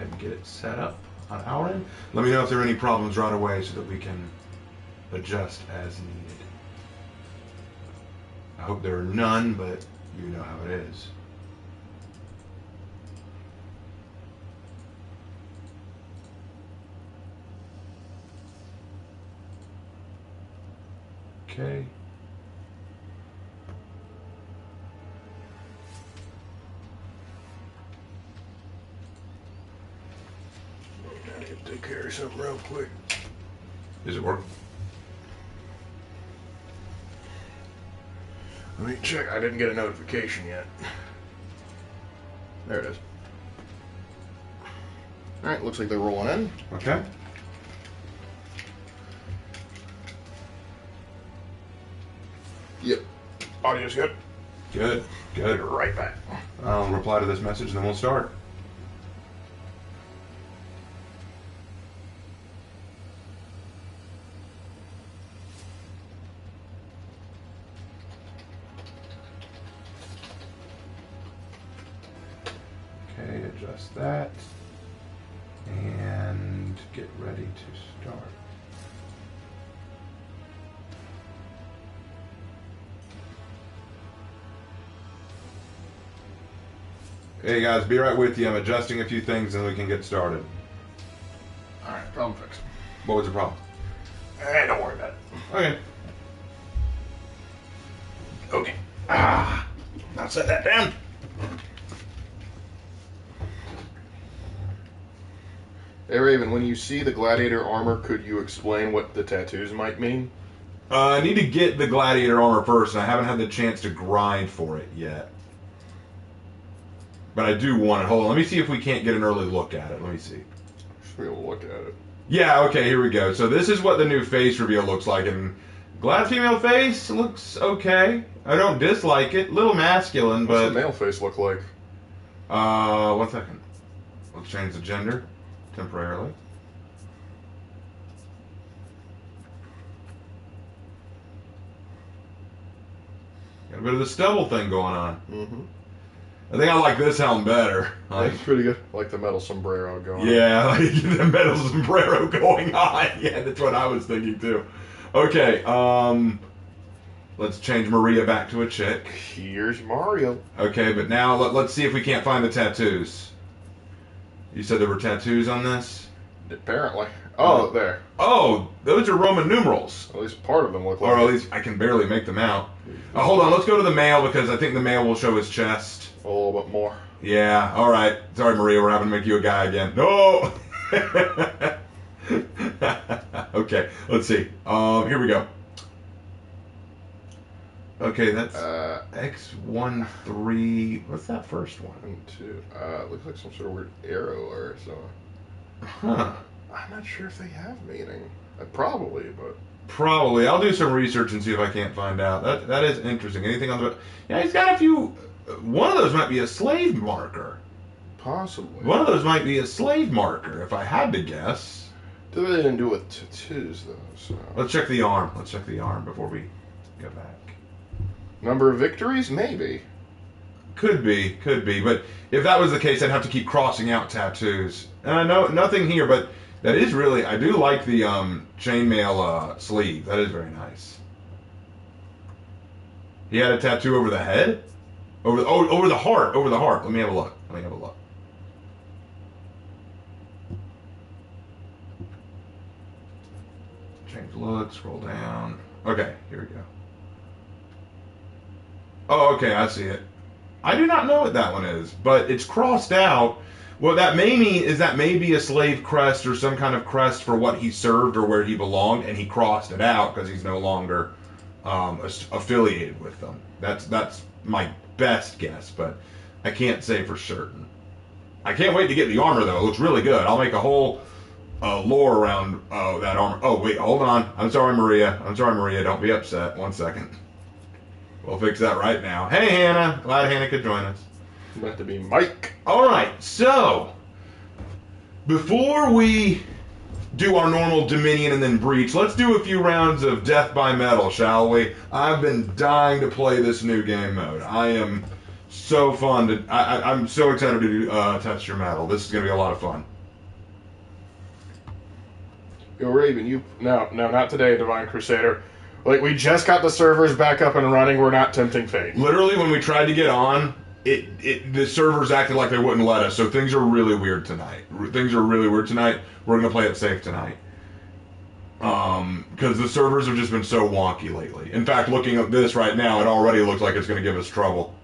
ahead and get it set up on our end. Let me know if there are any problems right away so that we can adjust as needed. I hope there are none, but you know how it is. Okay. I need to take care of something real quick. Is it working? Let me check. I didn't get a notification yet. There it is. Alright, looks like they're rolling in. Okay. Yep. Audio's good. Good. Good. Be right back. I'll reply to this message and then we'll start. Okay, adjust that. And get ready to start. Hey guys, be right with you. I'm adjusting a few things and we can get started. Alright, problem fixed. What was the problem? Don't worry about it. Okay. Okay. Now set that down. Hey Raven, when you see the Gladiator armor, could you explain what the tattoos might mean? I need to get the Gladiator armor first, and I haven't had the chance to grind for it yet. But I do want it. Hold on, let me see if we can't get an early look at it. Let me see. Just be able to look at it. Yeah, okay, here we go. So this is what the new face reveal looks like. And Glad female face looks okay. I don't dislike it. Little masculine, but... What's the male face look like? 1 second. Let's change the gender temporarily. Got a bit of the stubble thing going on. Mm-hmm. I think I like this helm better. That's pretty good. Like the metal sombrero going on. Yeah, like the metal sombrero going on. Yeah, that's what I was thinking too. Okay, let's change Maria back to a chick. Here's Mario. Okay, but now let's see if we can't find the tattoos. You said there were tattoos on this? Apparently. Oh, there. Oh, those are Roman numerals. At least part of them look like Or at least I can barely make them out. Hold on, let's go to the male because I think the male will show his chest. a little bit more. Yeah, alright. Sorry, Maria, we're having to make you a guy again. No! Okay, let's see. Here we go. Okay, that's X13. What's that first one? 1, 2. Looks like some sort of weird arrow or something. Huh. I'm not sure if they have meaning. Probably, but... Probably. I'll do some research and see if I can't find out. That is interesting. Anything on the... Yeah, he's got a few... One of those might be a slave marker. Possibly. One of those might be a slave marker, if I had to guess. They didn't do it with tattoos, though, so... Let's check the arm. Let's check the arm before we go back. Number of victories? Maybe. Could be. But if that was the case, I'd have to keep crossing out tattoos. No, nothing here, but that is really... I do like the chainmail sleeve. That is very nice. He had a tattoo over the head? Over the heart. Over the heart. Let me have a look. Change look. Scroll down. Okay, here we go. Oh, okay, I see it. I do not know what that one is, but it's crossed out. What that may mean is that may be a slave crest or some kind of crest for what he served or where he belonged, and he crossed it out because he's no longer affiliated with them. That's my best guess, but I can't say for certain. I can't wait to get the armor, though. It looks really good. I'll make a whole lore around that armor. Oh, wait, hold on. I'm sorry, Maria. Don't be upset. 1 second. We'll fix that right now. Hey, Hannah. Glad Hannah could join us. About to be Mike. All right, so before we do our normal Dominion and then Breach, let's do a few rounds of Death by Metal, shall we? I've been dying to play this new game mode. I am so fun to... I'm so excited to do Test Your Metal. This is going to be a lot of fun. Yo, Raven, no, not today, Divine Crusader. Like, we just got the servers back up and running. We're not tempting fate. Literally, when we tried to get on, the servers acted like they wouldn't let us. So things are really weird tonight. Things are really weird tonight. We're gonna play it safe tonight. Because the servers have just been so wonky lately. In fact, looking at this right now, it already looks like it's gonna give us trouble.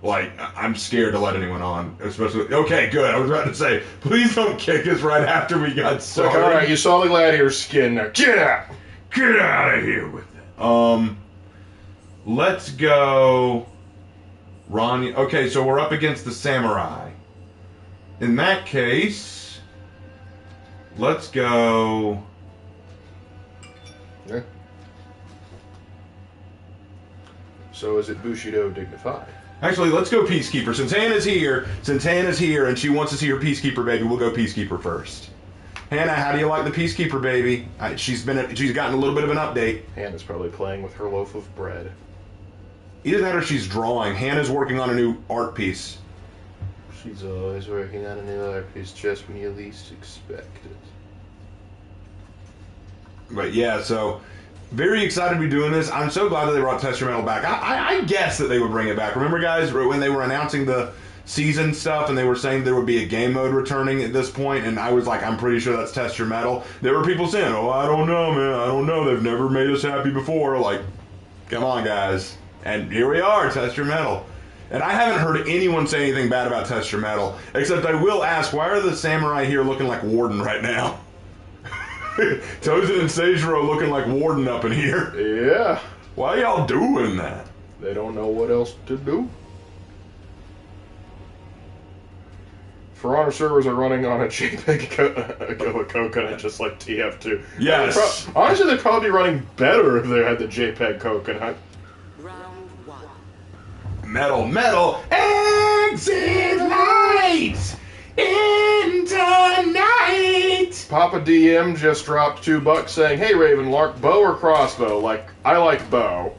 Like, I'm scared to let anyone on, especially. Okay, good. I was about to say, please don't kick us right after we got started. Like, all right, you saw the gladiator skin. Now get out. Get out of here with it. Let's go. Ronnie. Okay, so we're up against the samurai. In that case, let's go. Yeah. So is it Bushido dignified? Actually, let's go Peacekeeper. Since Hannah's here, and she wants to see her Peacekeeper baby, we'll go Peacekeeper first. Hannah, how do you like the Peacekeeper baby? She's gotten a little bit of an update. Hannah's probably playing with her loaf of bread. Either that or she's drawing. Hannah's working on a new art piece. She's always working on a new art piece just when you least expect it. But yeah, so very excited to be doing this. I'm so glad that they brought Tester Metal back. I guessed that they would bring it back. Remember, guys, when they were announcing the season stuff and they were saying there would be a game mode returning at this point, and I was like, I'm pretty sure that's Tester Metal. There were people saying, oh, I don't know, man. I don't know. They've never made us happy before. Like, come on, guys. And here we are, Tester Metal. And I haven't heard anyone say anything bad about Tester Metal, except I will ask, why are the samurai here looking like Warden right now? Tozen and Seijiro looking like Warden up in here. Yeah. Why y'all doing that? They don't know what else to do. For Honor servers are running on a JPEG coconut just like TF2. Yes. Honestly, they'd probably be running better if they had the JPEG coconut. Round one. Metal, exit lights into night. Papa DM just dropped $2 saying, hey Ravenlark, bow or crossbow? Like, I like bow.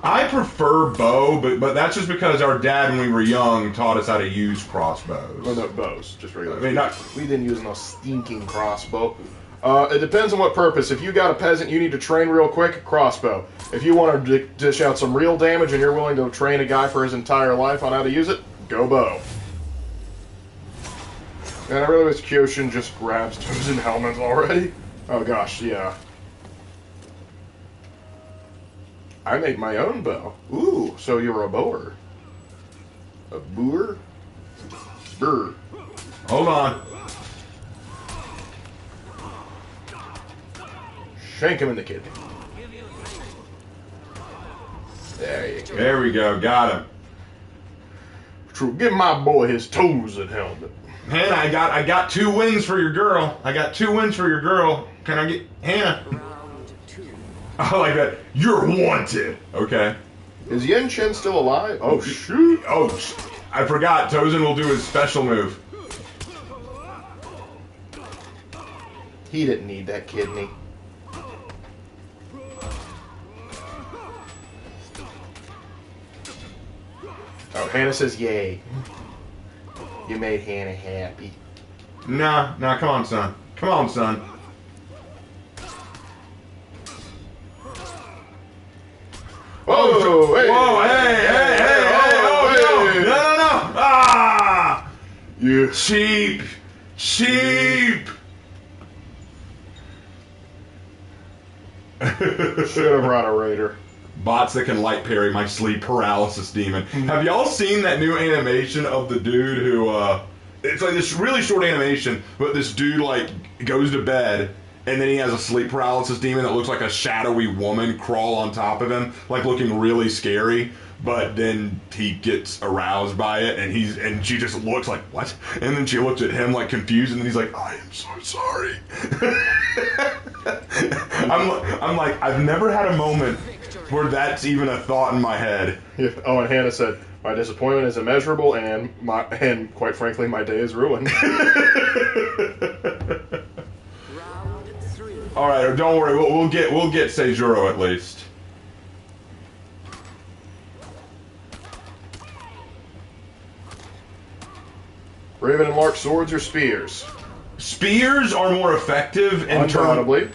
I prefer bow, but that's just because our dad, when we were young, taught us how to use crossbows. Oh, no, bows. Just regular. I mean, we didn't use no stinking crossbow. It depends on what purpose. If you got a peasant you need to train real quick, crossbow. If you want to dish out some real damage and you're willing to train a guy for his entire life on how to use it, go bow. And I really wish Kyoshin just grabs Tozen helmets already. Oh gosh, yeah. I made my own bow. Ooh, so you're a bower. A boer? Burr. Hold on. Shank him in the kidney. There you go. There we go. Got him. True. Give my boy his Tozen helmet. Hannah, I got 2 wins for your girl. I got 2 wins for your girl. Can I get Hannah? Round two. I like that. You're wanted. Okay. Is Yen Chen still alive? Oh, shoot. Oh, I forgot. Tozen will do his special move. He didn't need that kidney. Oh, Hannah says yay. You made Hannah happy. Nah, come on, son. Come on, son. Whoa, hey, Whoa, hey, oh, hey. no, ah! You Cheap. should have brought a raider. Bots that can light parry my sleep paralysis demon. Have y'all seen that new animation of the dude who, it's like this really short animation, but this dude, like, goes to bed, and then he has a sleep paralysis demon that looks like a shadowy woman crawl on top of him, like looking really scary, but then he gets aroused by it, and she just looks like, what? And then she looks at him, like, confused, and then he's like, I am so sorry. I'm like, I've never had a moment where that's even a thought in my head. Yeah. Oh, and Hannah said, my disappointment is immeasurable, and quite frankly, my day is ruined. Round three. All right, don't worry, we'll get Seijuro at least. Raven and Lark, swords or spears? Spears are more effective in Undoubtedly.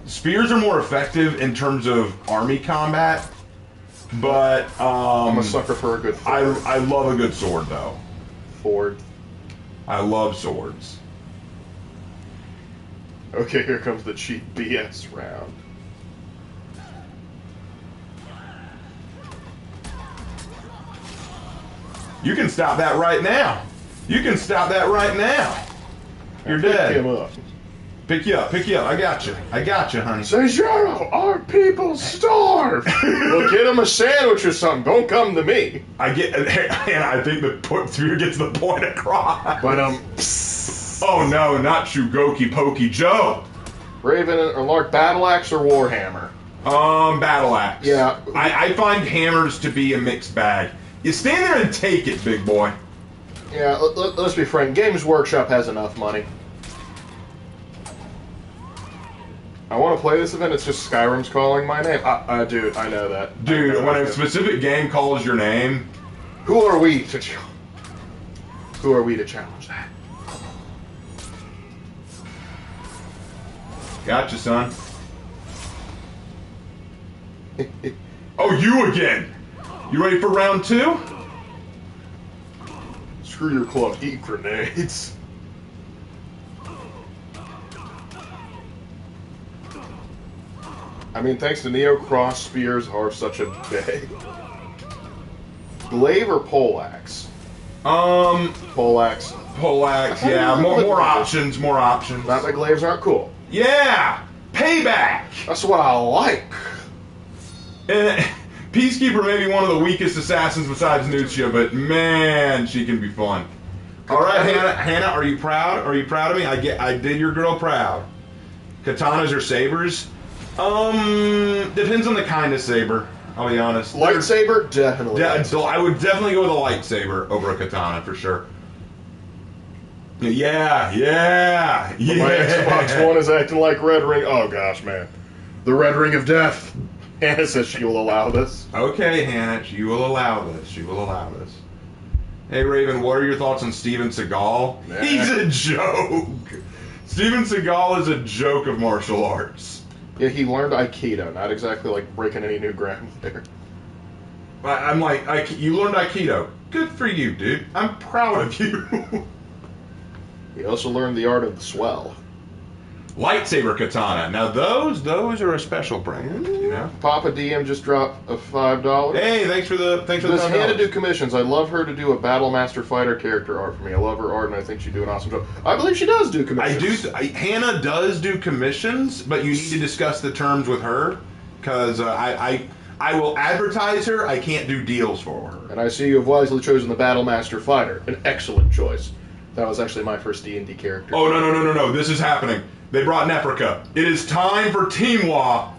Spears are more effective in terms of army combat, but I'm a sucker for a good sword. I love a good sword though. Ford. I love swords. Okay, here comes the cheap BS round. You can stop that right now. You can stop that right now. You're dead. Pick him up. Pick you up, pick you up. I got you, honey. Sejaro, our people starve. Well, get him a sandwich or something. Don't come to me. I think the spear gets the point across. But Oh no, not Shugoki Pokey Joe. Raven or Lark, battle axe or warhammer? Battle axe. Yeah. I find hammers to be a mixed bag. You stand there and take it, big boy. Yeah, let's be frank. Games Workshop has enough money. I want to play this event. It's just Skyrim's calling my name. Dude, I know that. Dude, when a specific game calls your name, who are we to challenge that? gotcha, son. Oh, you again? You ready for round 2? Screw your club. Eat grenades. I mean, thanks to Neo, cross spears are such a big. Glaive or poleaxe? Poleaxe. Poleaxe, yeah. More options, more options. Not that glaives aren't cool. Yeah! Payback! That's what I like. And Peacekeeper may be one of the weakest assassins besides Nucia, but man, she can be fun. All right, Hannah, are you proud? Are you proud of me? I did your girl proud. Katanas or sabers? Depends on the kind of saber. I'll be honest. Lightsaber, definitely. I would definitely go with a lightsaber over a katana for sure. Yeah. My Xbox One is acting like Red Ring. Oh gosh, man, the Red Ring of Death. Hannah says she will allow this. Okay, Hannah, she will allow this. She will allow this. Hey, Raven, what are your thoughts on Steven Seagal? Nah. He's a joke. Steven Seagal is a joke of martial arts. Yeah, he learned Aikido. Not exactly like breaking any new ground there. I'm like, you learned Aikido. Good for you, dude. I'm proud of you. He also learned the art of the swell. Lightsaber katana. Now those are a special brand, you know. Papa DM just dropped a $5. Hey, thanks for the Does $5. Hannah do commissions? I love her to do a Battle Master Fighter character art for me. I love her art, and I think she'd do an awesome job. I believe she does do commissions. Hannah does do commissions, but you need to discuss the terms with her, because I will advertise her. I can't do deals for her. And I see you have wisely chosen the Battle Master Fighter. An excellent choice. That was actually my first D&D character. Oh, no. This is happening. They brought Nephrica. It is time for Teamwa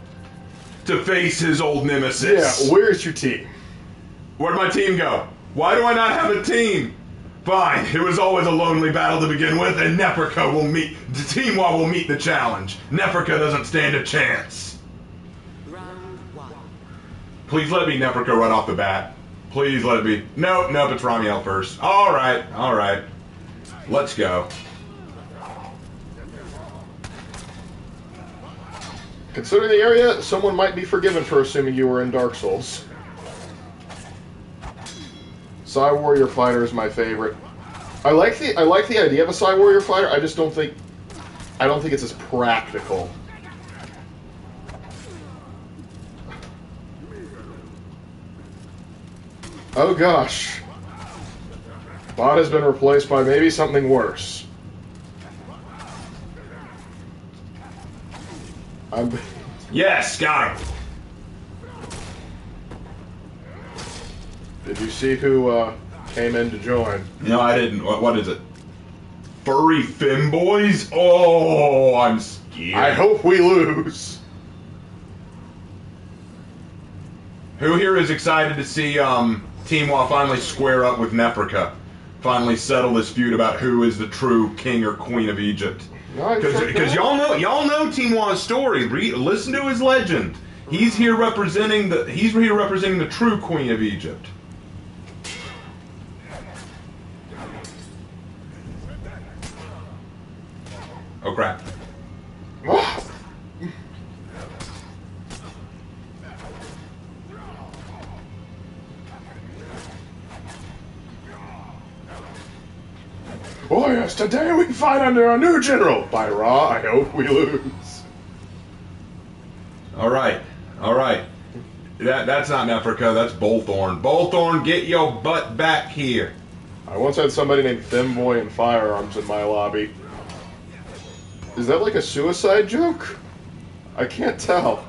to face his old nemesis. Yeah, where's your team? Where'd my team go? Why do I not have a team? Fine, it was always a lonely battle to begin with, and Teamwa will meet the challenge. Nephrica doesn't stand a chance. Round 1. Please let it be Nephrica right off the bat. Please let it be. Nope, it's Ramiel first. All right. Let's go. Considering the area, someone might be forgiven for assuming you were in Dark Souls. Psy Warrior Fighter is my favorite. I like the idea of a Psy Warrior Fighter. I just don't think it's as practical. Oh gosh. Bot has been replaced by maybe something worse. Yes, got him. Did you see who came in to join? No, I didn't. What is it? Furry Femboys? Oh, I'm scared. I hope we lose. Who here is excited to see Teamwa finally square up with Nephrica? Finally settle this feud about who is the true king or queen of Egypt? Because y'all know Teamwa's story. Listen to his legend. He's here representing the true queen of Egypt. Oh crap. Oh yes, today we fight under our new general. By Ra, I hope we lose. Alright. Alright. That's not Nefrica, that's Bullthorn. Bullthorn, get your butt back here. I once had somebody named Femboy in Firearms in my lobby. Is that like a suicide joke? I can't tell.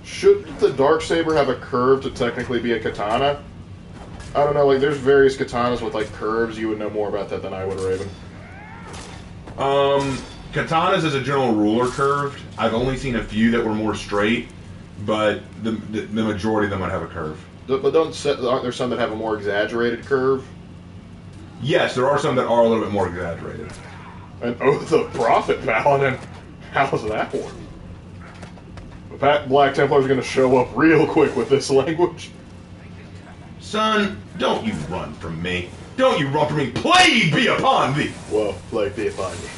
Should the Darksaber have a curve to technically be a katana? I don't know, like there's various katanas with like curves. You would know more about that than I would, Raven. Katanas as a general rule are curved. I've only seen a few that were more straight, but the majority of them would have a curve. But aren't there some that have a more exaggerated curve? Yes, there are some that are a little bit more exaggerated. And Oath of Prophet Paladin. How's that one? Black Templar's gonna show up real quick with this language. Son, don't you run from me. Don't you run from me. Plague be upon thee! Whoa, plague be upon me.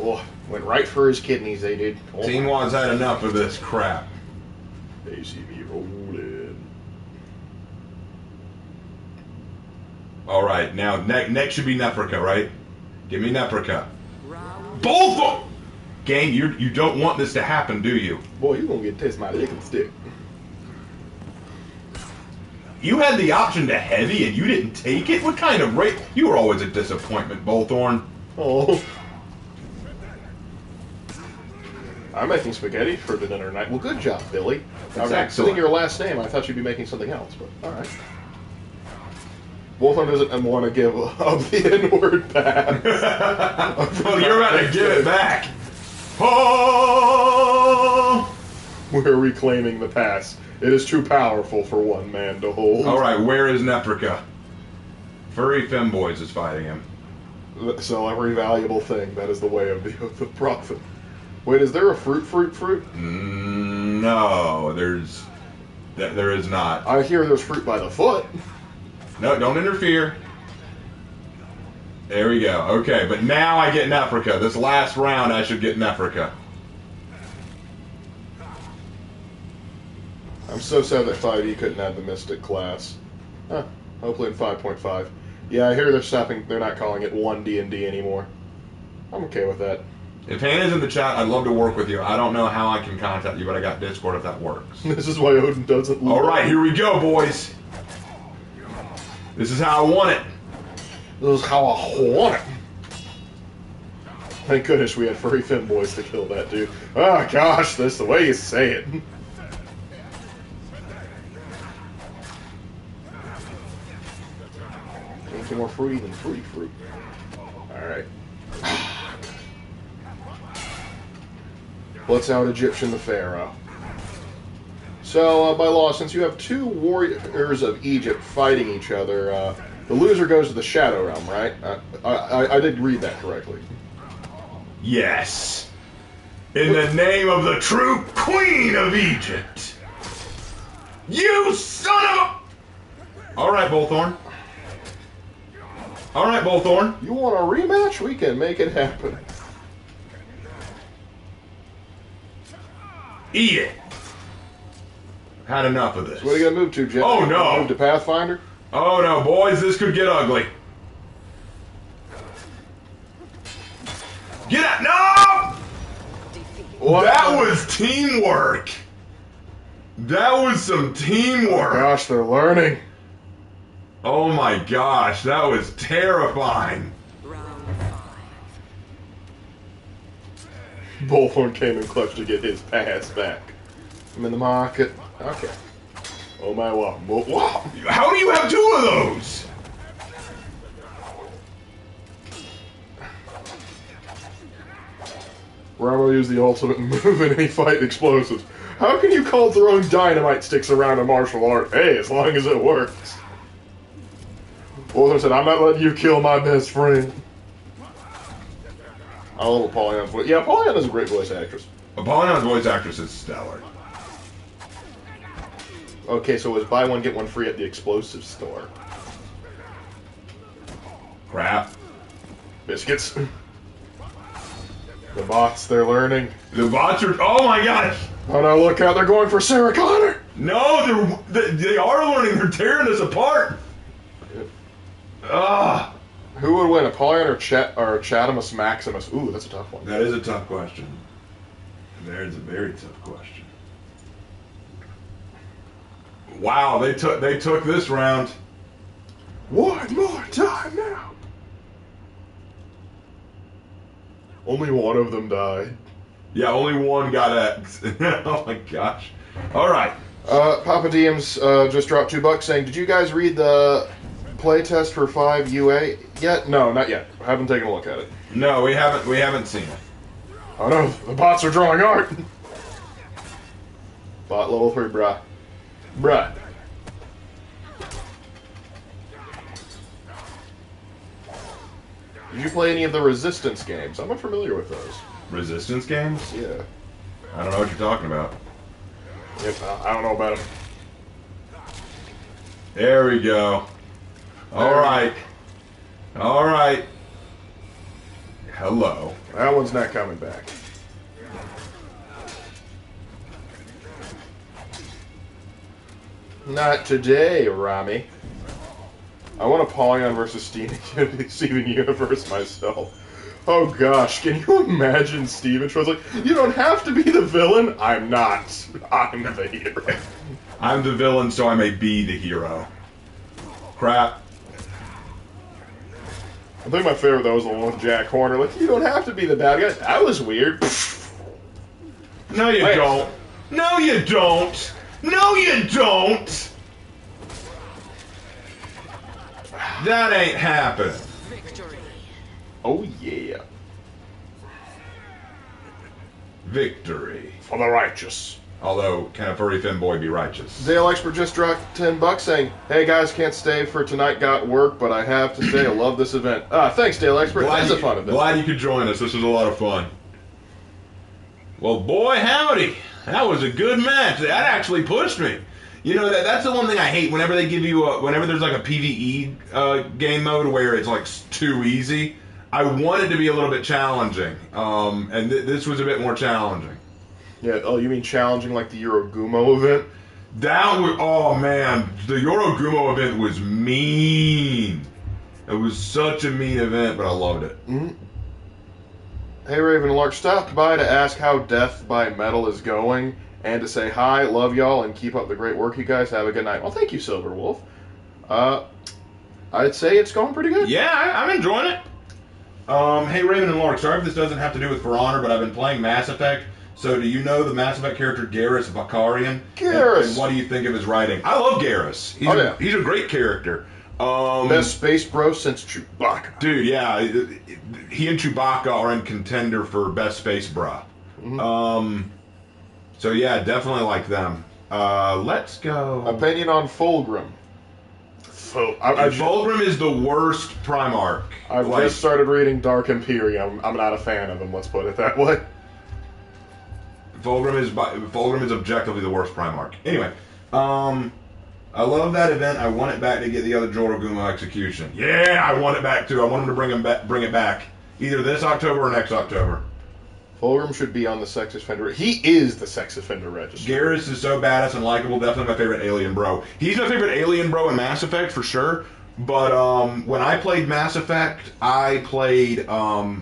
Oh, went right for his kidneys, they did. Oh, Tinwa's had enough of this crap. ACV rolling. Alright, now next should be Nefrica, right? Give me Nefrica. Round Both! Gang, you don't want this to happen, do you? Boy, you gonna get test my lick and stick. You had the option to heavy and you didn't take it? What kind of rate? You were always a disappointment, Bullthorn. Oh. I'm making spaghetti for the dinner tonight. Well, good job, Billy. That's I excellent. was your last name. I thought you'd be making something else, but alright. Wolfhorn doesn't want to give up the N-word pass. Well, you're about to give it back. Oh! We're reclaiming the pass. It is too powerful for one man to hold. Alright, where is Nefrica? Furry Femboys is fighting him. So every valuable thing, that is the way of the prophet. Wait, is there a fruit? No, there is not. I hear there's fruit by the foot. No, don't interfere. There we go. Okay, but now I get Nefrica. This last round I should get Nefrica. I'm so sad that 5e couldn't add the Mystic class. Huh, hopefully in 5.5. Yeah, I hear they're not calling it 1D&D anymore. I'm okay with that. If Hannah's in the chat, I'd love to work with you. I don't know how I can contact you, but I got Discord if that works. This is why Odin doesn't love. Alright, here we go, boys. This is how I want it. This is how I want it. Thank goodness we had furry femboys to kill that dude. Oh gosh, that's the way you say it. Anything more fruity than fruit. Alright. Let's out Egyptian the Pharaoh. So, by law, since you have two warriors of Egypt fighting each other, the loser goes to the Shadow Realm, right? I did read that correctly. Yes. In the name of the true Queen of Egypt. You son of a... Alright, Bullthorn. Alright, Bullthorn. You want a rematch? We can make it happen. Eat it. Had enough of this. So what are you going to move to, Jeff? Oh, no. Move to Pathfinder? Oh no, boys, this could get ugly. Get out! No! What? That was teamwork. That was some teamwork. Gosh, they're learning. Oh my gosh, that was terrifying. round 5. Bullthorn came in clutch to get his pass back. I'm in the market. Okay. Oh my wow. Wow. How do you have two of those? Rambo used the ultimate move in any fight explosives. How can you call throwing dynamite sticks around a martial art? Hey, as long as it works. Bullthorn said, I'm not letting you kill my best friend. I love Apollyon's voice. Yeah, Apollyon is a great voice actress. Apollon's voice actress is stellar. Okay, so it was buy one, get one free at the explosive store. Crap. Biscuits. The bots, they're learning. The bots are. Oh my gosh! Oh no, look out, they're going for Sarah Connor! No, they are learning. They're tearing us apart. Ah. Who would win, Apollyon or Chatimus Maximus? Ooh, that's a tough one. That is a tough question. That is a very tough question. Wow, they took this round. One more time now. Only one of them died. Yeah, only one got X. Oh my gosh. All right. Papa Diems just dropped $2 saying, did you guys read the playtest for 5 UA yet? No, not yet. I haven't taken a look at it. No, we haven't seen it. Oh no, the bots are drawing art. Bot level 3, bruh. Bruh. Did you play any of the Resistance games? I'm unfamiliar with those. Resistance games? Yeah. I don't know what you're talking about. Yep, I don't know about them. There we go. All right. All right. Hello. That one's not coming back. Not today, Rami. I want Apollyon versus Steven Universe myself. Oh gosh, can you imagine Steven Troy's like, you don't have to be the villain. I'm not. I'm the hero. I'm the villain, so I may be the hero. Crap. I think my favorite though was the one with Jack Horner. Like, you don't have to be the bad guy. That was weird. No, you don't. No, you don't. No, you don't. That ain't happening. Victory. Oh yeah. Victory. For the righteous. Although, can a furry femboy be righteous? Dale Expert just dropped $10 saying, hey guys, can't stay for tonight, got work, but I have to stay. I love this event. Thanks, Dale Expert. That's a fun event. Glad you could join us. This was a lot of fun. Well, boy, howdy. That was a good match. That actually pushed me. You know, that's the one thing I hate. Whenever they give you whenever there's like a PvE game mode where it's like too easy, I want it to be a little bit challenging. And this was a bit more challenging. Yeah, oh, you mean challenging like the Eurogumo event? That was, oh man, the Eurogumo event was mean. It was such a mean event, but I loved it. Mm-hmm. Hey Raven Lark, stopped by to ask how Death by Metal is going, and to say hi, love y'all, and keep up the great work, you guys. Have a good night. Well, thank you, Silver Wolf. I'd say it's going pretty good. Yeah, I'm enjoying it. Hey Raven and Lark, sorry if this doesn't have to do with For Honor, but I've been playing Mass Effect. So do you know the Mass Effect character Garrus Vakarian? Garrus! And what do you think of his writing? I love Garrus. He's a great character. Best space bro since Chewbacca. Dude, yeah. He and Chewbacca are in contender for best space bra. Mm-hmm. So yeah, definitely like them. Let's go. Opinion on Fulgrim. Fulgrim is the worst Primarch. I've just started reading Dark Imperium. I'm not a fan of him, let's put it that way. Fulgrim is objectively the worst Primarch. Anyway, I love that event. I want it back to get the other Jorogumo execution. Yeah, I want it back too. I want him to bring it back either this October or next October. Fulgrim should be on the sex offender. He is the sex offender register. Garrus is so badass and likable. Definitely my favorite alien bro. He's my favorite alien bro in Mass Effect for sure. But when I played Mass Effect, I played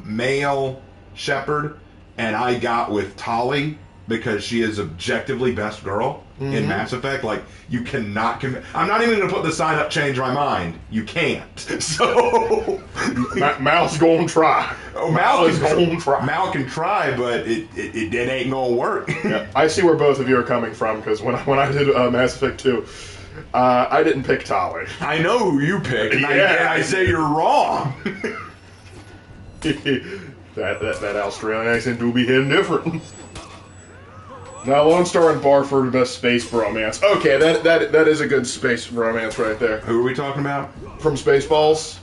male Shepard, and I got with Tali because she is objectively best girl in Mass Effect. Like, you cannot I'm not even going to put the sign up change my mind. You can't. So Mal's gonna try. Oh, Mal is gonna try. Mal can try, but it ain't gonna work. Yeah, I see where both of you are coming from, because when I did Mass Effect 2, I didn't pick Tali. I know who you picked, and I say you're wrong. that Australian accent do be hitting different. Now, Lone Star and Barford, best space bromance. Okay, that is a good space romance right there. Who are we talking about? From Spaceballs?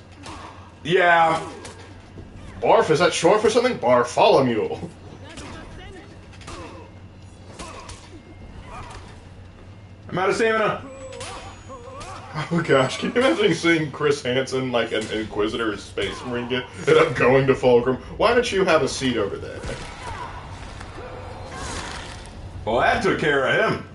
Yeah. Barf, is that short for something? Bartholomew. I'm out of stamina. Oh gosh, can you imagine seeing Chris Hansen like an Inquisitor or Space Marine get end up going to Fulcrum? Why don't you have a seat over there? Well, that took care of him.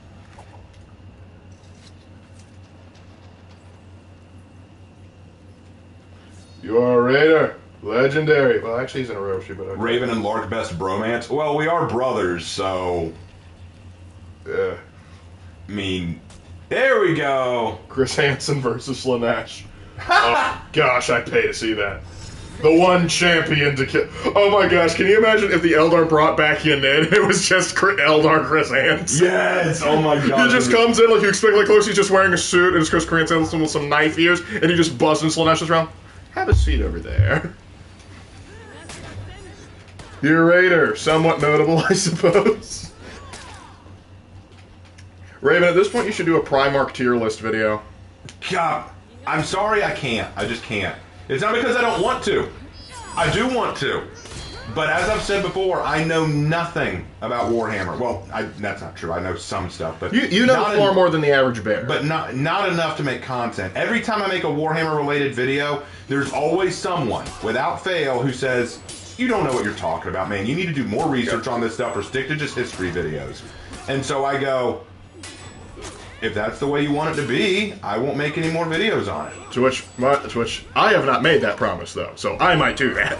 You are a raider. Legendary. Well, actually, he's in a Roshi, but okay. Raven and Large Best bromance. Well, we are brothers, so. Yeah. I mean, there we go. Chris Hansen versus Lanesh. Oh gosh, I'd pay to see that. The one champion to kill. Oh my gosh, can you imagine if the Eldar brought back Yanid? It was just Eldar Chris Hansen. Yes! Oh my god. He just comes in like you expect, like close. He's just wearing a suit and it's Chris Hansen with some knife ears, and he just buzzes into Lanesh's round. Have a seat over there. Your raider, somewhat notable, I suppose. Raven, at this point you should do a Primarch tier list video. God, I'm sorry I can't. I just can't. It's not because I don't want to. I do want to. But as I've said before, I know nothing about Warhammer. Well, that's not true. I know some stuff, but you know far more than the average bear. But not enough to make content. Every time I make a Warhammer-related video, there's always someone, without fail, who says, "You don't know what you're talking about, man. You need to do more research on this stuff, or stick to just history videos." And so I go, if that's the way you want it to be, I won't make any more videos on it. To which I have not made that promise, though, so I might do that.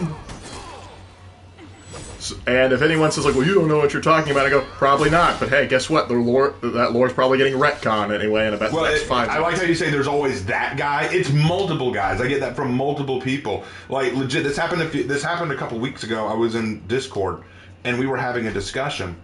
And if anyone says, like, well, you don't know what you're talking about, I go, probably not. But hey, guess what? That lore's probably getting retconned anyway in about the next 5 years. I like how you say there's always that guy. It's multiple guys. I get that from multiple people. Like, legit, this happened a couple weeks ago. I was in Discord, and we were having a discussion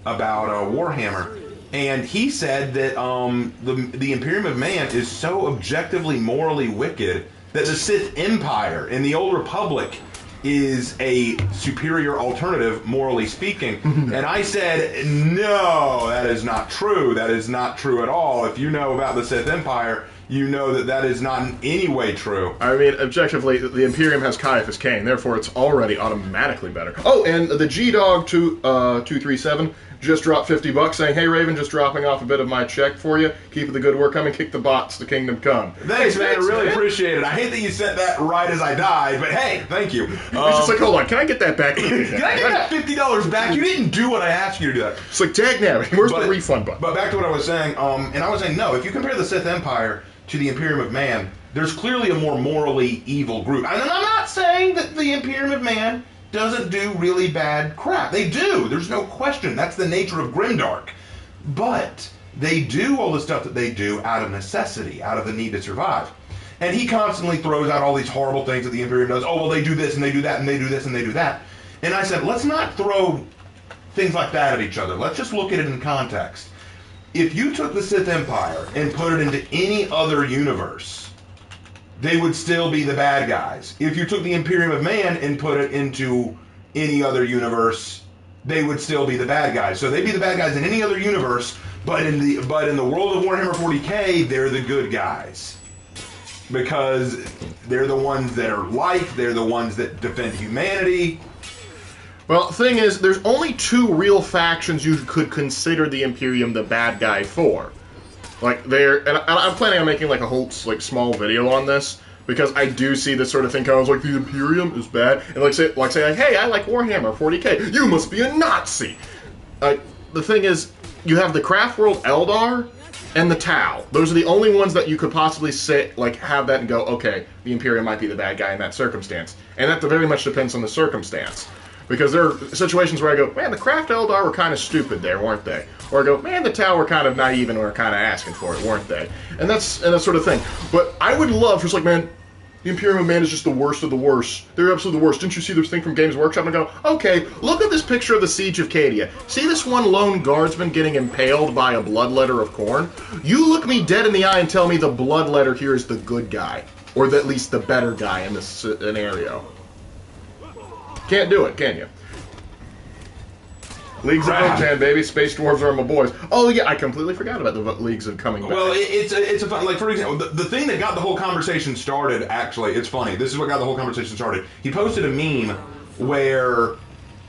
about Warhammer. And he said that the Imperium of Man is so objectively morally wicked that the Sith Empire in the Old Republic is a superior alternative, morally speaking. And I said, no, that is not true. That is not true at all. If you know about the Sith Empire, you know that that is not in any way true. I mean, objectively, the Imperium has Caiaphas Cain, therefore it's already automatically better. Oh, and the G-Dog 237 just dropped $50 saying, hey, Raven, just dropping off a bit of my check for you. Keep the good work coming. Kick the bots. The kingdom come. Thanks, man. I really appreciate it. I hate that you sent that right as I died, but hey, thank you. It's just like, hold on. Can I get that back? Can I get that $50 back? You didn't do what I asked you to do that. It's like, dagnabbit. Where's the refund button? But back to what I was saying, and I was saying, no, if you compare the Sith Empire to the Imperium of Man, there's clearly a more morally evil group. And I'm not saying that the Imperium of Man doesn't do really bad crap. They do. There's no question. That's the nature of Grimdark. But they do all the stuff that they do out of necessity, out of the need to survive. And he constantly throws out all these horrible things that the Imperium does. Oh, well, they do this, and they do that, and they do this, and they do that. And I said, let's not throw things like that at each other. Let's just look at it in context. If you took the Sith Empire and put it into any other universe, they would still be the bad guys. If you took the Imperium of Man and put it into any other universe, they would still be the bad guys. So they'd be the bad guys in any other universe, but in the world of Warhammer 40K, they're the good guys. Because they're the ones that are life, they're the ones that defend humanity. Well, the thing is, there's only 2 real factions you could consider the Imperium the bad guy for. Like, and I'm planning on making like a whole like small video on this, because I do see this sort of thing kind of like, the Imperium is bad, and like say hey, I like Warhammer 40K, you must be a Nazi. The thing is, you have the Craft World Eldar and the Tau. Those are the only ones that you could possibly say, like, have that and go, okay, the Imperium might be the bad guy in that circumstance. And that very much depends on the circumstance. Because there are situations where I go, man, the Craft Eldar were kind of stupid there, weren't they? Or I go, man, the Tau were kind of naive and were kind of asking for it, weren't they? And that sort of thing. But I would love, just like, man, the Imperium of Man is just the worst of the worst. They're absolutely the worst. Didn't you see this thing from Games Workshop? And I go, okay, look at this picture of the Siege of Cadia. See this one lone guardsman getting impaled by a bloodletter of corn? You look me dead in the eye and tell me the bloodletter here is the good guy. Or at least the better guy in this scenario. Can't do it, can you? Leagues of Votan, baby. Space Dwarves are my boys. Oh, yeah, I completely forgot about the Leagues of coming back. Well, it's a fun, like, for example, the thing that got the whole conversation started, actually, it's funny. This is what got the whole conversation started. He posted a meme where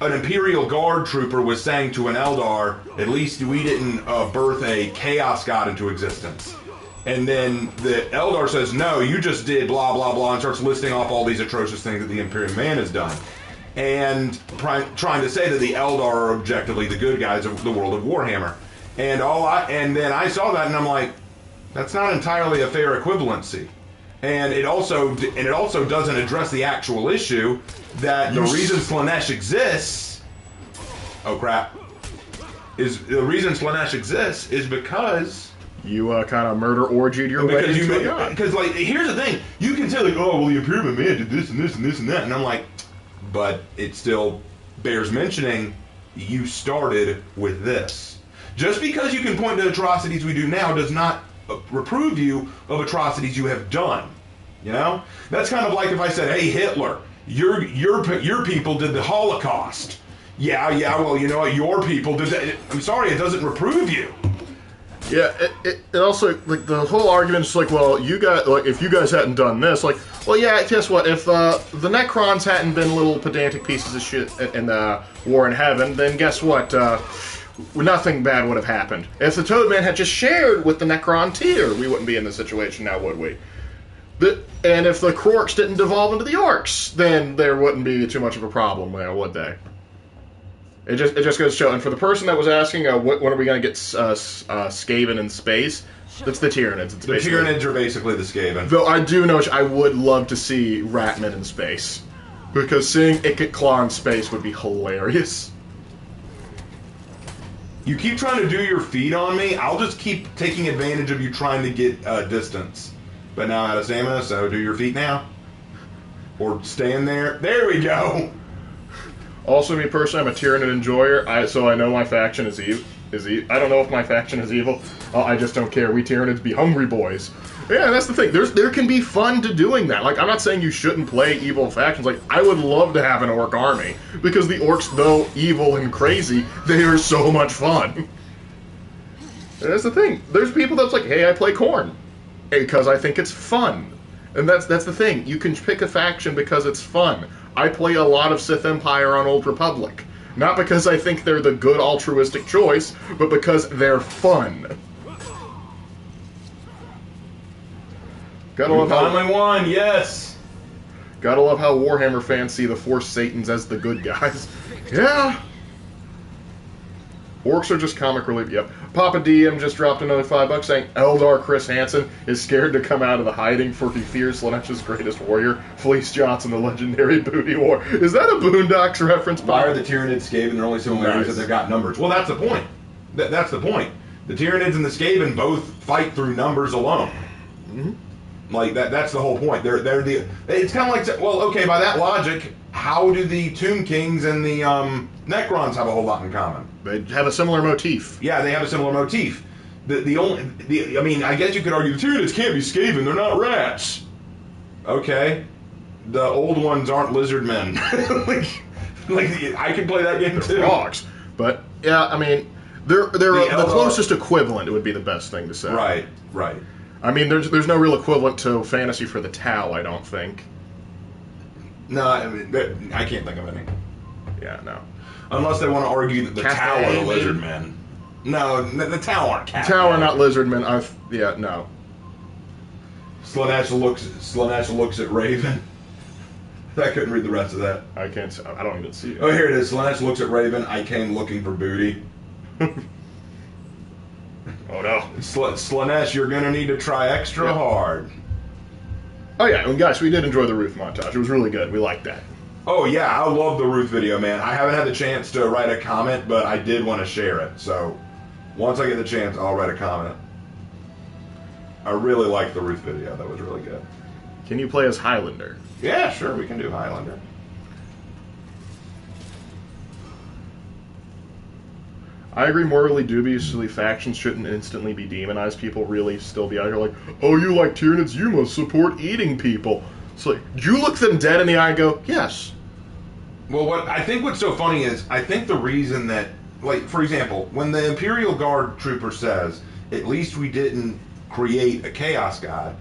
an Imperial Guard trooper was saying to an Eldar, at least we didn't birth a Chaos God into existence. And then the Eldar says, no, you just did blah, blah, blah, and starts listing off all these atrocious things that the Imperial Man has done. And trying to say that the Eldar are objectively the good guys of the world of Warhammer. And then I saw that and I'm like, that's not entirely a fair equivalency. And it also doesn't address the actual issue that the reason Slaanesh exists. Oh crap! The reason Slaanesh exists is because you kind of murder orgied your way into a god. Because like, here's the thing: you can say like, oh well, the Imperial Man did this and this and this and that, and I'm like, but it still bears mentioning. You started with this. Just because you can point to atrocities we do now does not reprove you of atrocities you have done. You know, that's kind of like if I said, "Hey, Hitler, your people did the Holocaust." Yeah. Well, you know what? Your people did that. I'm sorry, it doesn't reprove you. Yeah. It also like the whole argument is like, well, you got like if you guys hadn't done this, like, well, yeah. Guess what? If the Necrons hadn't been little pedantic pieces of shit in the War in Heaven, then guess what? Nothing bad would have happened. If the Toadman had just shared with the Necron tier, we wouldn't be in this situation now, would we? And if the Krorks didn't devolve into the Orcs, then there wouldn't be too much of a problem there, would they? It just goes to show. And for the person that was asking, when are we going to get Skaven in space? That's the Tyranids. The Tyranids are basically the Skaven. Though I do know I would love to see Ratman in space. Because seeing Ikit Claw in space would be hilarious. You keep trying to do your feet on me, I'll just keep taking advantage of you trying to get distance. But now I'm out of stamina, so do your feet now. Or stand there. There we go! Also, me personally, I'm a Tyranid enjoyer, so I know my faction is evil. I don't know if my faction is evil. I just don't care. We Tyranids be hungry boys. Yeah, that's the thing. There can be fun to doing that. Like, I'm not saying you shouldn't play evil factions. Like, I would love to have an Orc army. Because the Orcs, though evil and crazy, they are so much fun. And that's the thing. There's people that's like, hey, I play Khorne. Because I think it's fun. And that's the thing. You can pick a faction because it's fun. I play a lot of Sith Empire on Old Republic. Not because I think they're the good altruistic choice, but because they're fun. Gotta love finally won, yes! Gotta love how Warhammer fans see the Force Satans as the good guys. Yeah! Orcs are just comic relief. Yep. Papa DM just dropped another $5 saying Eldar Chris Hansen is scared to come out of the hiding for he fears Slanesh's greatest warrior, Fleece Johnson, the legendary booty war. Is that a Boondocks reference? Why are the Tyranids Skaven? They're only similarities that they've got numbers. Well, that's the point. That's the point. The Tyranids and the Skaven both fight through numbers alone. Mm-hmm. Like that's the whole point. They're the. It's kind of like, well, okay, by that logic, how do the Tomb Kings and the Necrons have a whole lot in common? They have a similar motif. Yeah, they have a similar motif. I mean, I guess you could argue the Tyranids can't be Skaven. They're not rats. Okay, the old ones aren't lizard men. like I can play that game too. Frogs, but yeah, I mean, they're the closest equivalent. It would be the best thing to say. Right. I mean, there's no real equivalent to fantasy for the Tau, I don't think. No, I mean, I can't think of any. Yeah, no. Unless they want to argue that the Tau are the lizard men. No, the Tau aren't cat. Tau are not lizard men. Yeah, no. Slaanesh looks at Raven. I couldn't read the rest of that. I can't. I don't even see it. Oh, here it is. Slaanesh looks at Raven. I came looking for booty. Oh no. Slaanesh, you're gonna need to try extra hard. Oh yeah, and guys, we did enjoy the Ruth montage. It was really good. We liked that. Oh yeah, I love the Ruth video, man. I haven't had the chance to write a comment, but I did want to share it. So once I get the chance, I'll write a comment. I really liked the Ruth video. That was really good. Can you play as Highlander? Yeah, sure, we can do Highlander. I agree, morally dubiously, factions shouldn't instantly be demonized. People really still be out here like, oh, you like Tyranids, you must support eating people. It's like, you look them dead in the eye and go, yes. Well, what's so funny is, I think the reason that, like, for example, when the Imperial Guard trooper says, at least we didn't create a Chaos God,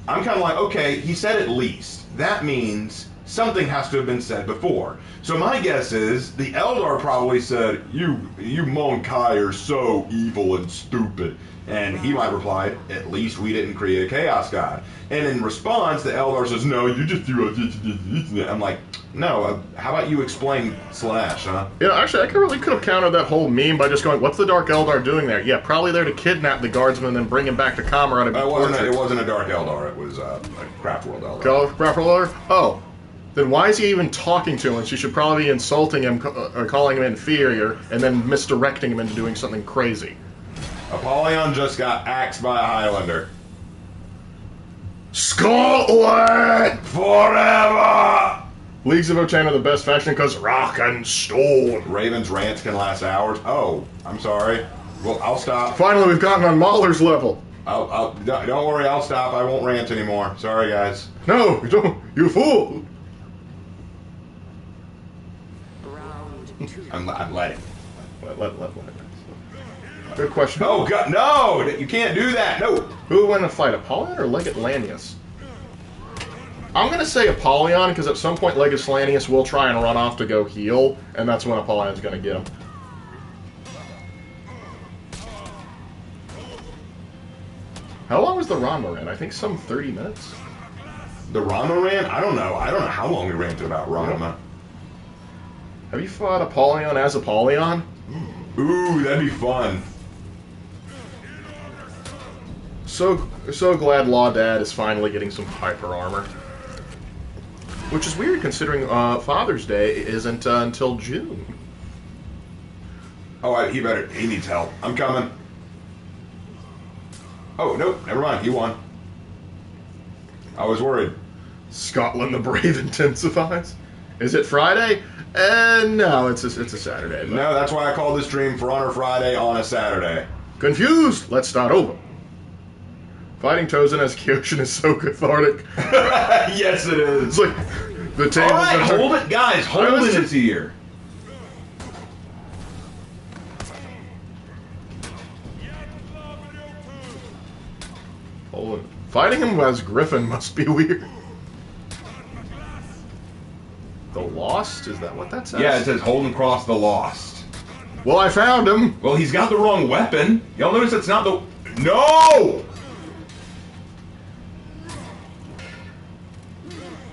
I'm kind of like, okay, he said at least. That means something has to have been said before. So my guess is the Eldar probably said, you Monkai are so evil and stupid. And he might reply, at least we didn't create a Chaos God. And in response, the Eldar says, no, you just threw a... I'm like, no, how about you explain Slanesh, huh? Yeah, actually, I really could have countered that whole meme by just going, what's the Dark Eldar doing there? Yeah, probably there to kidnap the guardsman and then bring him back to Kamarad and be It wasn't a Dark Eldar, it was a Craft World Eldar. Craft World Eldar? Oh. Then why is he even talking to him? She should probably be insulting him or calling him inferior and then misdirecting him into doing something crazy. Apollyon just got axed by a Highlander. Scotland! Forever! Leagues of Votann are the best faction because rock and stone. Raven's rants can last hours. Oh, I'm sorry. Well, I'll stop. Finally, we've gotten on Mahler's level. Don't worry, I'll stop. I won't rant anymore. Sorry, guys. No, you don't. You fool! Round 2. I'm letting. Let. Good question. Oh, God, no! You can't do that. No. Who would win a fight, Apollyon or Legate Lanius? I'm going to say Apollyon, because at some point Legate Lanius will try and run off to go heal, and that's when Apollyon's going to get him. How long was the Ronma run? I think some 30 minutes. The Ronma ran? I don't know. I don't know how long we ranted about Ronma. Have you fought Apollyon as Apollyon? Ooh, that'd be fun. So glad Law Dad is finally getting some hyper armor. Which is weird considering Father's Day isn't until June. Oh, he needs help. I'm coming. Oh, nope, never mind. He won. I was worried. Scotland the Brave intensifies. Is it Friday? No, it's a Saturday. But... No, that's why I call this stream For Honor Friday on a Saturday. Confused? Let's start over. Fighting Tozan as Kyoshin is so cathartic. Yes, it is. It's like the tables. All right, hold it, guys. Hold it is here. Hold it. Fighting him as Griffin must be weird. The Lost? Is that what that says? Yeah, it says Holden Cross the Lost. Well, I found him. Well, he's got the wrong weapon. Y'all notice it's not the... No!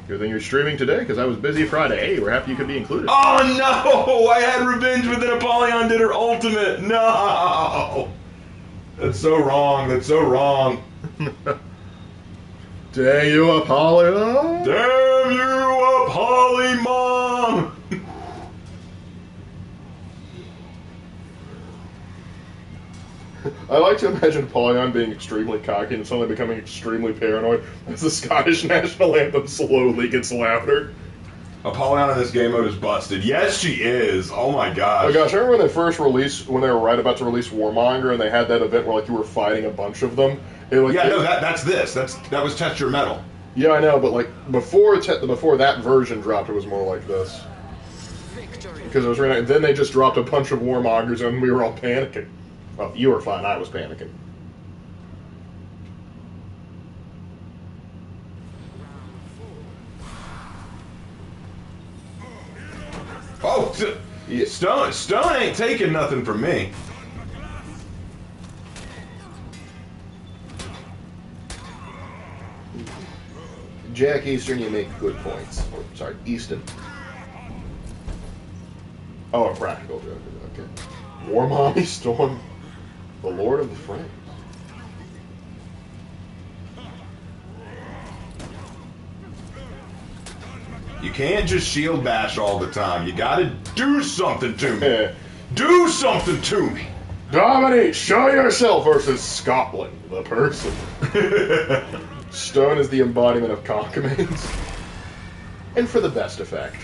Good thing you're streaming today, because I was busy Friday. Hey, we're happy you could be included. Oh, no! I had revenge, but then Apollyon did her ultimate. No! That's so wrong. That's so wrong. Dang you, Apollyon! Damn you, Apollymon! I like to imagine Apollyon being extremely cocky and suddenly becoming extremely paranoid as the Scottish national anthem slowly gets louder. Apollyon in this game mode is busted. Yes, she is. Oh my gosh. Oh gosh, I remember when they first released, when they were right about to release Warmonger, and they had that event where like you were fighting a bunch of them. That's this. That was Test Your Metal. Yeah, I know, but like before that version dropped, it was more like this. Victory. Because it was right. Then they just dropped a bunch of Warmongers, and we were all panicking. Well, you were fine. I was panicking. Oh, Yeah. Stone ain't taking nothing from me. Jack Eastern, you make good points. Or, sorry, Easton. Oh, a practical joke. Okay. Warmommy Storm, the Lord of the Frames. You can't just shield bash all the time. You gotta do something to me. Do something to me. Dominate, show yourself versus Scotland, the person. Stone is the embodiment of concomans. And for the best effect.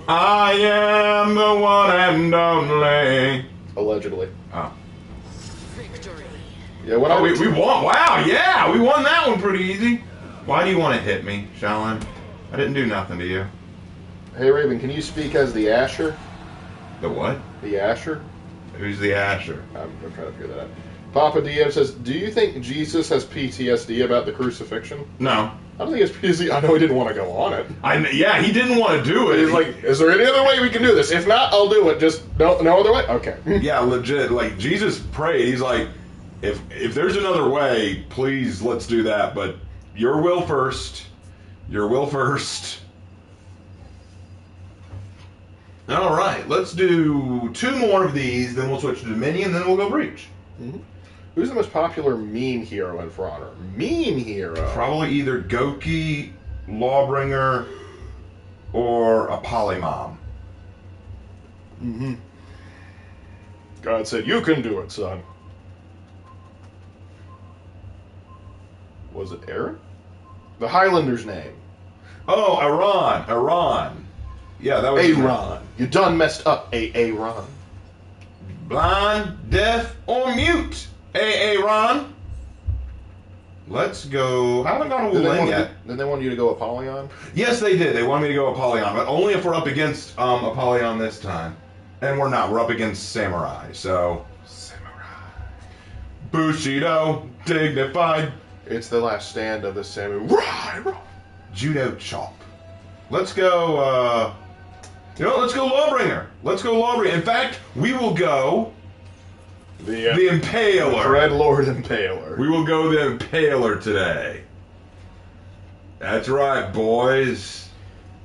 I am the one and only. Allegedly. Oh. Victory. Yeah, when We won. Wow, yeah, we won that one pretty easy. Why do you want to hit me, Shaolin? I didn't do nothing to you. Hey Raven, can you speak as the Asher? The what? The Asher? Who's the Asher? I'm trying to figure that out. Papa DM says, do you think Jesus has PTSD about the crucifixion? No. I don't think it's because I know he didn't want to go on it. Yeah, he didn't want to do But it. he's like, is there any other way we can do this? If not, I'll do it. Just no other way? Okay. Yeah, legit. Like, Jesus prayed. He's like, if there's another way, please, let's do that. But your will first. Your will first. All right, let's do 2 more of these, then we'll switch to Dominion, then we'll go Breach. Mm-hmm. Who's the most popular meme hero in For Honor? Meme hero? Probably either Goki, Lawbringer, or a Polymom. Mm-hmm. God said, you can do it, son. Was it Aaron? The Highlander's name. Oh, Iran. Yeah, that was Aaron. You done messed up, Aaron. Blind, deaf, or mute. Aaron. Let's go. I haven't gone to Wuling yet. Did they want you to go Apollyon? Yes, they did. They wanted me to go Apollyon, but only if we're up against Apollyon this time. And we're not. We're up against Samurai, so... Samurai. Bushido, dignified. It's the last stand of the Samurai. Judo chop. Let's go, let's go Lawbringer. Let's go Lawbringer. In fact, we will go... The Impaler. Dread Lord Impaler. We will go the Impaler today. That's right, boys.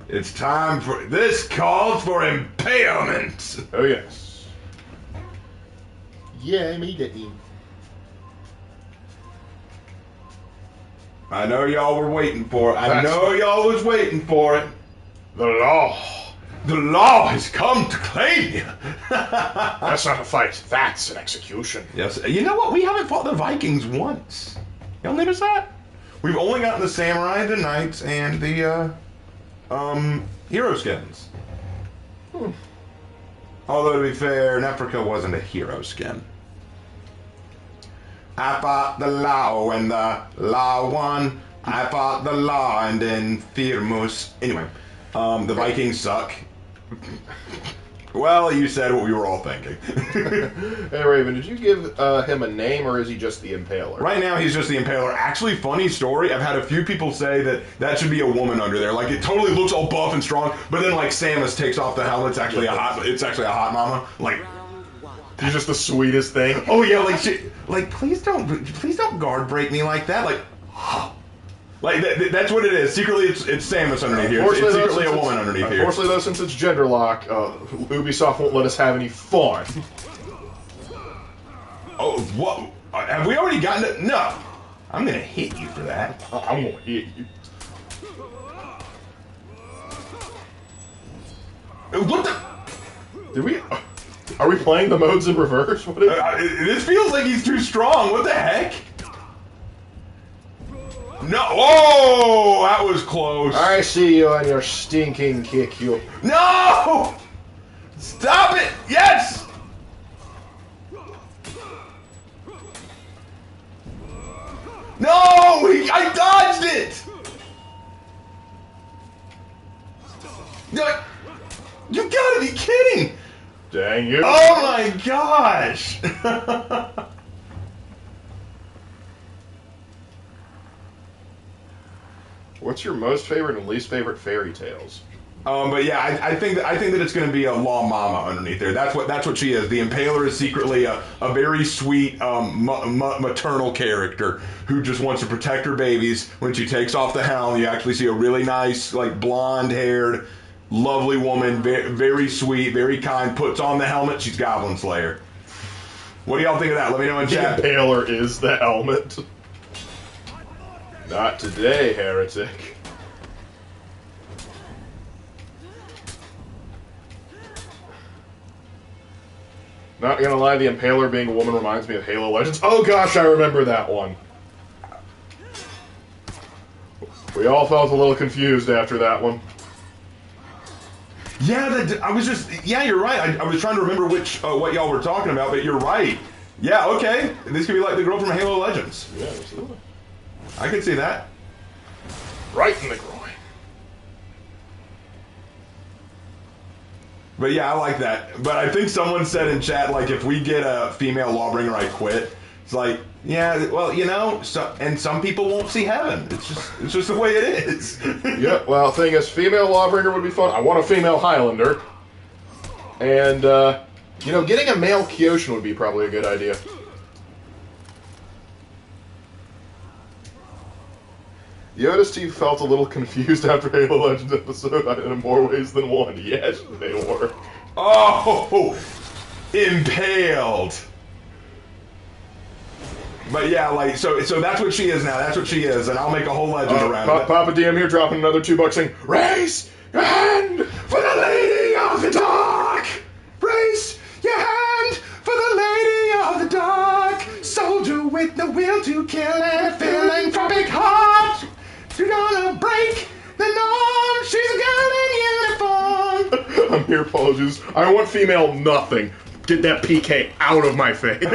It's time for... This calls for impalement. Oh, yes. Yeah, immediately. I know y'all were waiting for it. I know y'all was waiting for it. The law. The law has come to claim you. That's not a fight. That's an execution. Yes. You know what? We haven't fought the Vikings once. Y'all notice that? We've only gotten the Samurai, the Knights, and the, hero skins. Although, to be fair, Nefrica wasn't a hero skin. I fought the law and the law won. I fought the law and then Firmus. Anyway, the Vikings suck. Well, you said what we were all thinking. Hey, Raven, did you give him a name, or is he just the Impaler? Right now, he's just the Impaler. Actually, funny story, I've had a few people say that that should be a woman under there. Like, it totally looks all buff and strong, but then, like, Samus takes off the helmet. It's actually a hot mama. Like, She's just the sweetest thing. oh yeah, please don't guard break me like that. Like, like that's what it is. Secretly, it's Samus underneath here. It's secretly a woman underneath here. Unfortunately, though, since it's gender lock, Ubisoft won't let us have any fun. Oh, what? Have we already gotten it? No. I'm gonna hit you for that. I'm gonna hit you. What the? Did we? Are we playing the modes in reverse? What is? This feels like he's too strong. What the heck? No! Oh, that was close. I see you on your stinking kick, you. No! Stop it! Yes! No! I dodged it! You gotta be kidding! Dang you. Oh my gosh! What's your most favorite and least favorite fairy tales? But yeah, I think that it's going to be a Law Mama underneath there. That's what she is. The Impaler is secretly a very sweet maternal character who just wants to protect her babies. When she takes off the helm, you actually see a really nice, like, blonde-haired, lovely woman, very sweet, very kind. Puts on the helmet. She's Goblin Slayer. What do y'all think of that? Let me know in chat. The Impaler is the helmet. Not today, heretic. Not gonna lie, the Impaler being a woman reminds me of Halo Legends. Oh gosh, I remember that one. We all felt a little confused after that one. Yeah, yeah, you're right. I was trying to remember what y'all were talking about, but you're right. Yeah, okay. This could be like the girl from Halo Legends. Yeah, absolutely. I can see that. Right in the groin. But yeah, I like that. But I think someone said in chat, like, if we get a female Lawbringer, I quit. It's like, Yeah, well, you know, and some people won't see heaven. It's just the way it is. Yeah, well, thing is, female Lawbringer would be fun. I want a female Highlander. And, you know, getting a male Kyoshin would be probably a good idea. Yoda Steve felt a little confused after Halo Legends episode in more ways than one. Yes, they were. Oh, impaled. But yeah, like so that's what she is now. That's what she is, and I'll make a whole legend around it. Papa DM here dropping another $2 saying, "Raise your hand for the Lady of the Dark. Raise your hand for the Lady of the Dark. Soldier with the will to kill and a philanthropic heart. You're gonna break the norm. She's a girl in uniform." I'm here, apologies. I want female nothing. Get that PK out of my face.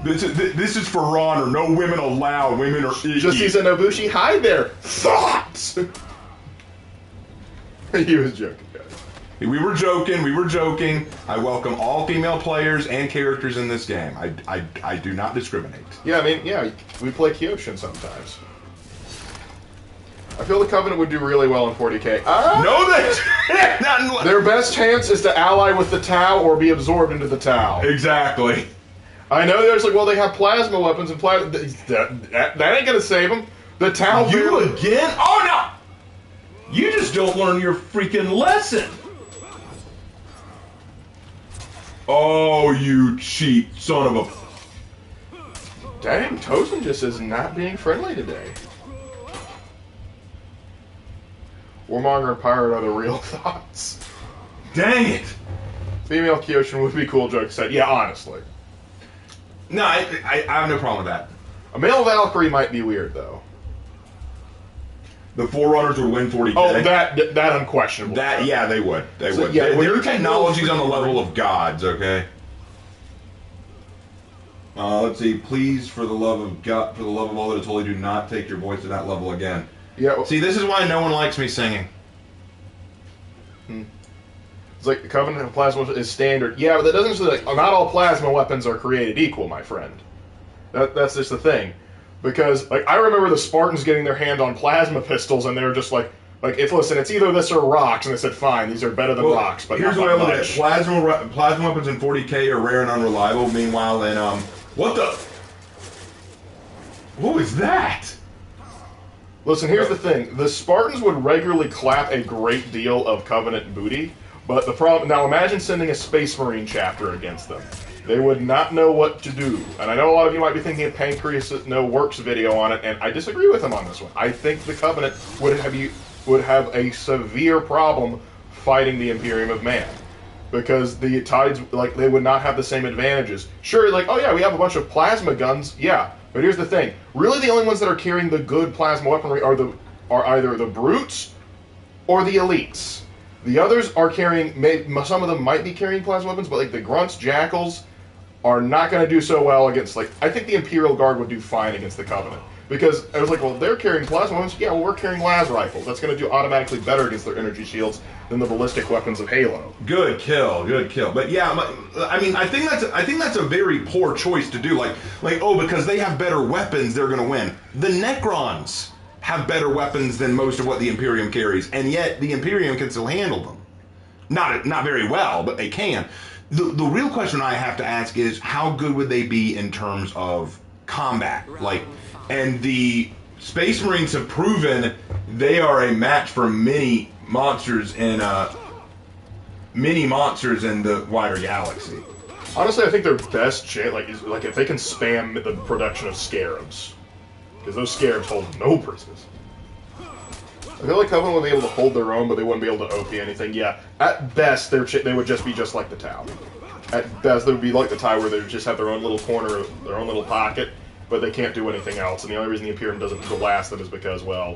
This is for honor. No women allowed. Women are icky. Just use a Nobushi. Hi there. Thoughts. He was joking, guys. We were joking. I welcome all female players and characters in this game. I do not discriminate. Yeah, I mean, yeah, we play Kyoshin sometimes. I feel the Covenant would do really well in 40k. No, that their best chance is to ally with the Tau or be absorbed into the Tau. Exactly. I know there's like, well, they have plasma weapons and that ain't gonna save them. The Tau. You again? Oh no! You just don't learn your freaking lesson. Oh, you cheat son of a... Dang, Tosin just is not being friendly today. Warmonger and Pirate are the real thoughts. Dang it! Female Kyoshin would be cool, joke said. Yeah, honestly. No, I have no problem with that. A male Valkyrie might be weird, though. The Forerunners would win 40k. Oh, that unquestionable. That, yeah, they would. They would. Yeah, their technology's on the level of gods, okay? Let's see. Please, for the love of God, for the love of all that is holy, do not take your voice to that level again. Yeah. Well, see, this is why no one likes me singing. It's like the Covenant of Plasma is standard. Yeah, but that doesn't say like not all plasma weapons are created equal, my friend. That's just the thing. Because like I remember the Spartans getting their hand on plasma pistols and they were just like listen, it's either this or rocks, and they said fine, these are better than rocks, but here's not the way I look at much. it. Plasma weapons in 40k are rare and unreliable. Meanwhile, in what the? What was that? Listen, here's the thing. The Spartans would regularly clap a great deal of Covenant booty, but the problem... Now imagine sending a Space Marine chapter against them. They would not know what to do. And I know a lot of you might be thinking of Pancreas No Works video on it, and I disagree with him on this one. I think the Covenant would have a severe problem fighting the Imperium of Man. Because the Tides, like, they would not have the same advantages. Sure, like, oh yeah, we have a bunch of plasma guns, yeah. But here's the thing. Really the only ones that are carrying the good plasma weaponry are either the brutes or the elites. The others are carrying, some of them might be carrying plasma weapons, but like the grunts, jackals, are not going to do so well against, like, I think the Imperial Guard would do fine against the Covenant. Because I was like, well, they're carrying plasma weapons. Yeah, well, we're carrying las rifles. That's going to do automatically better against their energy shields than the ballistic weapons of Halo. Good kill. But yeah, I mean, I think that's a very poor choice to do. Like, oh, because they have better weapons, they're going to win. The Necrons have better weapons than most of what the Imperium carries, and yet the Imperium can still handle them. Not very well, but they can. The real question I have to ask is, how good would they be in terms of combat? Like, and the Space Marines have proven they are a match for many monsters in the wider galaxy. Honestly, I think their best chance, is if they can spam the production of scarabs, because those scarabs hold no prisoners. I feel like Covenant would be able to hold their own, but they wouldn't be able to OP anything. Yeah, at best, they would just be just like the Tau. At best, they would be like the Tau, where they would just have their own little corner, their own little pocket, but they can't do anything else. And the only reason the Imperium doesn't blast them is because, well,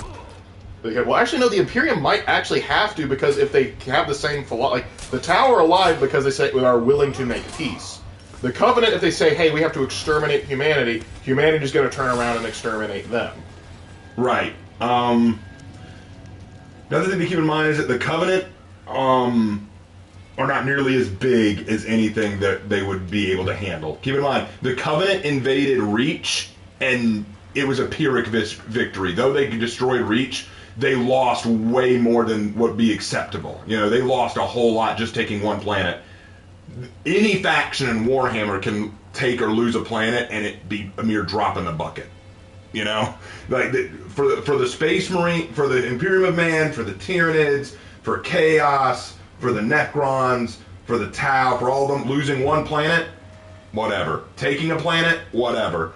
actually, no, the Imperium might actually have to, because if they have the same philosophy, like, the Tau are alive because they say we are willing to make peace. The Covenant, if they say, hey, we have to exterminate humanity, humanity is going to turn around and exterminate them. Right. Another thing to keep in mind is that the Covenant, are not nearly as big as anything that they would be able to handle. Keep in mind, the Covenant invaded Reach, and it was a Pyrrhic victory. Though they destroyed Reach, they lost way more than would be acceptable. You know, they lost a whole lot just taking one planet. Any faction in Warhammer can take or lose a planet, and it be a mere drop in the bucket. You know, like for the Space Marine, for the Imperium of Man, for the Tyranids, for Chaos, for the Necrons, for the Tau, for all of them, losing one planet, whatever. Taking a planet, whatever.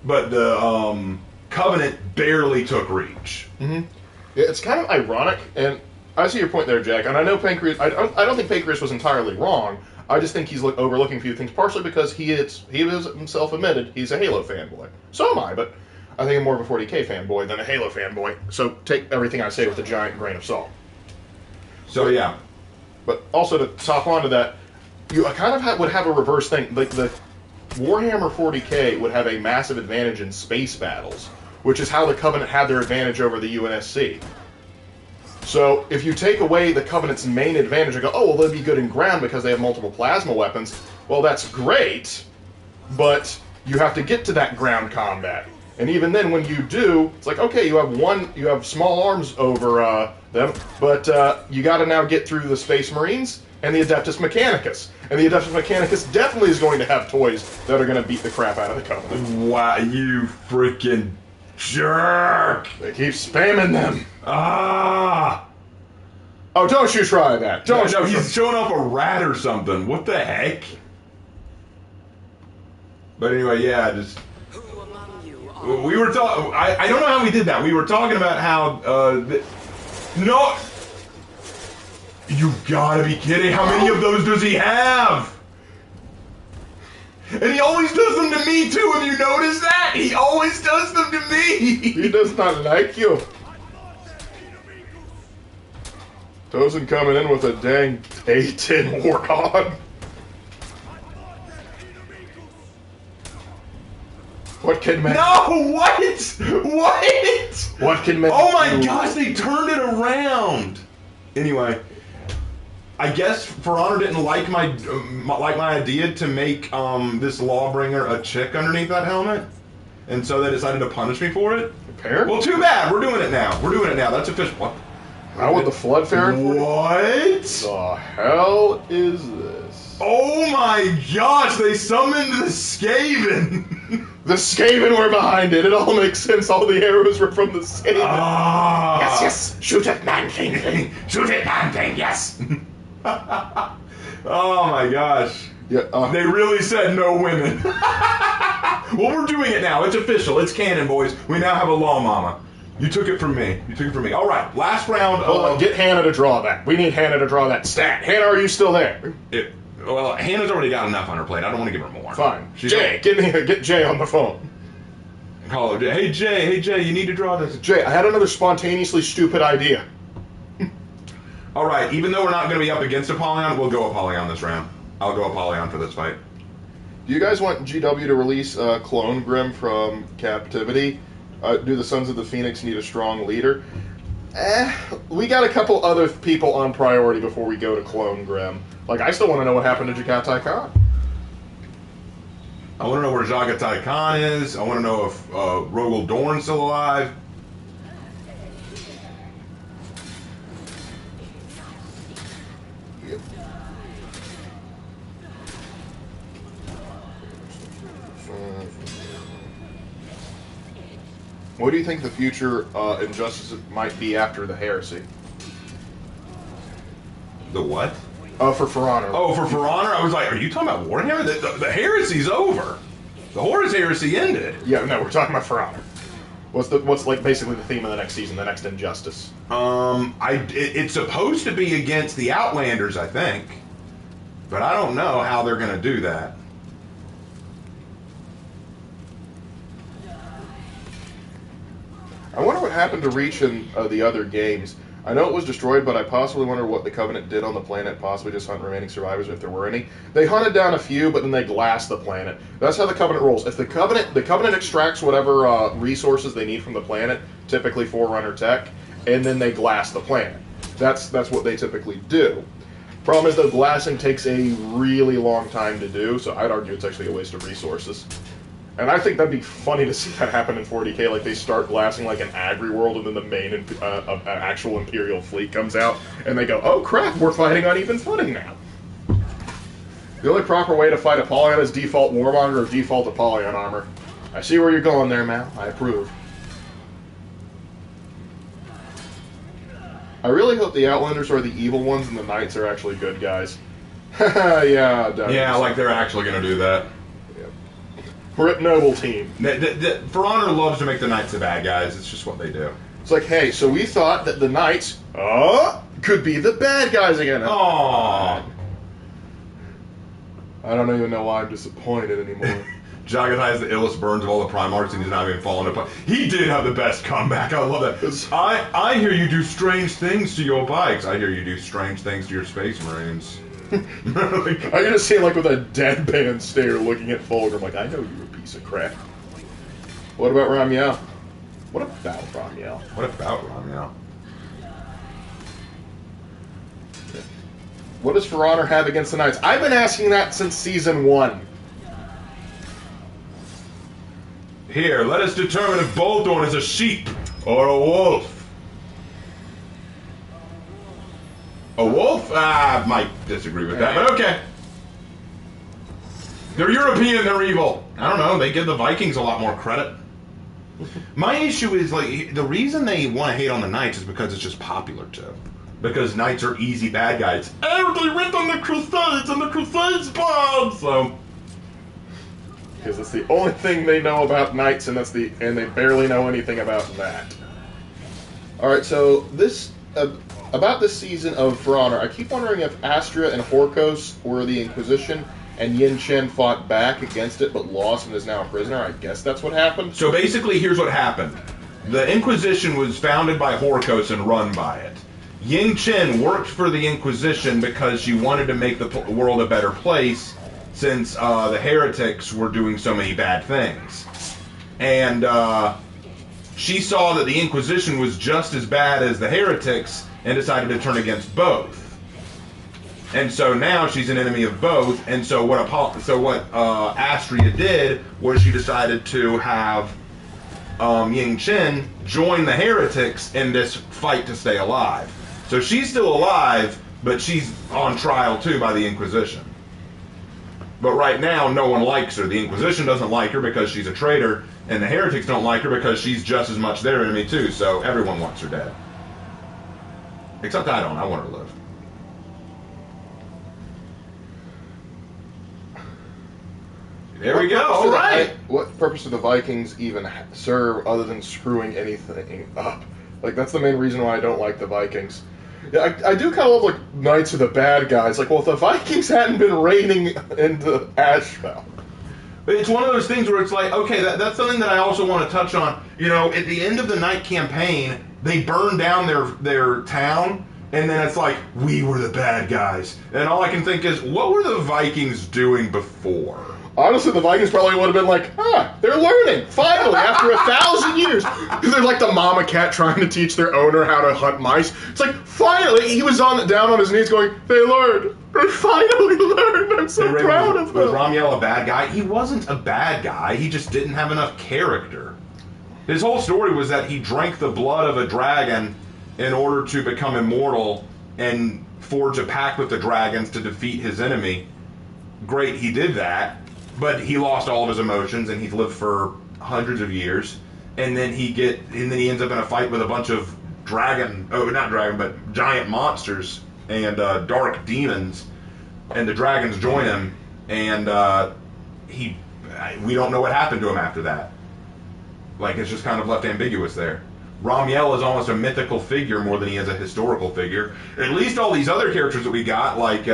But the Covenant barely took Reach. Mm-hmm. Yeah, it's kind of ironic, and I see your point there, Jack. And I know Pancreas. I don't think Pancreas was entirely wrong. I just think he's overlooking a few things, partially because he was himself admitted he's a Halo fanboy. So am I, but I think I'm more of a 40K fanboy than a Halo fanboy. So take everything I say with a giant grain of salt. So yeah. But also to top onto that, you kind of would have a reverse thing. Like the Warhammer 40K would have a massive advantage in space battles, which is how the Covenant had their advantage over the UNSC. So if you take away the Covenant's main advantage and go, oh, well, they'll be good in ground because they have multiple plasma weapons, well, that's great, but you have to get to that ground combat. And even then, when you do, it's like, okay, you have small arms over them, but you got to now get through the Space Marines and the Adeptus Mechanicus. And the Adeptus Mechanicus definitely is going to have toys that are going to beat the crap out of the Covenant. Wow, you freaking jerk! They keep spamming them. Ah! Oh, don't you try that. No, he's showing off a rat or something. What the heck? But anyway, yeah, just... Who among you are We were talking... I don't know how we did that. We were talking about how... No! You gotta be kidding. How many of those does he have? And he always does them to me, too. Have you noticed that? He always does them to me. He does not like you. Tozen coming in with a dang A10 war god. What can man? No, what? What? What can man? Oh my gosh, they turned it around. Anyway, I guess For Honor didn't like my idea to make this Lawbringer a chick underneath that helmet, and so they decided to punish me for it. Apparently. Well, too bad. We're doing it now. That's official. What? Now with the Flood Fair. What? The hell is this? Oh my gosh, they summoned the Skaven. The Skaven were behind it. It all makes sense. All the arrows were from the Skaven. Ah. Yes. Shoot it, man-thing. Shoot it, man-thing, yes. Oh my gosh. Yeah. They really said no women. Well, we're doing it now. It's official. It's canon, boys. We now have a law mama. You took it from me. All right, last round. Hold on, get Hannah to draw that. We need Hannah to draw that stat. Hannah, are you still there? Well, Hannah's already got enough on her plate. I don't want to give her more. Fine. Jay, get Jay on the phone. Call her. Hey Jay, you need to draw this. Jay, I had another spontaneously stupid idea. All right, even though we're not going to be up against Apollyon, we'll go Apollyon this round. I'll go Apollyon for this fight. Do you guys want GW to release Clone Grim from captivity? Do the Sons of the Phoenix need a strong leader? We got a couple other people on priority before we go to Clone Grim. Like, I still want to know what happened to Jagatai Khan. I want to know where Jagatai Khan is. I want to know if Rogel Dorn's still alive. What do you think the future injustice might be after the heresy? The what? For Honor. Oh, for Honor? I was like, are you talking about Warhammer? The heresy's over. The Horus heresy ended. Yeah, no, we're talking about For Honor. What's like basically the theme of the next season, the next injustice? It's supposed to be against the Outlanders, I think, but I don't know how they're going to do that. I wonder what happened to Reach in the other games. I know it was destroyed, but I possibly wonder what the Covenant did on the planet, possibly just hunt remaining survivors if there were any. They hunted down a few, but then they glassed the planet. That's how the Covenant rolls. If the Covenant extracts whatever resources they need from the planet, typically Forerunner tech, and then they glass the planet. That's what they typically do. Problem is, though, glassing takes a really long time to do, so I'd argue it's actually a waste of resources. And I think that'd be funny to see that happen in 40k, like they start glassing like an agri world, and then the main actual Imperial fleet comes out, and they go, oh crap, we're fighting on even footing now. The only proper way to fight Apollyon is default Warmonger or default Apollyon armor. I see where you're going there, Mal. I approve. I really hope the Outlanders are the evil ones and the Knights are actually good guys. Yeah, definitely. Yeah, like they're actually going to do that. Brit Noble team. For Honor loves to make the Knights the bad guys. It's just what they do. It's like, hey, so we thought that the Knights could be the bad guys again. Aww. I don't even know why I'm disappointed anymore. Jagathai has the illest burns of all the Primarchs, and he's not even falling apart. He did have the best comeback. I love that. I hear you do strange things to your bikes. I hear you do strange things to your Space Marines. I can just see him like with a deadpan stare looking at Fulgrim like, I know you're a piece of crap. What about Ramiel? What about Ramiel? What about Ramiel? What does For Honor have against the Knights? I've been asking that since Season 1. Here, let us determine if Boldorn is a sheep or a wolf. A wolf? I might disagree with that, but okay. They're European, they're evil. I don't know, they give the Vikings a lot more credit. My issue is, like, the reason they want to hate on the Knights is because it's just popular, too. Because Knights are easy bad guys. Oh, they went on the Crusades, and the Crusades bombed, so... Because it's the only thing they know about Knights, and they barely know anything about that. Alright, so this... about this season of For Honor, I keep wondering if Astra and Horkos were the Inquisition, and Yin Chen fought back against it but lost and is now a prisoner. I guess that's what happened. So basically, here's what happened. The Inquisition was founded by Horkos and run by it. Yin Chen worked for the Inquisition because she wanted to make the world a better place since the heretics were doing so many bad things. And she saw that the Inquisition was just as bad as the heretics and decided to turn against both. And so now she's an enemy of both. And so what Astria did was she decided to have Yin Chen join the heretics in this fight to stay alive. So she's still alive, but she's on trial too by the Inquisition. But right now, no one likes her. The Inquisition doesn't like her because she's a traitor, and the heretics don't like her because she's just as much their enemy too, so everyone wants her dead. Except I don't. I want her to live. There we go. All right. What purpose do the Vikings even serve other than screwing anything up? Like, that's the main reason why I don't like the Vikings. Yeah, I do kind of love, like, Knights are the bad guys. Like, well, if the Vikings hadn't been raiding into Ashval. But it's one of those things where it's like, okay, that's something that I also want to touch on. You know, at the end of the Knight campaign, they burn down their town, and then it's like, we were the bad guys. And all I can think is, what were the Vikings doing before? Honestly, the Vikings probably would have been like, they're learning, finally, after 1,000 years. They're like the mama cat trying to teach their owner how to hunt mice. It's like, finally, he was down on his knees going, they learned. They finally learned. I'm so proud of them. Was Ramiel a bad guy? He wasn't a bad guy. He just didn't have enough character. His whole story was that he drank the blood of a dragon in order to become immortal and forge a pact with the dragons to defeat his enemy. Great, he did that. But he lost all of his emotions, and he's lived for hundreds of years. And then he ends up in a fight with a bunch of giant monsters and dark demons. And the dragons join him, and we don't know what happened to him after that. Like, it's just kind of left ambiguous there. Ramiel is almost a mythical figure more than he is a historical figure. At least all these other characters that we got, like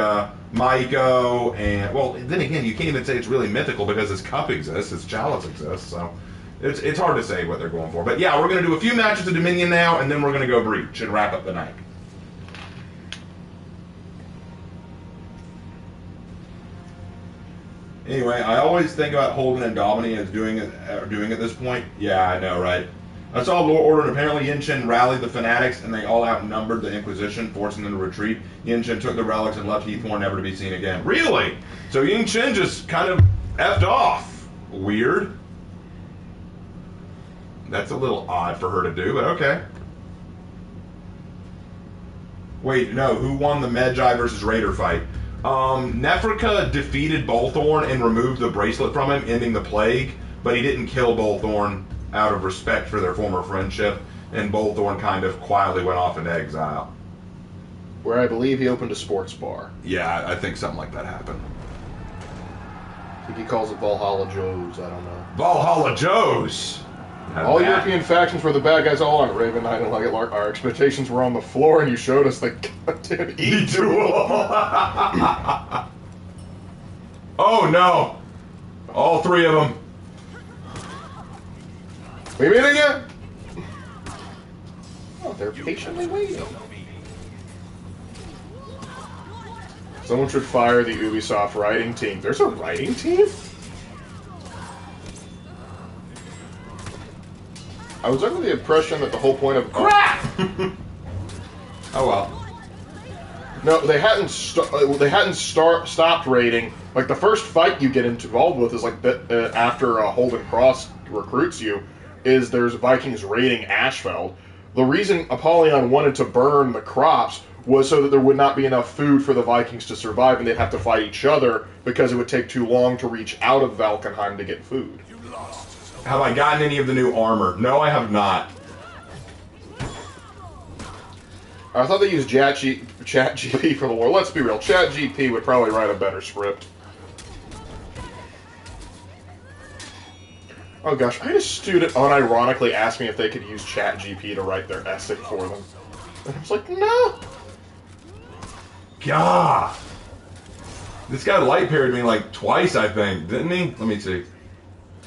Maiko, and, well, then again, you can't even say it's really mythical because his cup exists, his chalice exists, so it's hard to say what they're going for. But yeah, we're going to do a few matches of Dominion now, and then we're going to go Breach and wrap up the night. Anyway, I always think about Holden and Domini as doing it at this point. Yeah, I know, right? A solid order, and apparently Yin Chen rallied the fanatics, and they all outnumbered the Inquisition, forcing them to retreat. Yin Chen took the relics and left Heathmore, never to be seen again. Really? So Yin Chen just kind of effed off. Weird. That's a little odd for her to do, but okay. Wait, no, who won the Magi versus Raider fight? Nefrika defeated Bolthorn and removed the bracelet from him, ending the plague, but he didn't kill Bolthorn out of respect for their former friendship, and Bolthorn kind of quietly went off into exile. Where I believe he opened a sports bar. Yeah, I think something like that happened. I think he calls it Valhalla Joe's, I don't know. Valhalla Joe's! All European factions were the bad guys all on Raven Knight and Nugget Lark. Our expectations were on the floor, and you showed us the goddamn E-Duel. Oh no! All three of them. We meet again? Oh, they're patiently waiting. Someone should fire the Ubisoft writing team. There's a writing team? I was under the impression that the whole point of... Crap! Oh well. No, they hadn't stopped raiding. Like, the first fight you get involved with is like after Holden Cross recruits you, is there's Vikings raiding Ashfeld. The reason Apollyon wanted to burn the crops was so that there would not be enough food for the Vikings to survive, and they'd have to fight each other because it would take too long to reach out of Valkenheim to get food. Have I gotten any of the new armor? No, I have not. I thought they used ChatGPT for the lore. Let's be real, ChatGPT would probably write a better script. Oh gosh, I had a student unironically ask me if they could use ChatGPT to write their essay for them. And I was like, no! God! This guy light parried me like twice, I think, didn't he? Let me see.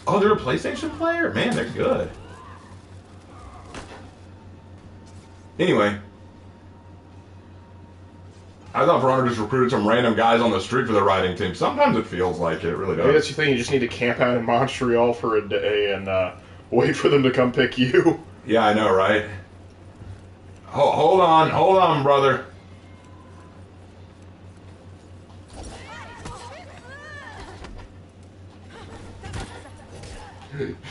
Oh, they're a PlayStation player? Man, they're good. Anyway. I thought Verona just recruited some random guys on the street for the riding team. Sometimes it feels like it really does. Maybe that's the thing, you just need to camp out in Montreal for a day and wait for them to come pick you. Yeah, I know, right? Hold on, brother.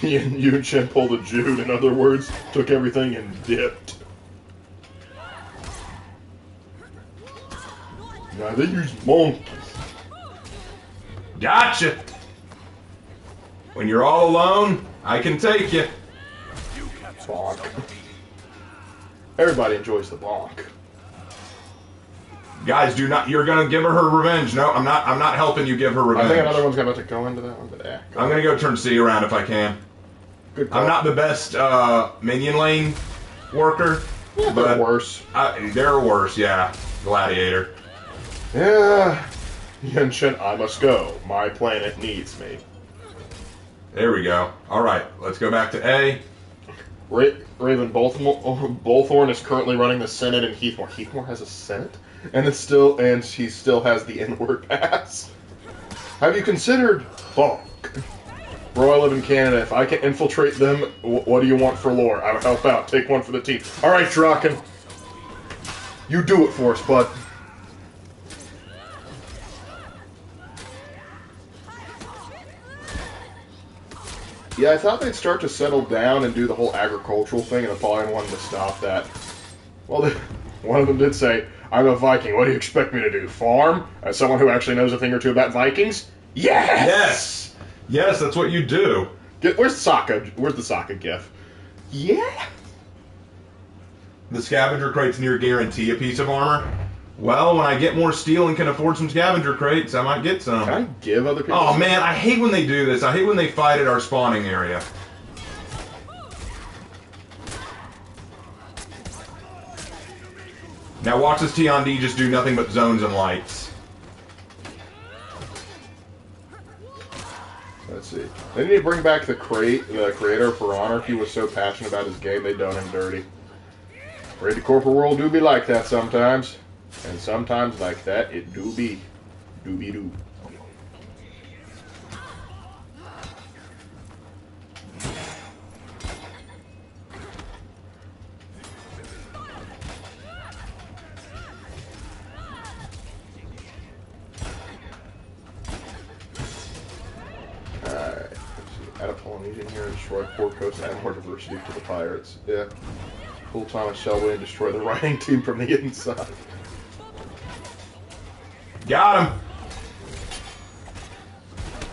You and Chen pulled a Jude, in other words, took everything and dipped. Now they use monkeys. Gotcha! When you're all alone, I can take you. Bonk. Everybody enjoys the bonk. Guys, do not. You're gonna give her revenge. No, I'm not. I'm not helping you give her revenge. I think another one's about to go into that one, but I'm gonna go turn C around if I can. Good call. I'm not the best minion lane worker, Yeah, but they're worse. They're worse. Yeah, Gladiator. Yeah. Yenshin, I must go. My planet needs me. There we go. All right, let's go back to A. Raven Bolthorn is currently running the Senate in Heathmore. Heathmore has a Senate? And he still has the N-word pass. Have you considered bonk? Bro, I live in Canada. If I can infiltrate them, what do you want for lore? I'll help out. Take one for the team. All right, Draken. You do it for us, bud. Yeah, I thought they'd start to settle down and do the whole agricultural thing, and Apollyon wanted to stop that. Well, one of them did say, I'm a Viking, what do you expect me to do, farm? As someone who actually knows a thing or two about Vikings? Yes! Yes! Yes, that's what you do. Where's Sokka? Where's the Sokka gif? Yeah! The scavenger crates near guarantee a piece of armor. Well, when I get more steel and can afford some scavenger crates, I might get some. Can I give other people Oh man, I hate when they do this. I hate when they fight at our spawning area. Now watch this T-on-D just do nothing but zones and lights. Let's see. They need to bring back the creator For Honor. He was so passionate about his game, they done him dirty. Raid the corporate world do be like that sometimes. And sometimes like that, it do be. Do-be-do. Leave in here and destroy Port Coast and add more diversity to the pirates. Yeah. Pull Thomas Shelby and destroy the writing team from the inside. Got him.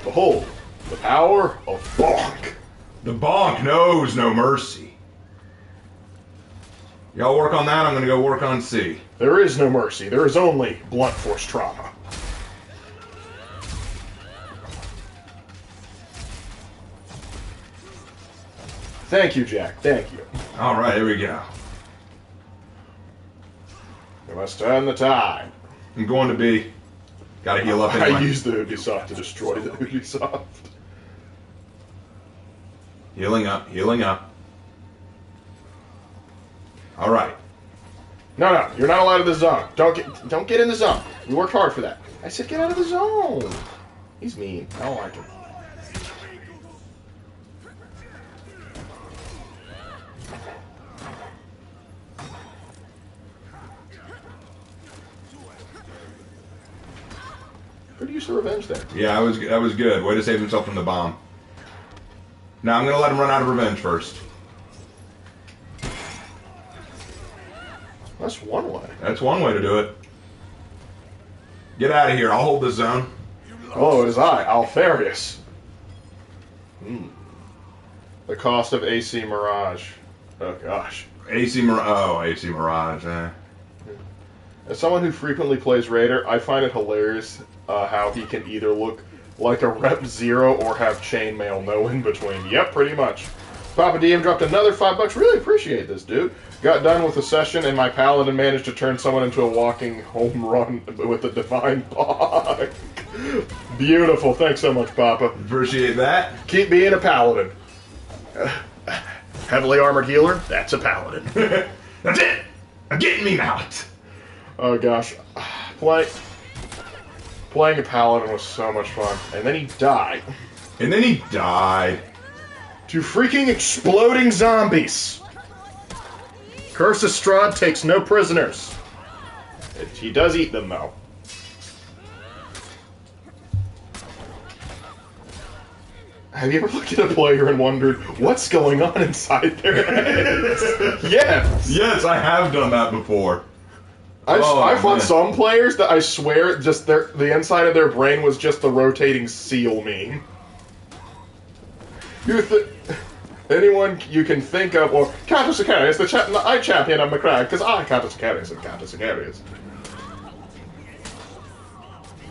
Behold, the power of Bonk. The bonk knows no mercy. Y'all work on that, I'm gonna go work on C. There is no mercy. There is only blunt force trauma. Thank you, Jack. Thank you. Alright, here we go. We must turn the tide. I'm going to B. Gotta heal up anyway. I used the Ubisoft to destroy the Ubisoft. Healing up, healing up. Alright. No, you're not allowed in the zone. Don't get in the zone. We worked hard for that. I said get out of the zone. He's mean. I don't like him. Good use of revenge there. Yeah, that was good. Way to save himself from the bomb. Now I'm gonna let him run out of revenge first. That's one way. That's one way to do it. Get out of here. I'll hold this zone. Oh, it is I, Alfarius. The cost of AC Mirage. Oh, gosh. AC Mirage, eh. As someone who frequently plays Raider, I find it hilarious how he can either look like a Rep Zero or have chainmail, no in between. Yep, pretty much. Papa DM dropped another $5. Really appreciate this, dude. Got done with the session, and my paladin managed to turn someone into a walking home run with a divine bonk. Beautiful. Thanks so much, Papa. Appreciate that. Keep being a paladin. Heavily armored healer, that's a paladin. That's it. I'm getting me out. Oh, gosh. Playing a paladin was so much fun. And then he died. And then he died. To freaking exploding zombies. Curse of Strahd takes no prisoners. He does eat them, though. Have you ever looked at a player and wondered what's going on inside their heads? Yes. Yes, I have done that before. I fought some players that I swear just the inside of their brain was just the rotating seal meme. Anyone you can think of, or Countess Sicarius, the champion of McCrag, because I Countess Sicarius and Countess Sicarius.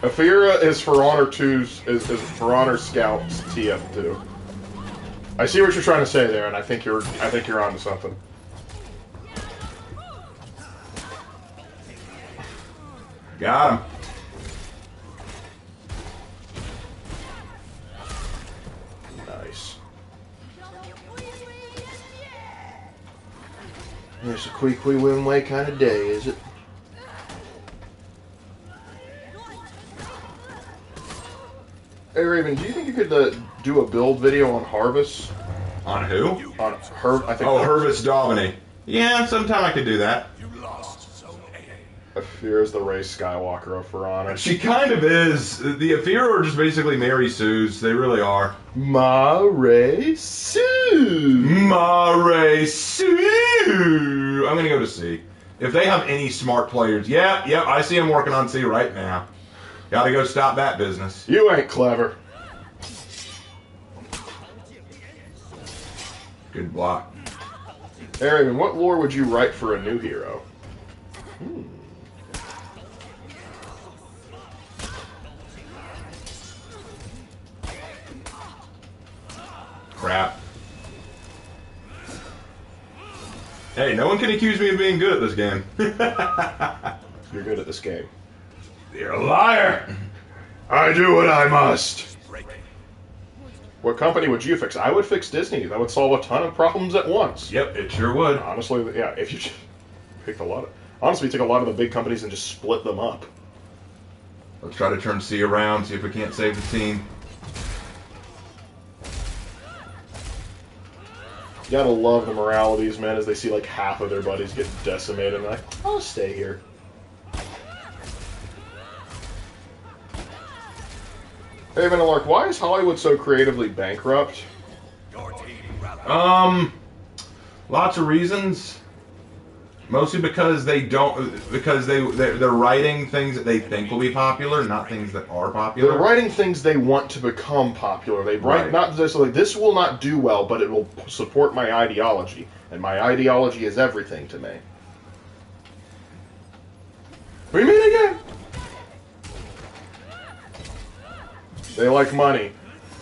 Aphira is For Honor 2's is For Honor Scout's TF2. I see what you're trying to say there, and I think you're onto something. Got him. Nice. It's a quick win way kind of day, is it? Hey Raven, do you think you could do a build video on Harvest? On who? On I think. Oh, Hervis Daubeny. Yeah, sometime I could do that. Aphira is the Rey Skywalker of For Honor. She kind of is. The Aphira are just basically Mary Sue's. They really are. Mare Sue. Mare Sue. I'm gonna go to C. If they have any smart players, yep, I see them working on C right now. Gotta go stop that business. You ain't clever. Good block. Hey Raven, what lore would you write for a new hero? Crap. Hey, no one can accuse me of being good at this game. You're good at this game. You're a liar. I do what I must. What company would you fix? I would fix Disney. That would solve a ton of problems at once. Yep, it sure would. Honestly, yeah, if you pick honestly, take a lot of the big companies and just split them up. Let's try to turn C around, see if we can't save the team. You gotta love the morale of these men as they see like half of their buddies get decimated and they're like, I'll stay here. Hey, Lark, why is Hollywood so creatively bankrupt? Lots of reasons. Mostly because they're writing things that they think will be popular, not things that are popular. They're writing things they want to become popular. They write Right. not just like this will not do well, but it will support my ideology, and my ideology is everything to me. We meet again. They like money.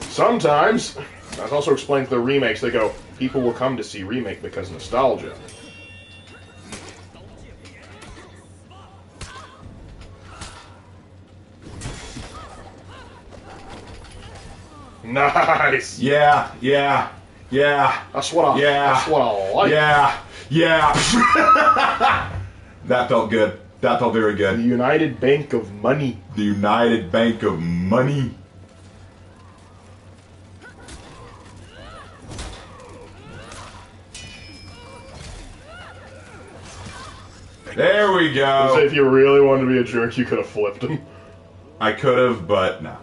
Sometimes, that also explains the remakes. They go, people will come to see remake because nostalgia. Nice. Yeah. That's what I. Yeah. That's what I like. Yeah. That felt good. That felt very The good. United Bank of Money. The United Bank of Money. There we So go. if you really wanted to be a jerk, you could have flipped him. I could have, but no.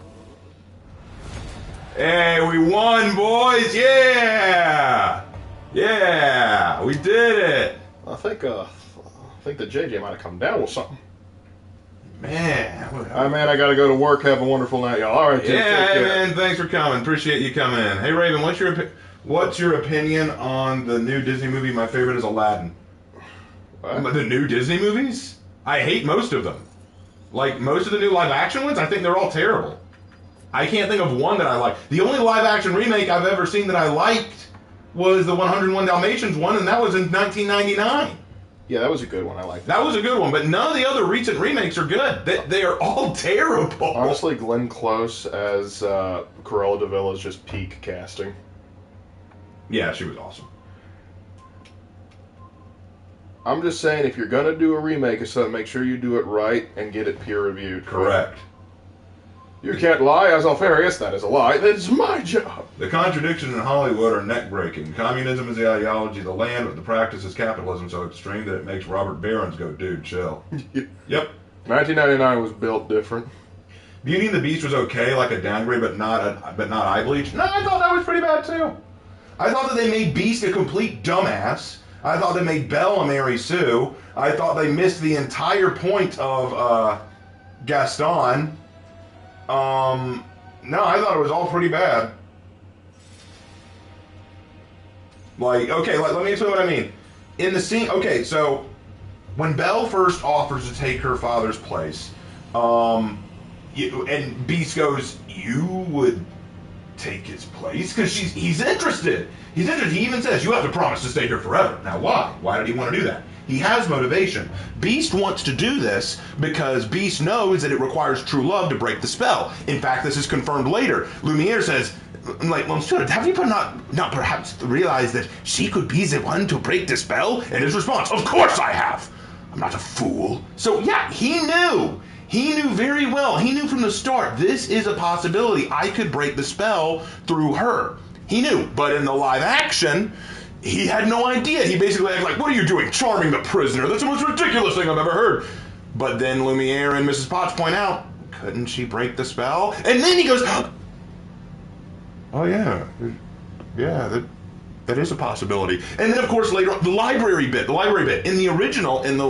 Hey, we won, boys! Yeah! Yeah! We did it! I think the JJ might have come down with something. Man. All right, man, I gotta go to work. Have a wonderful night, y'all. All right, Tim, Yeah, take care. man, thanks for coming. Appreciate you coming in. Hey, Raven, what's your opinion on the new Disney movie? My favorite is Aladdin. What? The new Disney movies? I hate most of them. Like, most of the new live-action ones, I think they're all terrible. I can't think of one that I like. The only live-action remake I've ever seen that I liked was the 101 Dalmatians one, and that was in 1999. Yeah, that was a good one. I like that. That was a good one, but none of the other recent remakes are good. They are all terrible. Honestly, Glenn Close as Cruella de Vil is just peak casting. Yeah, she was awesome. I'm just saying, if you're gonna do a remake of something, make sure you do it right and get it peer-reviewed. Correct. You can't lie, as Alfarius. That is a lie. That's my job. The contradictions in Hollywood are neck-breaking. Communism is the ideology of the land, but the practice is capitalism so extreme that it makes Robert Barons go, dude, chill. Yep. 1999 was built different. Beauty and the Beast was okay, like a downgrade, but not eye bleach. No, I thought that was pretty bad too. I thought that they made Beast a complete dumbass. I thought they made Belle a Mary Sue. I thought they missed the entire point of Gaston. No, I thought it was all pretty bad. Like, okay, let me explain what I mean. In the scene, okay, so when Belle first offers to take her father's place, and Beast goes, "You would take his place?" Because he's interested. He's interested. He even says, "You have to promise to stay here forever." Now, why? Why did he want to do that? He has motivation. Beast wants to do this because Beast knows that it requires true love to break the spell. In fact, this is confirmed later. Lumiere says, like, "Well, sure, have you not perhaps realized that she could be the one to break the spell?" And his response, "Of course I have. I'm not a fool." So yeah, he knew. He knew very well. He knew from the start, this is a possibility. I could break the spell through her. He knew. But in the live action, he had no idea. He basically acted like, "What are you doing, charming the prisoner? That's the most ridiculous thing I've ever heard." But then Lumiere and Mrs. Potts point out, couldn't she break the spell? And then he goes, "Oh yeah, that is a possibility." And then of course later on, the library bit. In the original, in the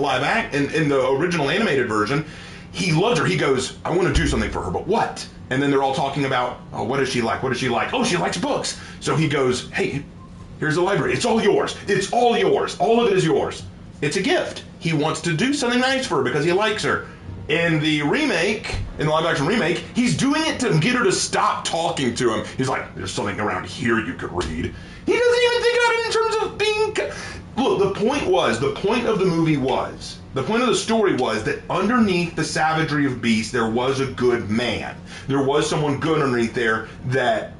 original animated version, he loves her. He goes, "I want to do something for her, but what?" And then they're all talking about, "Oh, what does she like? What does she like?" "Oh, she likes books." So he goes, "Hey, here's the library. It's all yours. It's all yours. All of it is yours. It's a gift." He wants to do something nice for her because he likes her. In the live action remake, he's doing it to get her to stop talking to him. He's like, "There's something around here you could read." He doesn't even think about it in terms of being... Look, the point of the movie was, the point of the story was that underneath the savagery of Beast, there was a good man. There was someone good underneath there that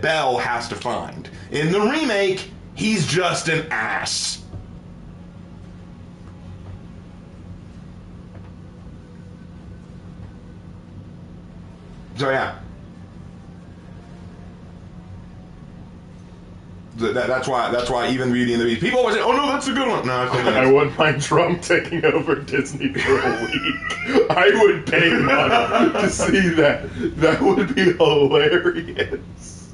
Belle has to find. In the remake, he's just an ass. So yeah. That's why even Beauty and the Beast, people always say, "Oh no, that's a good one." No, I wouldn't mind Trump taking over Disney for a week. I would pay money to see that. That would be hilarious.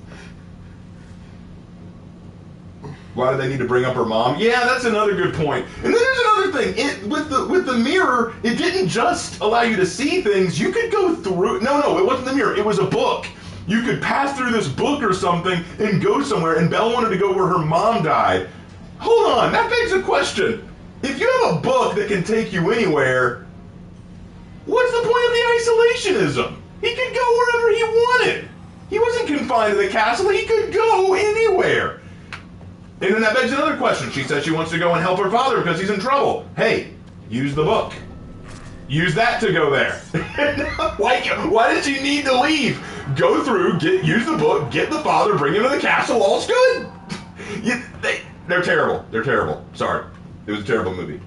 Why do they need to bring up her mom? Yeah, that's another good point. And then there's another thing. With the mirror, it didn't just allow you to see things. You could go through... No, it wasn't the mirror. It was a book. You could pass through this book or something and go somewhere, and Belle wanted to go where her mom died. Hold on, that begs a question. If you have a book that can take you anywhere, what's the point of the isolationism? He could go wherever he wanted. He wasn't confined to the castle. He could go anywhere. And then that begs another question. She says she wants to go and help her father because he's in trouble. Hey, use the book. Use that to go there. Why did you need to leave? Go through, use the book, get the father, bring him to the castle, all's good. They're terrible. They're terrible. Sorry. It was a terrible movie.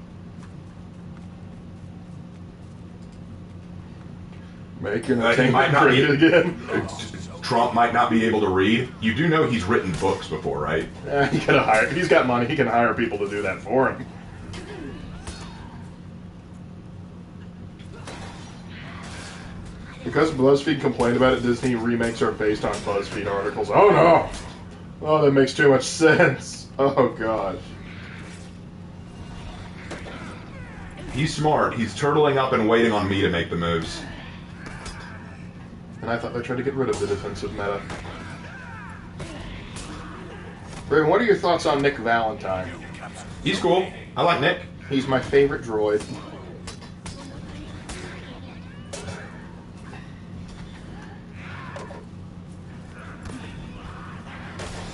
Making He might not great again. Trump might not be able to read. You do know he's written books before, right? He's got money. He can hire people to do that for him. Because BuzzFeed complained about it, Disney remakes are based on BuzzFeed articles. Oh no! Oh, that makes too much sense. Oh gosh. He's smart. He's turtling up and waiting on me to make the moves. And I thought they tried to get rid of the defensive meta. Raven, what are your thoughts on Nick Valentine? He's cool. I like Nick. He's my favorite droid.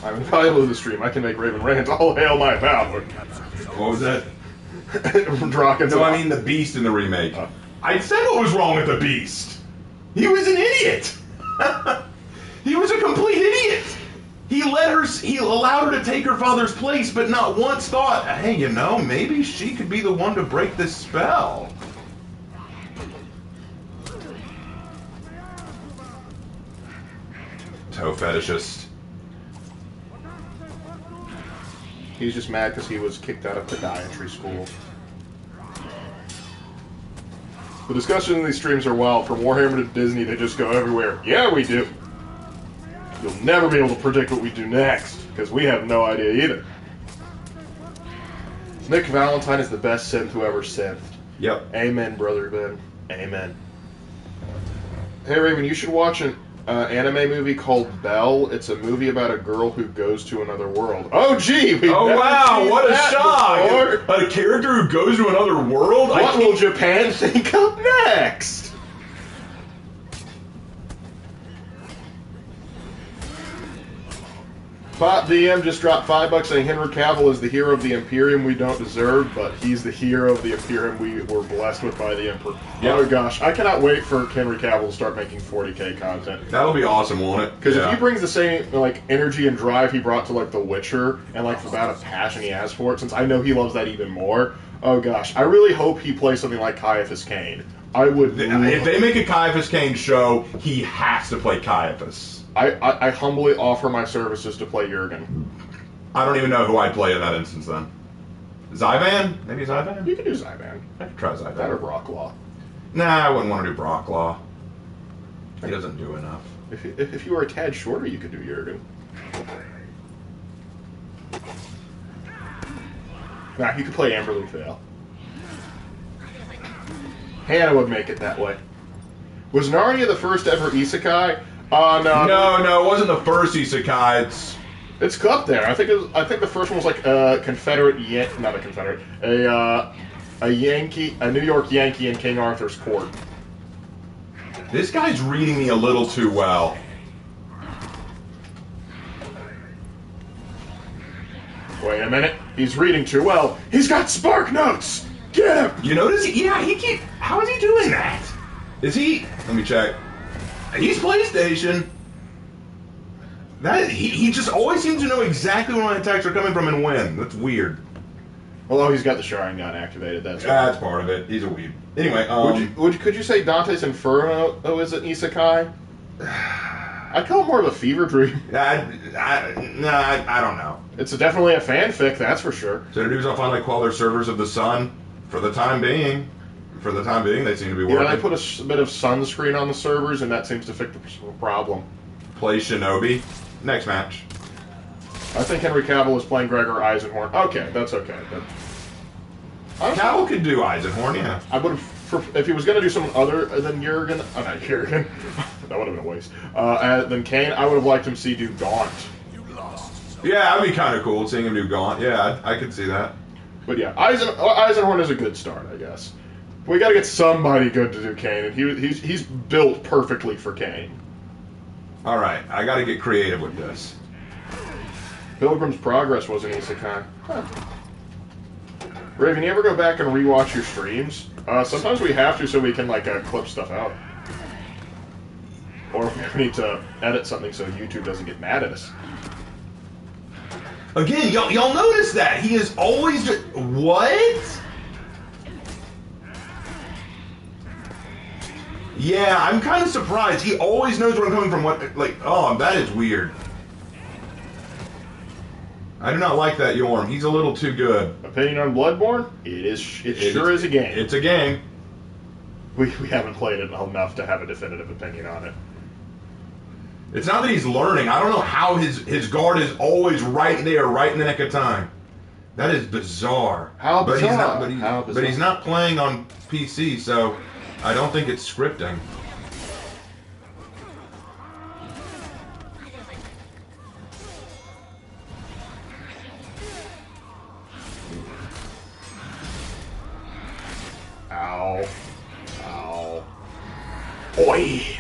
I'm invaluable to the stream. I can make Raven rant. All hail my power. What was that? Drawkins. No, I mean the Beast in the remake. I said what was wrong with the Beast. He was an idiot. He was a complete idiot. He allowed her to take her father's place, but not once thought, hey, maybe she could be the one to break this spell. Toe fetishist. He's just mad because he was kicked out of podiatry school. The discussion in these streams are wild. From Warhammer to Disney, they just go everywhere. Yeah, we do. You'll never be able to predict what we do next, because we have no idea either. Nick Valentine is the best synth who ever synthed. Yep. Amen, Brother Ben. Amen. Hey, Raven, you should watch an anime movie called Belle. It's a movie about a girl who goes to another world. Oh, gee! Oh, wow! What a shock! A character who goes to another world? What will Japan think up next? Pop DM just dropped $5 saying Henry Cavill is the hero of the Imperium we don't deserve, but he's the hero of the Imperium we were blessed with by the Emperor. Yep. Oh gosh, I cannot wait for Henry Cavill to start making 40K content. That'll be awesome, won't it? Because if he brings the same energy and drive he brought to The Witcher and the amount of passion he has for it, since I know he loves that even more. Oh gosh, I really hope he plays something like Caiaphas Cain. I would. If they make a Caiaphas Cain show, he has to play Caiaphas. I humbly offer my services to play Jurgen. I don't even know who I'd play in that instance then. Zyvan? Maybe Zyvan? You can do Zyvan. I could try Zyvan. That or Brocklaw. Nah, I wouldn't want to do Brocklaw. He doesn't do enough. If you were a tad shorter, you could do Jurgen. Nah, you could play Amberly Vale. Hannah would make it that way. Was Narnia the first ever isekai? No, it wasn't the first isekai. It's up there. I think the first one was Confederate, not a Confederate, a Yankee, a New York Yankee in King Arthur's court. This guy's reading me a little too well. Wait a minute, he's reading too well. He's got spark notes. Get him. You notice? Yeah, how is he doing that? Is he? Let me check. He's PlayStation. He just always seems to know exactly where my attacks are coming from and when. That's weird. Although he's got the Sharingan activated, that's part of it. He's a weeb. Anyway, could you say Dante's Inferno is an isekai? I'd call it more of a fever dream. I don't know. It's definitely a fanfic, that's for sure. So the dudes will finally call their servers of the sun for the time being. For the time being, they seem to be working. Yeah, they put a bit of sunscreen on the servers, and that seems to fix the problem. Play Shinobi. Next match. I think Henry Cavill is playing Gregor Eisenhorn. Okay, that's okay. Cavill could do Eisenhorn, yeah. I would have, if he was going to do someone other than Jurgen, not Jurgen, that would have been a waste, than Kane, I would have liked him see do Gaunt. Yeah, that'd be kind of cool, seeing him do Gaunt. Yeah, I could see that. But yeah, Eisenhorn is a good start, I guess. We got to get somebody good to do Kane, and he's built perfectly for Kane. All right, I got to get creative with this. Pilgrim's Progress was an isekai. Huh. Raven, you ever go back and rewatch your streams? Sometimes we have to so we can, like, clip stuff out. Or if we need to edit something so YouTube doesn't get mad at us. Again, y'all notice that. He is always just... What? Yeah, I'm kind of surprised. He always knows where I'm coming from. What? Like, oh, that is weird. I do not like that Yorm. He's a little too good. Opinion on Bloodborne? It sure is a game. It's a game. We haven't played it enough to have a definitive opinion on it. It's not that he's learning. I don't know how his guard is always right there, right in the nick of time. That is bizarre. How bizarre? But he's not playing on PC, so I don't think it's scripting. Ow. Ow. Oi!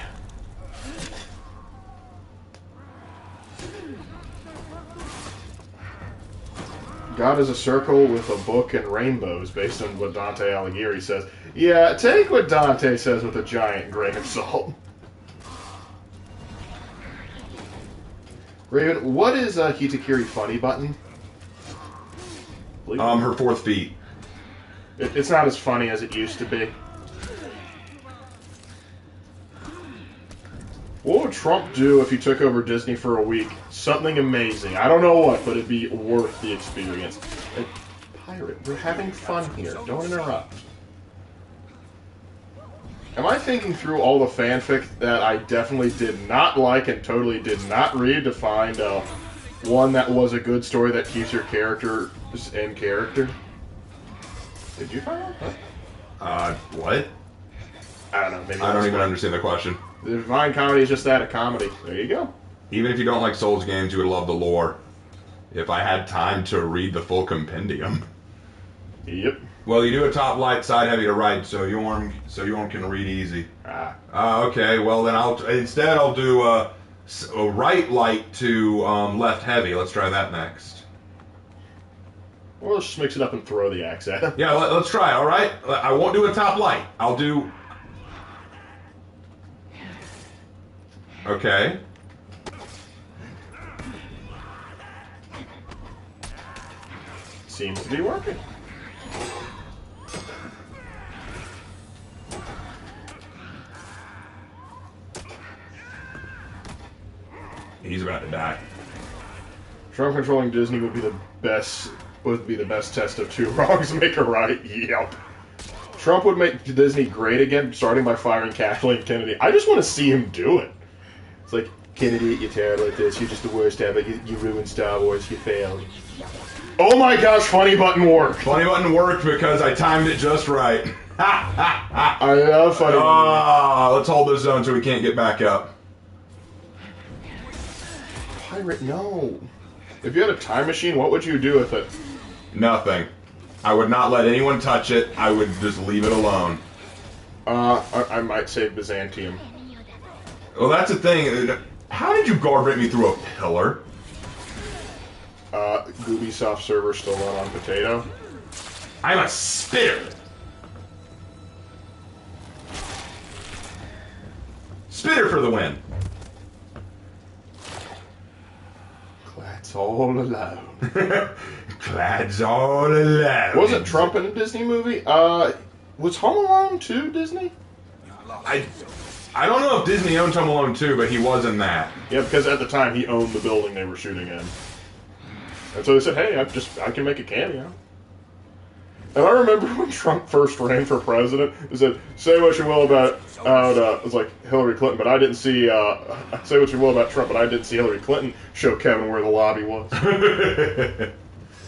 God is a circle with a book and rainbows, based on what Dante Alighieri says. Yeah, take what Dante says with a giant grain of salt. Raven, what is Hitakiri funny button? Her 4th feet. It's not as funny as it used to be. What would Trump do if he took over Disney for a week? Something amazing. I don't know what, but it'd be worth the experience. Pirate, we're having fun here. Don't interrupt. Am I thinking through all the fanfic that I definitely did not like and totally did not read to find one that was a good story that keeps your characters in character? Did you find that? What? I don't know. Maybe I don't even understand the question. The Divine Comedy is just that, a comedy. There you go. Even if you don't like Souls games, you would love the lore. If I had time to read the full compendium. Yep. Well, you do a top light, side heavy to right, so Yorm can read easy. Okay. Well, then I'll do a right light to left heavy. Let's try that next. Or let's just mix it up and throw the axe at him. Yeah, let's try it. All right. I won't do a top light. I'll do. Okay. Seems to be working. He's about to die. Trump controlling Disney would be the best test of two wrongs make a right. Yep. Trump would make Disney great again, starting by firing Kathleen Kennedy. I just want to see him do it. It's like, Kennedy, you're terrible at this. You're just the worst ever. You ruined Star Wars. You failed. Oh my gosh, funny button worked. Funny button worked because I timed it just right. I love funny button. Let's hold this zone so we can't get back up. Pirate, no. If you had a time machine, what would you do with it? Nothing. I would not let anyone touch it. I would just leave it alone. I might say Byzantium. Well, that's the thing. How did you guard break me through a pillar? Ubisoft server still run on Potato. I'm a spitter. Spitter for the win. Clad's all alone. Clad's all alone. Wasn't Trump in a Disney movie? Was Home Alone 2 Disney? I don't know if Disney owned Home Alone 2, but he was in that. Yeah, because at the time he owned the building they were shooting in. And so they said, hey, I can make a cameo. And I remember when Trump first ran for president, he said, say what you will about it was like Hillary Clinton, but I didn't see, say what you will about Trump, but I didn't see Hillary Clinton show Kevin where the lobby was.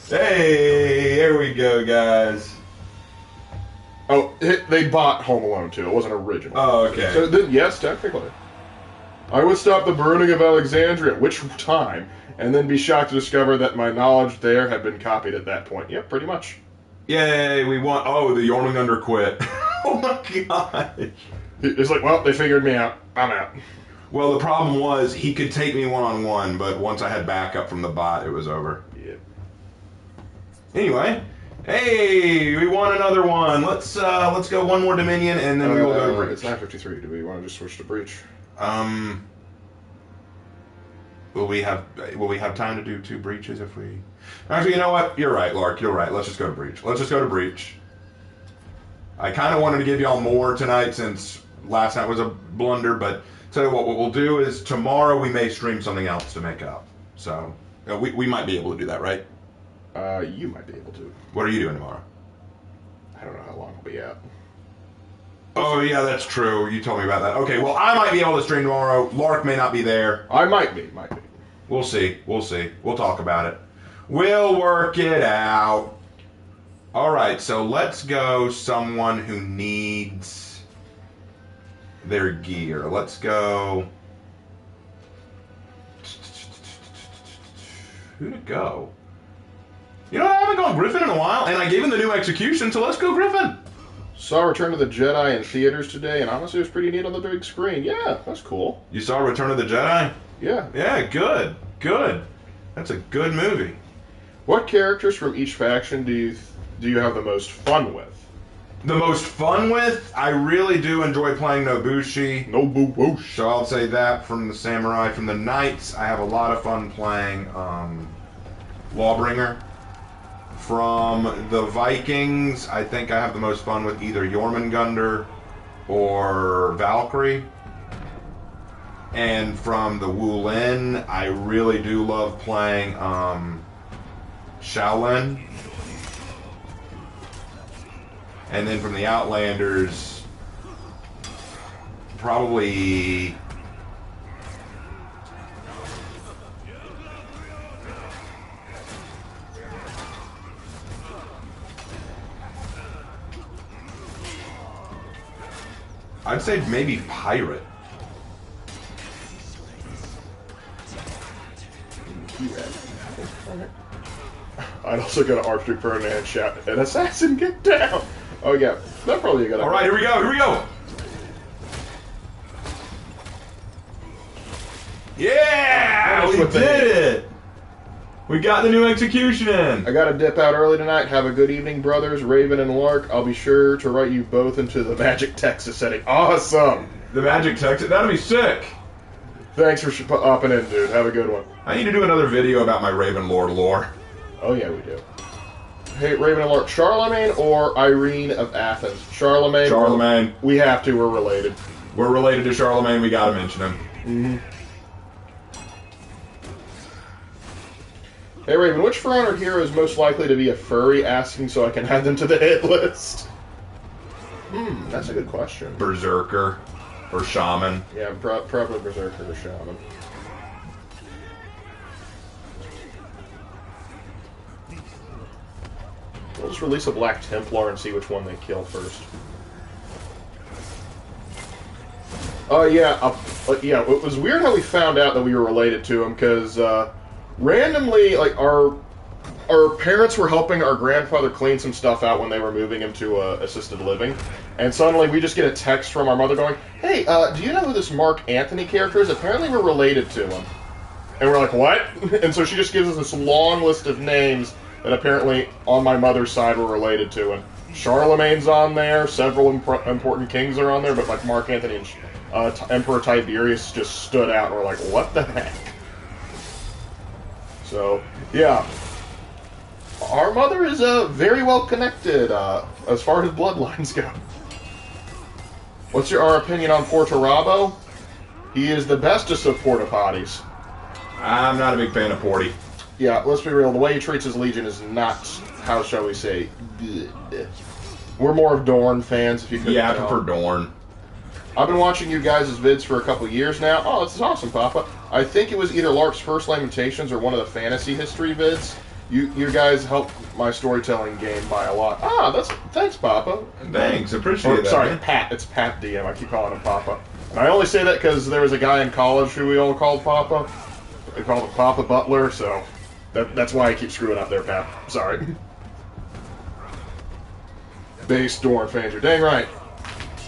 Hey, here we go, guys. Oh, they bought Home Alone 2. It wasn't original. Oh, okay. So then, yes, technically. I would stop the burning of Alexandria, which time, and then be shocked to discover that my knowledge there had been copied at that point. Yep, pretty much. Yay, we won. Oh, the Jormungandr quit. Oh my god. It's like, well, they figured me out. I'm out. Well, the problem was he could take me one-on-one, but once I had backup from the bot, it was over. Yeah. Anyway, hey, we won another one. Let's go one more Dominion, and then we will go to Breach. It's 9:53. Do we want to just switch to Breach? Will we have time to do 2 breaches if we? Actually, you know what? You're right, Lark. You're right. Let's just go to Breach. Let's just go to Breach. I kind of wanted to give y'all more tonight since last night was a blunder, but tell you what we'll do is tomorrow we may stream something else to make up. So we might be able to do that, right? You might be able to. What are you doing tomorrow? I don't know how long I'll be out. Oh, yeah, that's true. You told me about that. Okay, well, I might be able to stream tomorrow. Lark may not be there. I might be. We'll see. We'll see. We'll talk about it. We'll work it out. All right, so let's go someone who needs their gear. Let's go... Who to go? You know, I haven't gone Griffin in a while, and I gave him the new execution, so let's go Griffin. Saw Return of the Jedi in theaters today, and honestly, it was pretty neat on the big screen. Yeah, that's cool. You saw Return of the Jedi? Yeah. Yeah, good. Good. That's a good movie. What characters from each faction do you have the most fun with? The most fun with? I really do enjoy playing Nobushi. Nobushi. So I'll say that from the Samurai. From the Knights, I have a lot of fun playing Lawbringer. From the Vikings, I think I have the most fun with either Jormungandr or Valkyrie. And from the Wulin, I really do love playing Shaolin. And then from the Outlanders, probably... I'd say maybe Pirate. I'd also go to Archduke Ferdinand and shout, "An assassin, get down!" Oh yeah, that's probably a good idea. All right, here we go, here we go! Yeah! We did it! We got the new execution! I gotta dip out early tonight. Have a good evening, brothers, Raven and Lark. I'll be sure to write you both into the Magic Texas setting. Awesome! The Magic Texas? That'll be sick! Thanks for hopping in, dude. Have a good one. I need to do another video about my Raven Lord lore. Oh yeah, we do. Hey, Raven and Lark, Charlemagne or Irene of Athens? Charlemagne. Charlemagne. We have to. We're related. We're related to Charlemagne. We gotta mention him. Mm-hmm. Hey, Raven, which For Honor hero is most likely to be a furry? Asking so I can add them to the hit list. That's a good question. Berserker. Or Shaman. Yeah, probably Berserker or Shaman. We'll just release a Black Templar and see which one they kill first. Oh, yeah. Yeah, it was weird how we found out that we were related to him, because randomly, like, our parents were helping our grandfather clean some stuff out when they were moving him to assisted living, and suddenly we just get a text from our mother going, "Hey, do you know who this Mark Anthony character is? Apparently we're related to him." And we're like, "What?" And so she just gives us this long list of names that apparently on my mother's side were related to, and Charlemagne's on there, several important kings are on there, but like Mark Anthony and Emperor Tiberius just stood out, and we're like, what the heck? So, yeah. Our mother is very well connected as far as bloodlines go. What's our opinion on Portorabo? He is the bestest of porta potties. I'm not a big fan of Porty. Yeah, let's be real. The way he treats his legion is not how shall we say, good. We're more of Dorn fans, if you could Yeah, I tell. prefer Dorn. I've been watching you guys' vids for a couple years now. Oh, this is awesome, Papa. I think it was either Lark's first Lamentations or one of the fantasy history vids. You guys helped my storytelling game by a lot. Thanks, Papa. Thanks, appreciate that. Sorry, man. Pat. It's Pat DM. I keep calling him Papa. And I only say that because there was a guy in college who we all called Papa. We called him Papa Butler, so that's why I keep screwing up there, Pat. Sorry. Base Dorn fans, you're dang right.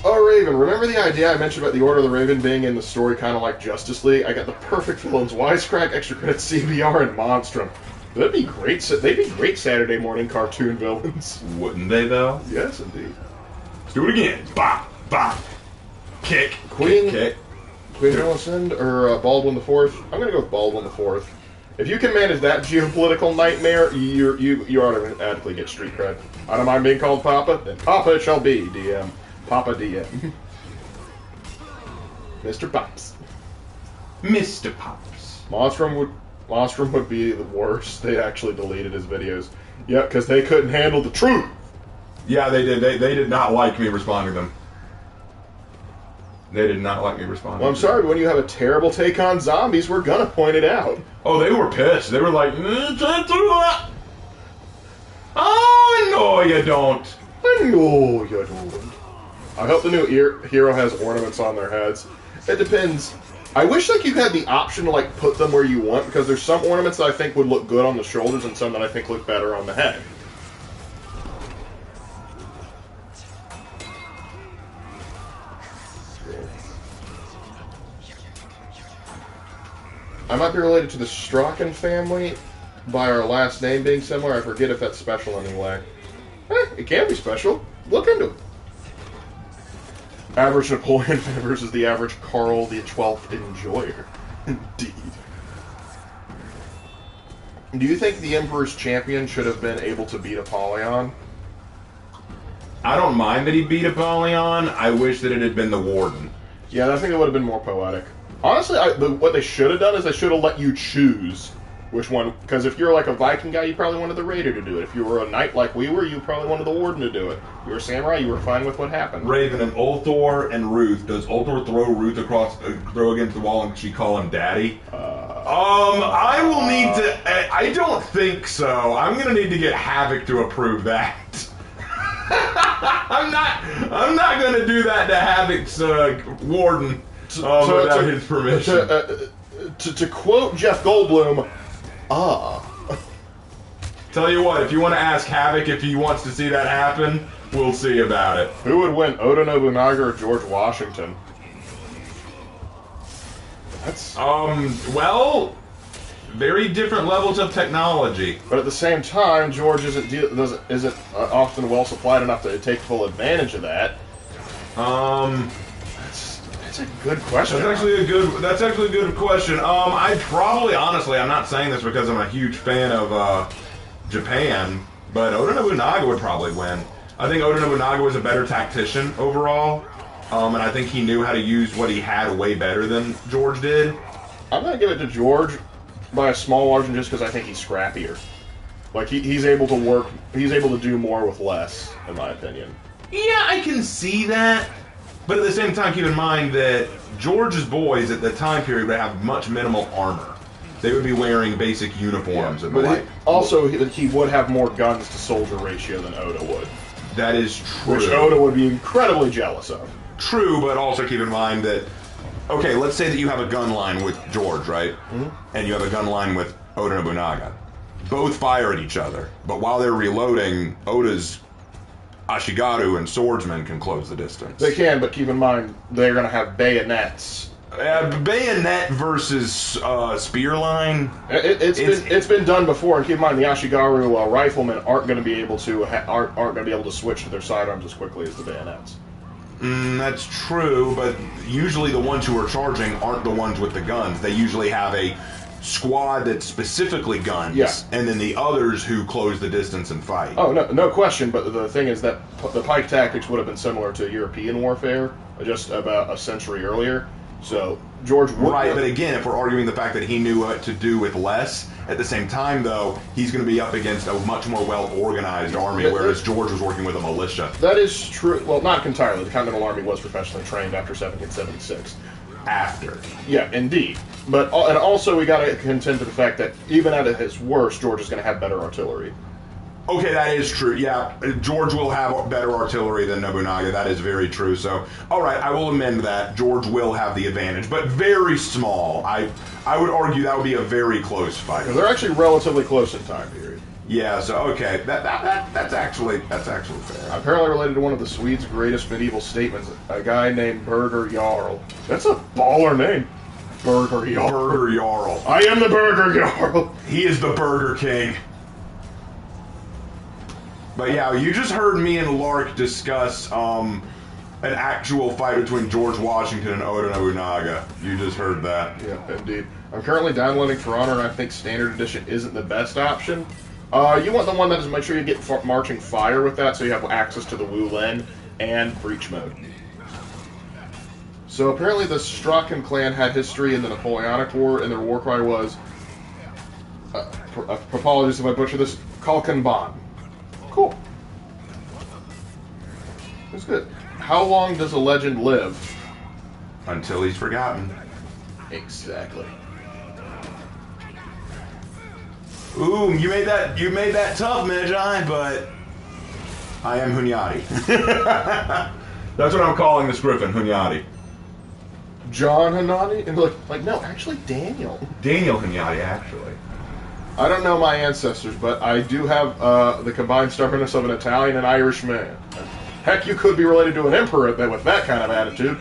Oh, Raven, remember the idea I mentioned about the Order of the Raven being in the story kind of like Justice League? I got the perfect villains, Wisecrack, Extra Credits, CBR, and Monstrum. That'd be great. They'd be great Saturday morning cartoon villains. Wouldn't they, though? Yes, indeed. Let's do it again. Bop, bop. Kick. Queen, Kick. Queen Alicent or Baldwin the Fourth? I'm gonna go with Baldwin the Fourth. If you can manage that geopolitical nightmare, you automatically get street cred. I don't mind being called Papa. Then Papa it shall be. DM. Papa DM. Mr. Pops. Mr. Pops. Monstrum would be the worst. They actually deleted his videos. Yeah, because they couldn't handle the truth. Yeah, they did. They did not like me responding to them. They did not like me responding. Well, I'm sorry, but when you have a terrible take on zombies, we're gonna point it out. Oh, they were pissed. They were like, can't do that. Oh, no, you don't. I know you don't. I hope the new hero has ornaments on their heads. It depends. I wish like you had the option to like put them where you want, because there's some ornaments that I think would look good on the shoulders and some that I think look better on the head. I might be related to the Strachan family by our last name being similar. I forget if that's special anyway. It can be special. Look into it. Average Napoleon versus the average Carl the 12th enjoyer. Indeed. Do you think the Emperor's champion should have been able to beat Apollyon? I don't mind that he beat Apollyon. I wish that it had been the Warden. Yeah, I think it would have been more poetic. Honestly, what they should have done is they should have let you choose which one. Because if you're like a Viking guy, you probably wanted the Raider to do it. If you were a knight like we were, you probably wanted the Warden to do it. If you were a samurai, you were fine with what happened. Raven and Ulthor and Ruth. Does Ulthor throw Ruth throw against the wall and she call him Daddy? I will need to. I don't think so. I'm gonna need to get Havoc to approve that. I'm not gonna do that to Havoc's Warden without his permission. To quote Jeff Goldblum, Tell you what, if you want to ask Havoc if he wants to see that happen, we'll see about it. Who would win, Oda Nobunaga or George Washington? That's well, very different levels of technology. But at the same time, George isn't often well supplied enough to take full advantage of that. That's a good question. That's actually a good question. I'd probably, honestly, I'm not saying this because I'm a huge fan of Japan, but Oda Nobunaga would probably win. I think Oda Nobunaga was a better tactician overall, and I think he knew how to use what he had way better than George did. I'm gonna give it to George by a small margin just because I think he's scrappier. Like he's able to do more with less, in my opinion. Yeah, I can see that. But at the same time, keep in mind that George's boys at the time period would have much minimal armor. They would be wearing basic uniforms and the like. Also, he would have more guns to soldier ratio than Oda would. That is true. Which Oda would be incredibly jealous of. True, but also keep in mind that, okay, let's say that you have a gun line with George, right? Mm-hmm. And you have a gun line with Oda Nobunaga. Both fire at each other, but while they're reloading, Oda's Ashigaru and swordsmen can close the distance. They can, but keep in mind, they're going to have bayonets. Bayonet versus spear line. It's been done before, and keep in mind the Ashigaru riflemen aren't going to be able to switch to their sidearms as quickly as the bayonets. That's true, but usually the ones who are charging aren't the ones with the guns. They usually have a squad that's specifically guns, yeah, and then the others who close the distance and fight. Oh, no question, but the thing is that the pike tactics would have been similar to European warfare just about a century earlier. So George would Right, but again, if we're arguing the fact that he knew what to do with less, at the same time, though, he's going to be up against a much more well-organized army, whereas George was working with a militia. That is true. Well, not entirely. The Continental Army was professionally trained after 1776. After. Yeah, indeed. But and also we got to contend to the fact that even at his worst, George is going to have better artillery. Okay, that is true. Yeah, George will have better artillery than Nobunaga. That is very true. So, all right, I will amend that. George will have the advantage, but very small. I would argue that would be a very close fight. Because they're actually relatively close in time period. Yeah. So okay, that's actually fair. Apparently related to one of the Swedes' greatest medieval statements, a guy named Burger Jarl. That's a baller name. Burger Jarl. Burger Jarl. I am the Burger Jarl. He is the Burger King. But yeah, you just heard me and Lark discuss an actual fight between George Washington and Oda Nobunaga. You just heard that. Yeah, indeed. I'm currently downloading For Honor, and I think Standard Edition isn't the best option. You want the one that is, make sure you get Marching Fire with that, so you have access to the Wu Len and Breach Mode. So apparently the Strachan clan had history in the Napoleonic War, and their war cry was, apologies if I butcher this, Kalkan Ban. Cool. That's good. How long does a legend live? Until he's forgotten. Exactly. Ooh, you made that tough, Magi, but I am Hunyadi. That's what I'm calling this griffin, Hunyadi. John Hanani? And like no, actually Daniel. Daniel Hunyadi, actually. I don't know my ancestors, but I do have the combined stubbornness of an Italian and Irish man. Heck, you could be related to an emperor with that kind of attitude.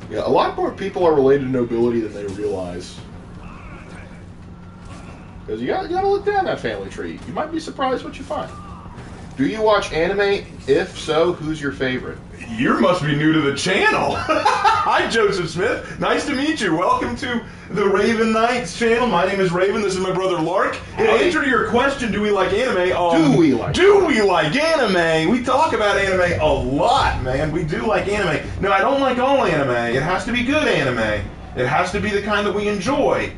Yeah, a lot more people are related to nobility than they realize. Because you gotta look down that family tree. You might be surprised what you find. Do you watch anime? If so, who's your favorite? You must be new to the channel. Hi, Joseph Smith. Nice to meet you. Welcome to the Raven Knights channel. My name is Raven. This is my brother Lark. In answer to your question, do we like anime? Do we like anime? We talk about anime a lot, man. We do like anime. No, I don't like all anime. It has to be good anime. It has to be the kind that we enjoy.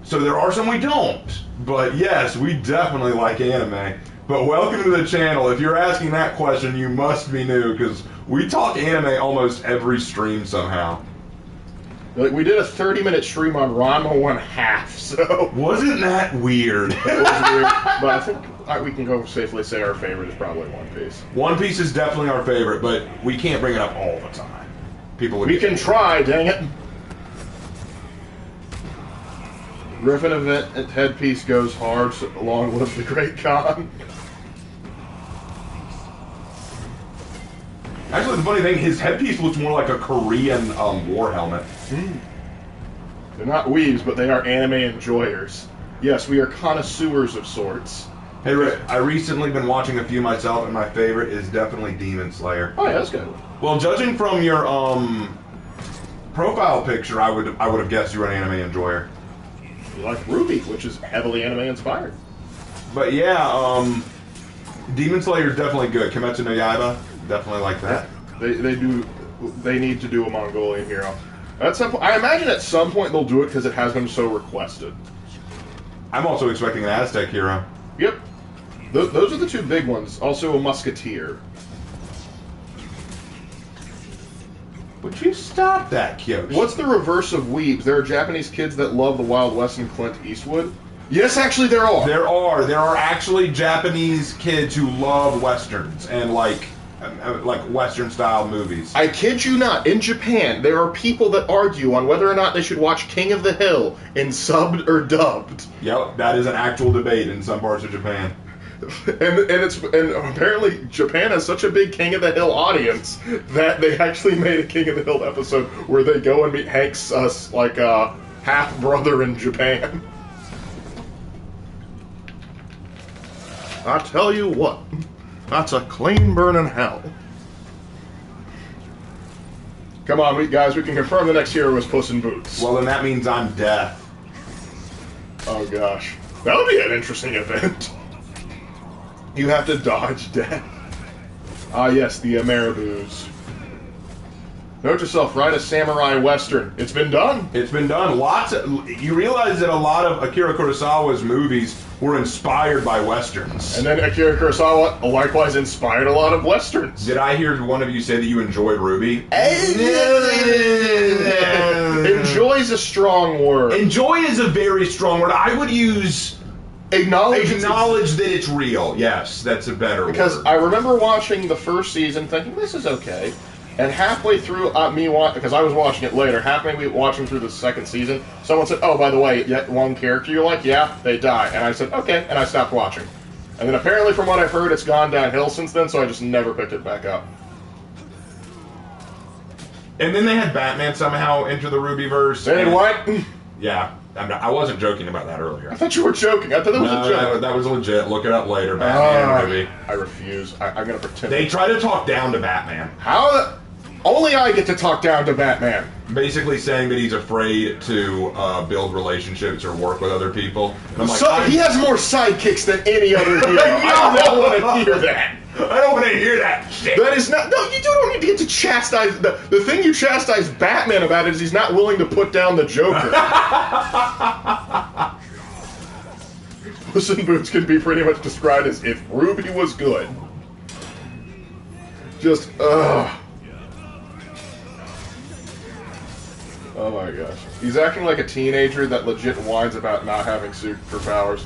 So there are some we don't. But yes, we definitely like anime. But welcome to the channel. If you're asking that question, you must be new, because we talk anime almost every stream somehow. Like, we did a 30-minute stream on Ranma 1/2, so... Wasn't that weird? It was weird, but I think we can go safely say our favorite is probably One Piece. One Piece is definitely our favorite, but we can't bring it up all the time. People would We can try, dang it. Griffin event headpiece goes hard, so long live the Great Khan. Actually, the funny thing, his headpiece looks more like a Korean war helmet. They're not weebs, but they are anime enjoyers. Yes, we are connoisseurs of sorts. Hey, Rick, I recently been watching a few myself, and my favorite is definitely Demon Slayer. Oh, yeah, that's good. Well, judging from your profile picture, I would have guessed you were an anime enjoyer. You like Ruby, which is heavily anime inspired. But yeah, Demon Slayer is definitely good. Kimetsu no Yaiba, definitely like that. They need to do a Mongolian hero. At some point, I imagine at some point they'll do it because it has been so requested. I'm also expecting an Aztec hero. Yep. Those are the two big ones. Also a musketeer. Would you stop that, Kyoshi? What's the reverse of weebs? There are Japanese kids that love the Wild West and Clint Eastwood? Yes, actually there are. There are actually Japanese kids who love westerns and like western style movies. I kid you not, in Japan there are people that argue on whether or not they should watch King of the Hill in subbed or dubbed. Yep, that is an actual debate in some parts of Japan. And apparently Japan has such a big King of the Hill audience that they actually made a King of the Hill episode where they go and meet Hank's half brother in Japan. I tell you what, that's a clean burning hell. Come on, guys, we can confirm the next hero is Puss in Boots. Well, then that means I'm deaf. Oh gosh, that would be an interesting event. You have to dodge death. Ah, yes, the Marabous. Note yourself, write a samurai western. It's been done. It's been done. You realize that a lot of Akira Kurosawa's movies were inspired by westerns. And then Akira Kurosawa likewise inspired a lot of westerns. Did I hear one of you say that you enjoyed Ruby? Enjoy's a strong word. Enjoy is a very strong word. I would use Acknowledge that it's real. Yes, that's a better because word. I remember watching the first season thinking, this is okay. And halfway through because I was watching it later, halfway watching through the second season, someone said, oh, by the way, yet one character you're like, yeah, they die. And I said, okay, and I stopped watching. And then apparently from what I've heard, it's gone downhill since then, so I just never picked it back up. And then they had Batman somehow enter the Rubyverse. They did what? Yeah. I wasn't joking about that earlier. I thought you were joking. I thought that was a joke. That was legit. Look it up later. Batman Ruby. I refuse. I'm going to pretend. They try to talk down to Batman. How? Only I get to talk down to Batman. Basically saying that he's afraid to build relationships or work with other people. And I'm like, so he has more sidekicks than any other hero. I don't want to hear that. I don't want to hear that shit. That is not. No, you don't need to get to chastise. The thing you chastise Batman about is he's not willing to put down the Joker. Puss in Boots can be pretty much described as if Ruby was good. Just, ugh. Oh my gosh. He's acting like a teenager that legit whines about not having superpowers.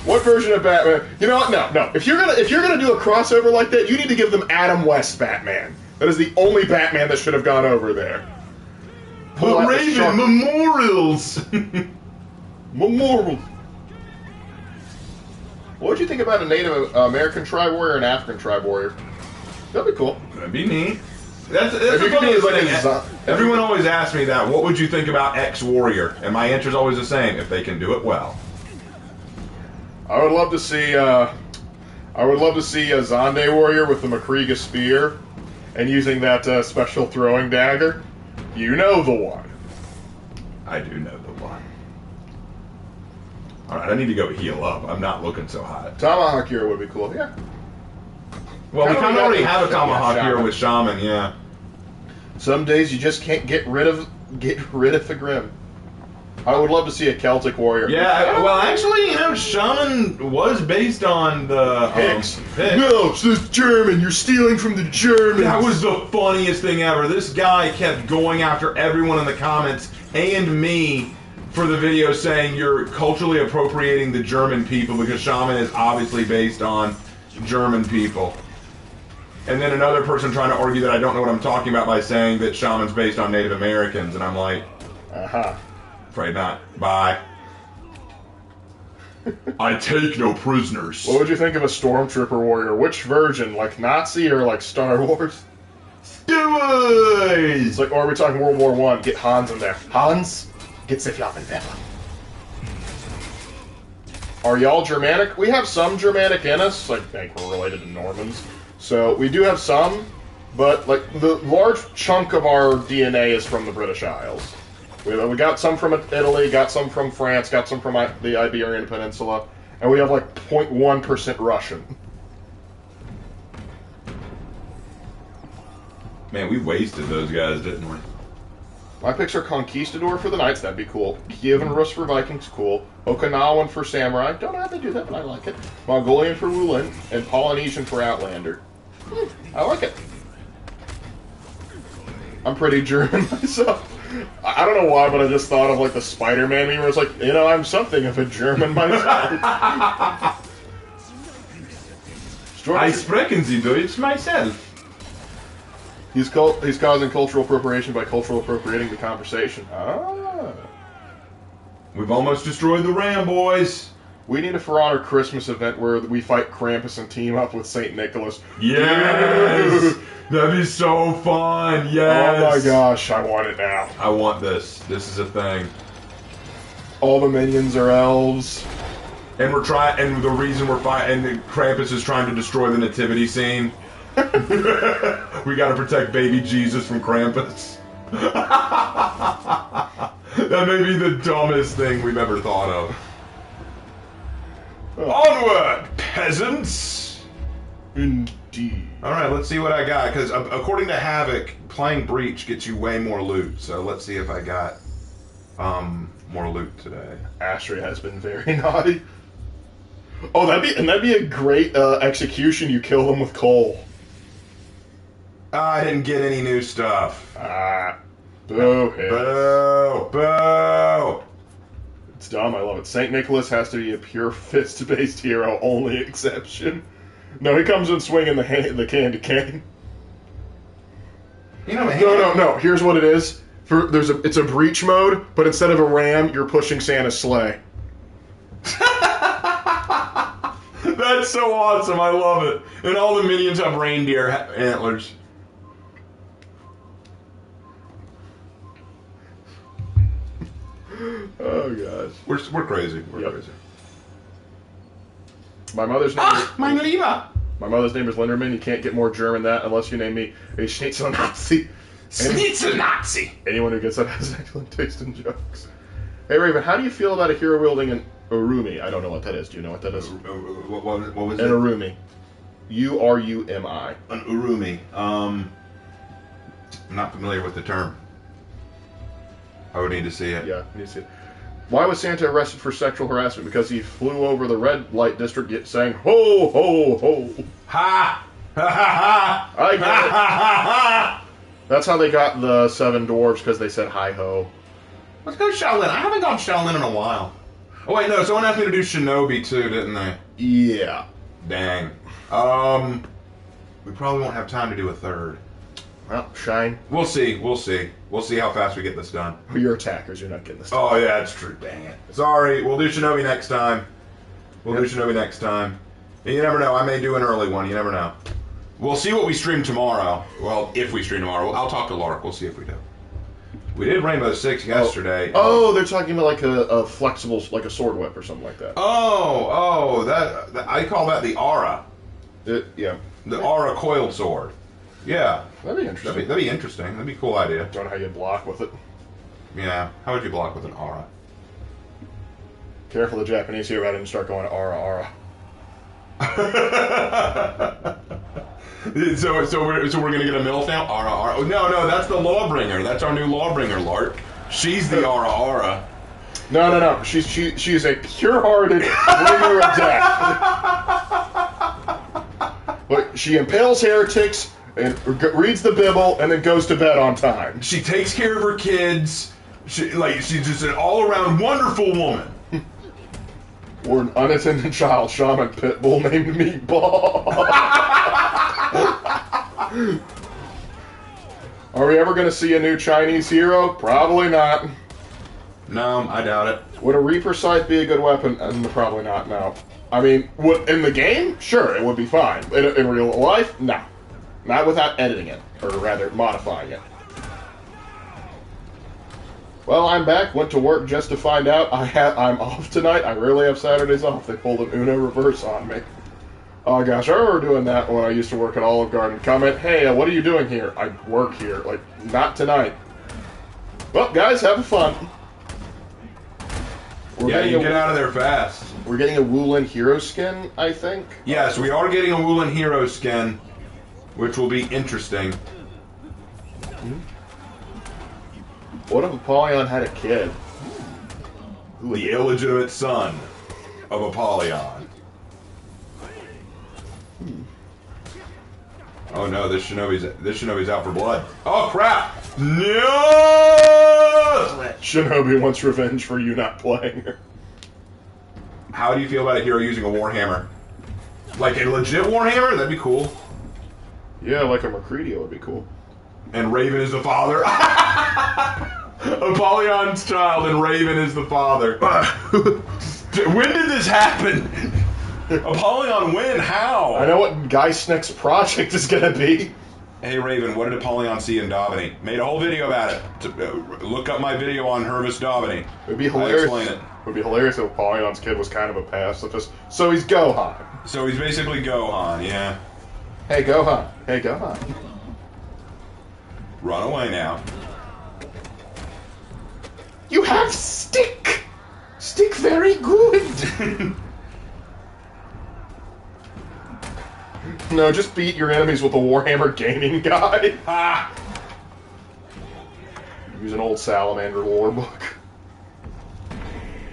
What version of Batman? You know what? No. If you're gonna do a crossover like that, you need to give them Adam West Batman. That is the only Batman that should have gone over there. But Raven, memorials! Memorials. What would you think about a Native American tribe warrior and an African tribe warrior? That'd be cool. That'd be neat. That's the funniest thing. Everyone always asks me that. What would you think about X-Warrior? And my answer's always the same. If they can do it well. I would love to see a Zonde warrior with the Makriga spear and using that special throwing dagger. You know the one. I do know the one. Alright, I need to go heal up. I'm not looking so hot. Tomahawk hero would be cool, yeah. Well, we kind of already have a Tomahawk here with Shaman, yeah. Some days you just can't get rid of the Grim. I would love to see a Celtic warrior. Yeah, well, actually, Shaman was based on the Picts. No, it's this German. You're stealing from the Germans. That was the funniest thing ever. This guy kept going after everyone in the comments and me for the video saying you're culturally appropriating the German people because Shaman is obviously based on German people. And then another person trying to argue that I don't know what I'm talking about by saying that Shaman's based on Native Americans, and I'm like, afraid not. Bye. I take no prisoners. What would you think of a Stormtrooper warrior? Which version? Like Nazi or like Star Wars? Stewards! It's like, or are we talking World War I? Get Hans in there. Hans, get Sifjaf in there. Are y'all Germanic? We have some Germanic in us, like we're related to Normans. So we do have some, but like the large chunk of our DNA is from the British Isles. We got some from Italy, got some from France, got some from the Iberian Peninsula, and we have like 0.1% Russian. Man, we wasted those guys, didn't we? My picks are Conquistador for the Knights, that'd be cool. Kievan Rus for Vikings, cool. Okinawan for Samurai, don't know how they do that, but I like it. Mongolian for Wulin, and Polynesian for Outlander. I like it. I'm pretty German myself. I don't know why, but I just thought of like the Spider-Man meme where it's like, I'm something of a German myself. I sprechen Sie Deutsch myself. He's causing cultural appropriation by cultural appropriating the conversation. Ah. We've almost destroyed the Ram, boys. We need a For Honor Christmas event where we fight Krampus and team up with St. Nicholas. Yes! That'd be so fun, yes! Oh my gosh, I want it now. I want this. This is a thing. All the minions are elves. And the reason we're fighting, and Krampus is trying to destroy the nativity scene. We gotta protect baby Jesus from Krampus. That may be the dumbest thing we've ever thought of. Onward, peasants! Indeed. Prestige. All right, let's see what I got. Because according to Havoc, playing Breach gets you way more loot. So let's see if I got more loot today. Astrid has been very naughty. Oh, that'd be a great execution. You kill them with coal. I didn't get any new stuff. Boo. Boo! Boo! It's dumb. I love it. St. Nicholas has to be a pure fist-based hero. Only exception. No, he comes in swinging the candy cane. You know, No. Here's what it is. It's a breach mode, but instead of a ram, you're pushing Santa's sleigh. That's so awesome. I love it. And all the minions have reindeer antlers. Oh gosh. We're crazy. We're crazy. My mother's name. Mein Lieber. My mother's name is Linderman. You can't get more German than that unless you name me a Schnitzel Nazi. Schnitzel Nazi. Anyone who gets that has excellent taste in jokes. Hey Raven, how do you feel about a hero wielding an Urumi? I don't know what that is. Do you know what that is? What was An it? Urumi. Urumi. An Urumi. I'm not familiar with the term. I would need to see it. Yeah, you need to see it. Why was Santa arrested for sexual harassment? Because he flew over the red light district saying, ho, ho, ho. Ha! Ha ha ha! I get Ha it. ha ha! That's how they got the 7 dwarves, because they said hi-ho. Let's go Shaolin. I haven't gone Shaolin in a while. Oh wait, no, someone asked me to do Shinobi too, didn't they? Yeah. Dang. We probably won't have time to do a third. Well, Shine. We'll see. We'll see. We'll see how fast we get this done. You're attackers. You're not getting this. Oh, yeah, that's true. Dang it. Sorry. We'll do Shinobi next time. We'll do Shinobi next time. And you never know. I may do an early one. You never know. We'll see what we stream tomorrow. Well, if we stream tomorrow. I'll talk to Lark. We'll see if we do. We did Rainbow Six yesterday. Oh, they're talking about like a flexible, like a sword whip or something like that. Oh, that I call that the Aura. Yeah. The Aura coiled sword. Yeah. That'd be interesting. That'd be interesting. That'd be a cool idea. Don't know how you block with it. Yeah. How would you block with an Aura? Careful, the Japanese here. I didn't start going aura. So we're gonna get a MILF now? Aura Aura. No, that's the Lawbringer. That's our new Lawbringer, Lark. She's the Aura Aura. No. She's a pure-hearted bringer of death. But she impales heretics and reads the Bible and then goes to bed on time. She takes care of her kids. She's just an all-around wonderful woman. Or an unattended child shaman pit bull named Meatball. Are we ever going to see a new Chinese hero? Probably not. No, I doubt it. Would a Reaper scythe be a good weapon? Probably not, no. I mean, in the game? Sure, it would be fine. In real life? No. Not without editing it. Or rather, modifying it. Well, I'm back. Went to work just to find out I'm off tonight. I rarely have Saturdays off. They pulled an Uno reverse on me. Oh gosh, I remember doing that when I used to work at Olive Garden. Comment, hey, what are you doing here? I work here. Like, not tonight. Well, guys, have fun. Yeah, you get out of there fast. We're getting a Wulin hero skin, I think. Yes, we are getting a Wulin hero skin, which will be interesting. What if Apollyon had a kid? The illegitimate son of Apollyon. Oh no, this shinobi's out for blood. Oh crap! No! Shinobi wants revenge for you not playing her. How do you feel about a hero using a warhammer? Like a legit warhammer? That'd be cool. Yeah, like a Mercredio would be cool. And Raven is the father. Apollyon's child and Raven is the father. When did this happen? Apollyon when? How? I know what Geist's next project is gonna be. Hey Raven, what did Apollyon see in Davini? Made a whole video about it. Look up my video on Hervis Davini. It would be hilarious. I explain it. It would be hilarious if Apollion's kid was kind of a pacifist. So he's Gohan. So he's basically Gohan, yeah. Hey Gohan. Hey Gohan. Run away now. You have stick. Stick very good. No, just beat your enemies with a Warhammer gaming guide. Ha! Use an old Salamander lore book.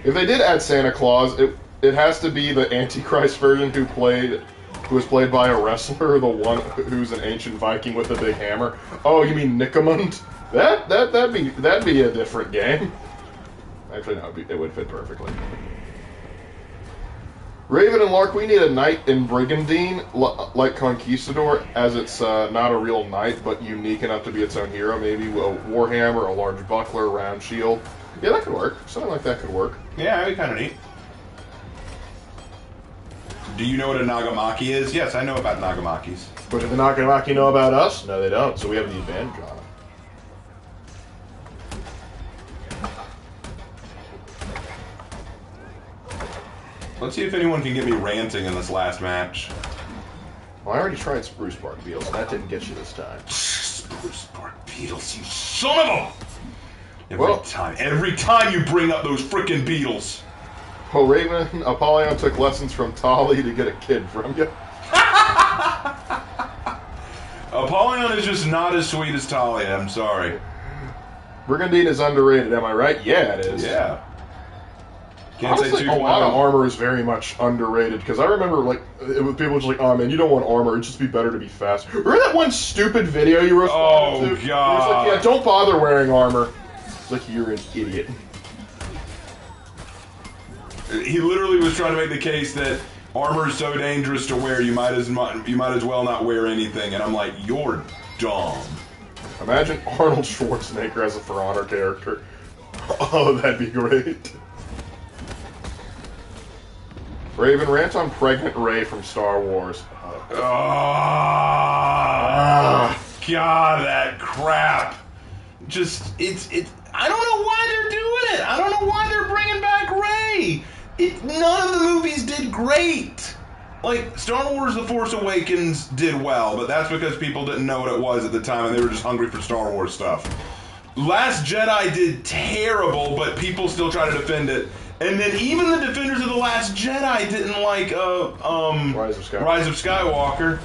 If they did add Santa Claus, it has to be the Antichrist version who was played by a wrestler, the one who's an ancient Viking with a big hammer. Oh, you mean Nicomund? That'd be a different game. Actually, no, it would fit perfectly. Raven and Lark, we need a knight in Brigandine, like Conquistador, as it's not a real knight, but unique enough to be its own hero. Maybe a warhammer, a large buckler, round shield. Yeah, that could work. Something like that could work. Yeah, that'd be kind of neat. Do you know what a Nagamaki is? Yes, I know about Nagamakis. But do the Nagamaki know about us? No, they don't, so we have the advantage on it. Let's see if anyone can get me ranting in this last match. Well, I already tried Spruce Bark Beetles, and that didn't get you this time. Spruce Bark Beetles, you son of a... Every time you bring up those frickin' beetles. Oh, Raven, Apollyon took lessons from Tali to get a kid from you. Apollyon is just not as sweet as Talia, I'm sorry. Brigandine is underrated, am I right? Yeah, it is. Yeah. Can't Honestly, say too a lot of long. armor is very much underrated, because I remember, like, people just like, oh man, you don't want armor, it'd just be better to be fast. Remember that one stupid video you responded to? Oh, It was God. like, yeah, don't bother wearing armor. It's like, you're an idiot. He literally was trying to make the case that armor is so dangerous to wear, you might as well not wear anything, and I'm like, you're dumb. Imagine Arnold Schwarzenegger as a For Honor character. Oh, that'd be great. Raven, rant on Pregnant Rey from Star Wars. God, that crap. Just, it's, I don't know why they're doing it. I don't know why they're bringing back Rey. None of the movies did great. Like, Star Wars The Force Awakens did well, but that's because people didn't know what it was at the time and they were just hungry for Star Wars stuff. Last Jedi did terrible, but people still try to defend it. And then even the defenders of The Last Jedi didn't like Rise of Skywalker.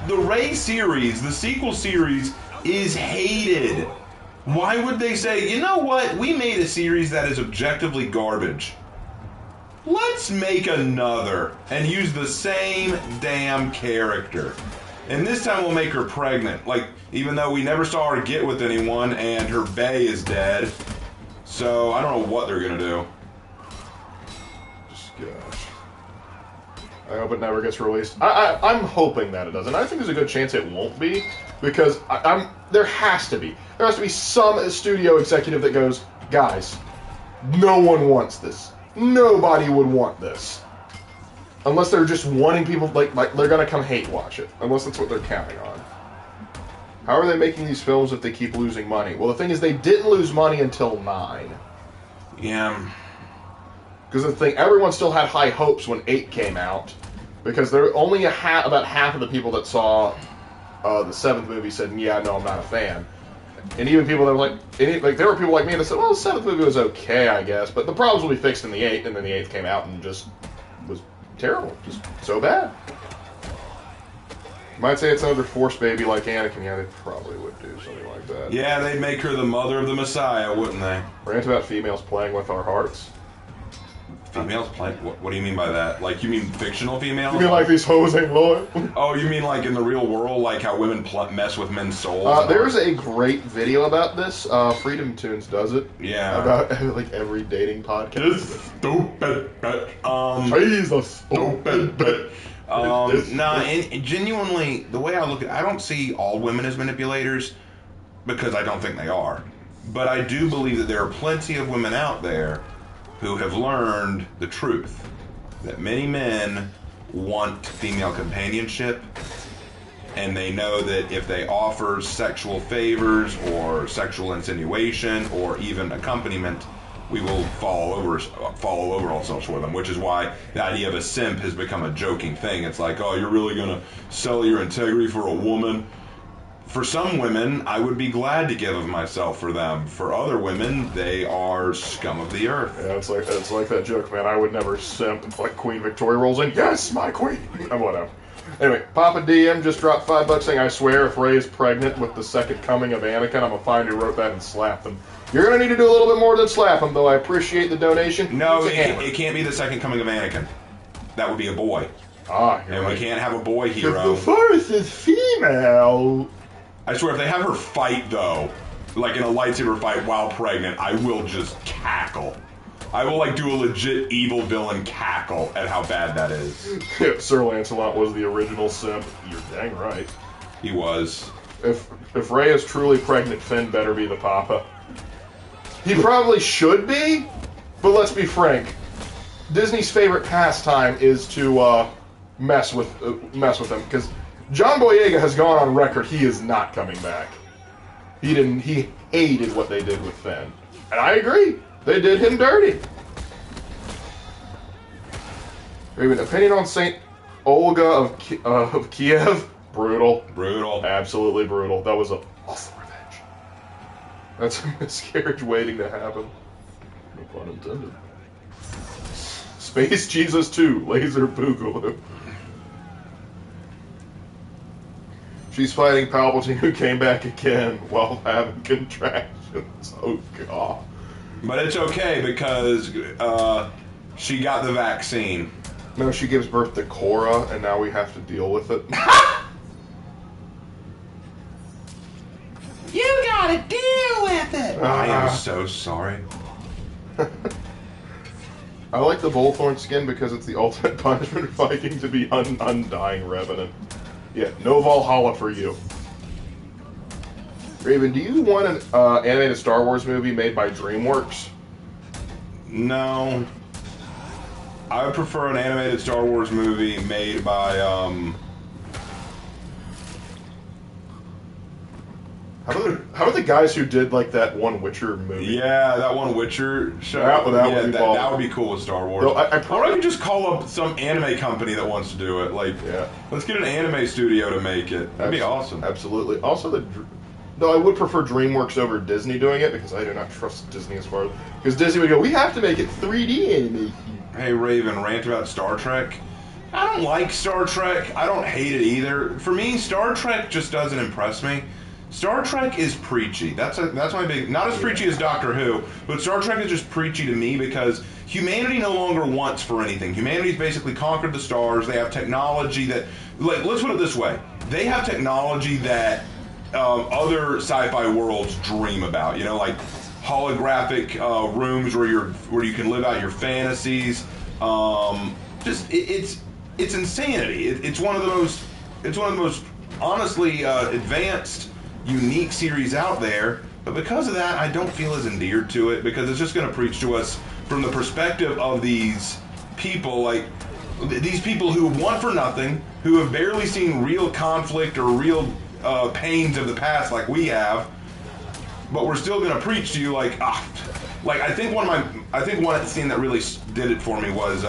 The Rey series, the sequel series, is hated. Why would they say, you know what, we made a series that is objectively garbage. Let's make another and use the same damn character. And this time we'll make her pregnant. Like, even though we never saw her get with anyone and her bae is dead. So, I don't know what they're gonna do. Just gosh. I hope it never gets released. I'm hoping that it doesn't. I think there's a good chance it won't be, because there has to be. There has to be some studio executive that goes, guys, no one wants this. Nobody would want this. Unless they're just wanting people, like they're gonna come hate watch it. Unless that's what they're counting on. How are they making these films if they keep losing money? Well, the thing is, they didn't lose money until 9. Yeah. Because the thing, everyone still had high hopes when 8 came out. Because there only about half of the people that saw the 7th movie said, yeah, no, I'm not a fan. And even people that were like, there were people like me that said, well, the 7th movie was okay, I guess. But the problems will be fixed in the 8th, and then the 8th came out and just was terrible. Just so bad. You might say it's another Force baby like Anakin. Yeah, they probably would do something like that. Yeah, they'd make her the mother of the Messiah, wouldn't they? Rant about females playing with our hearts. Females playing? What do you mean by that? Like, you mean fictional females? You mean like these hoes ain't loyal? Oh, you mean like in the real world, like how women mess with men's souls? There's a great video about this. Freedom Tunes does it. Yeah. About like every dating podcast. Stupid bitch. Jesus. Stupid bitch. And genuinely, the way I look at it, I don't see all women as manipulators, because I don't think they are. But I do believe that there are plenty of women out there who have learned the truth, that many men want female companionship, and they know that if they offer sexual favors or sexual insinuation or even accompaniment, we will fall over ourselves for them, which is why the idea of a simp has become a joking thing. It's like, oh, you're really gonna sell your integrity for a woman? for some women, I would be glad to give of myself for them. For other women, they are scum of the earth. Yeah, it's like that joke, man. I would never simp. Like Queen Victoria rolls in, yes, my queen. Whatever. Anyway, Papa DM just dropped $5 saying, I swear if Rey is pregnant with the second coming of Anakin, I'm gonna find who wrote that and slap them. You're gonna need to do a little bit more than slap them, though. I appreciate the donation. No, it can't be the second coming of Anakin. That would be a boy. Ah, and right. We can't have a boy hero. The Force is female. I swear, if they have her fight, though, like in a lightsaber fight while pregnant, I will just cackle. I will, like, do a legit evil villain cackle at how bad that is. Yeah, Sir Lancelot was the original simp. You're dang right. He was. If Rey is truly pregnant, Finn better be the papa. He probably should be, but let's be frank. Disney's favorite pastime is to mess with them, because John Boyega has gone on record he is not coming back. He hated what they did with Finn. And I agree. They did him dirty. Raven, opinion on Saint Olga of Kiev? Brutal. Brutal. Absolutely brutal. That was a awful revenge. That's a miscarriage waiting to happen. No pun intended. Space Jesus 2, Laser Boogaloo. She's fighting Palpatine, who came back again while having contractions. Oh, God. But it's okay because she got the vaccine. No, she gives birth to Korra, and now we have to deal with it. You gotta deal with it! I am so sorry. I like the Bullthorn skin because it's the ultimate punishment for Viking to be undying revenant. Yeah, no Valhalla for you. Raven, do you want an animated Star Wars movie made by DreamWorks? No. I would prefer an animated Star Wars movie made by, How about the guys who did, like, that one Witcher movie? Yeah, that one Witcher show. That would be cool with Star Wars. No, I or I could just call up some anime company that wants to do it. Like, yeah. Let's get an anime studio to make it. That'd be awesome. Absolutely. Also, though I would prefer DreamWorks over Disney doing it, because I do not trust Disney as far as... Because Disney would go, we have to make it 3D animation. Hey, Raven, rant about Star Trek. I don't like Star Trek. I don't hate it either. For me, Star Trek just doesn't impress me. Star Trek is preachy. That's my big... Not as preachy as Doctor Who, but Star Trek is just preachy to me because humanity no longer wants for anything. Humanity's basically conquered the stars. They have technology that... Like, let's put it this way. They have technology that other sci-fi worlds dream about. You know, like holographic rooms where you can live out your fantasies. It's insanity. It's one of the most honestly advanced, unique series out there. But because of that, I don't feel as endeared to it because it's just going to preach to us from the perspective of these people, like these people who want for nothing, who have barely seen real conflict or real pains of the past like we have. But we're still going to preach to you like I think one scene that really did it for me was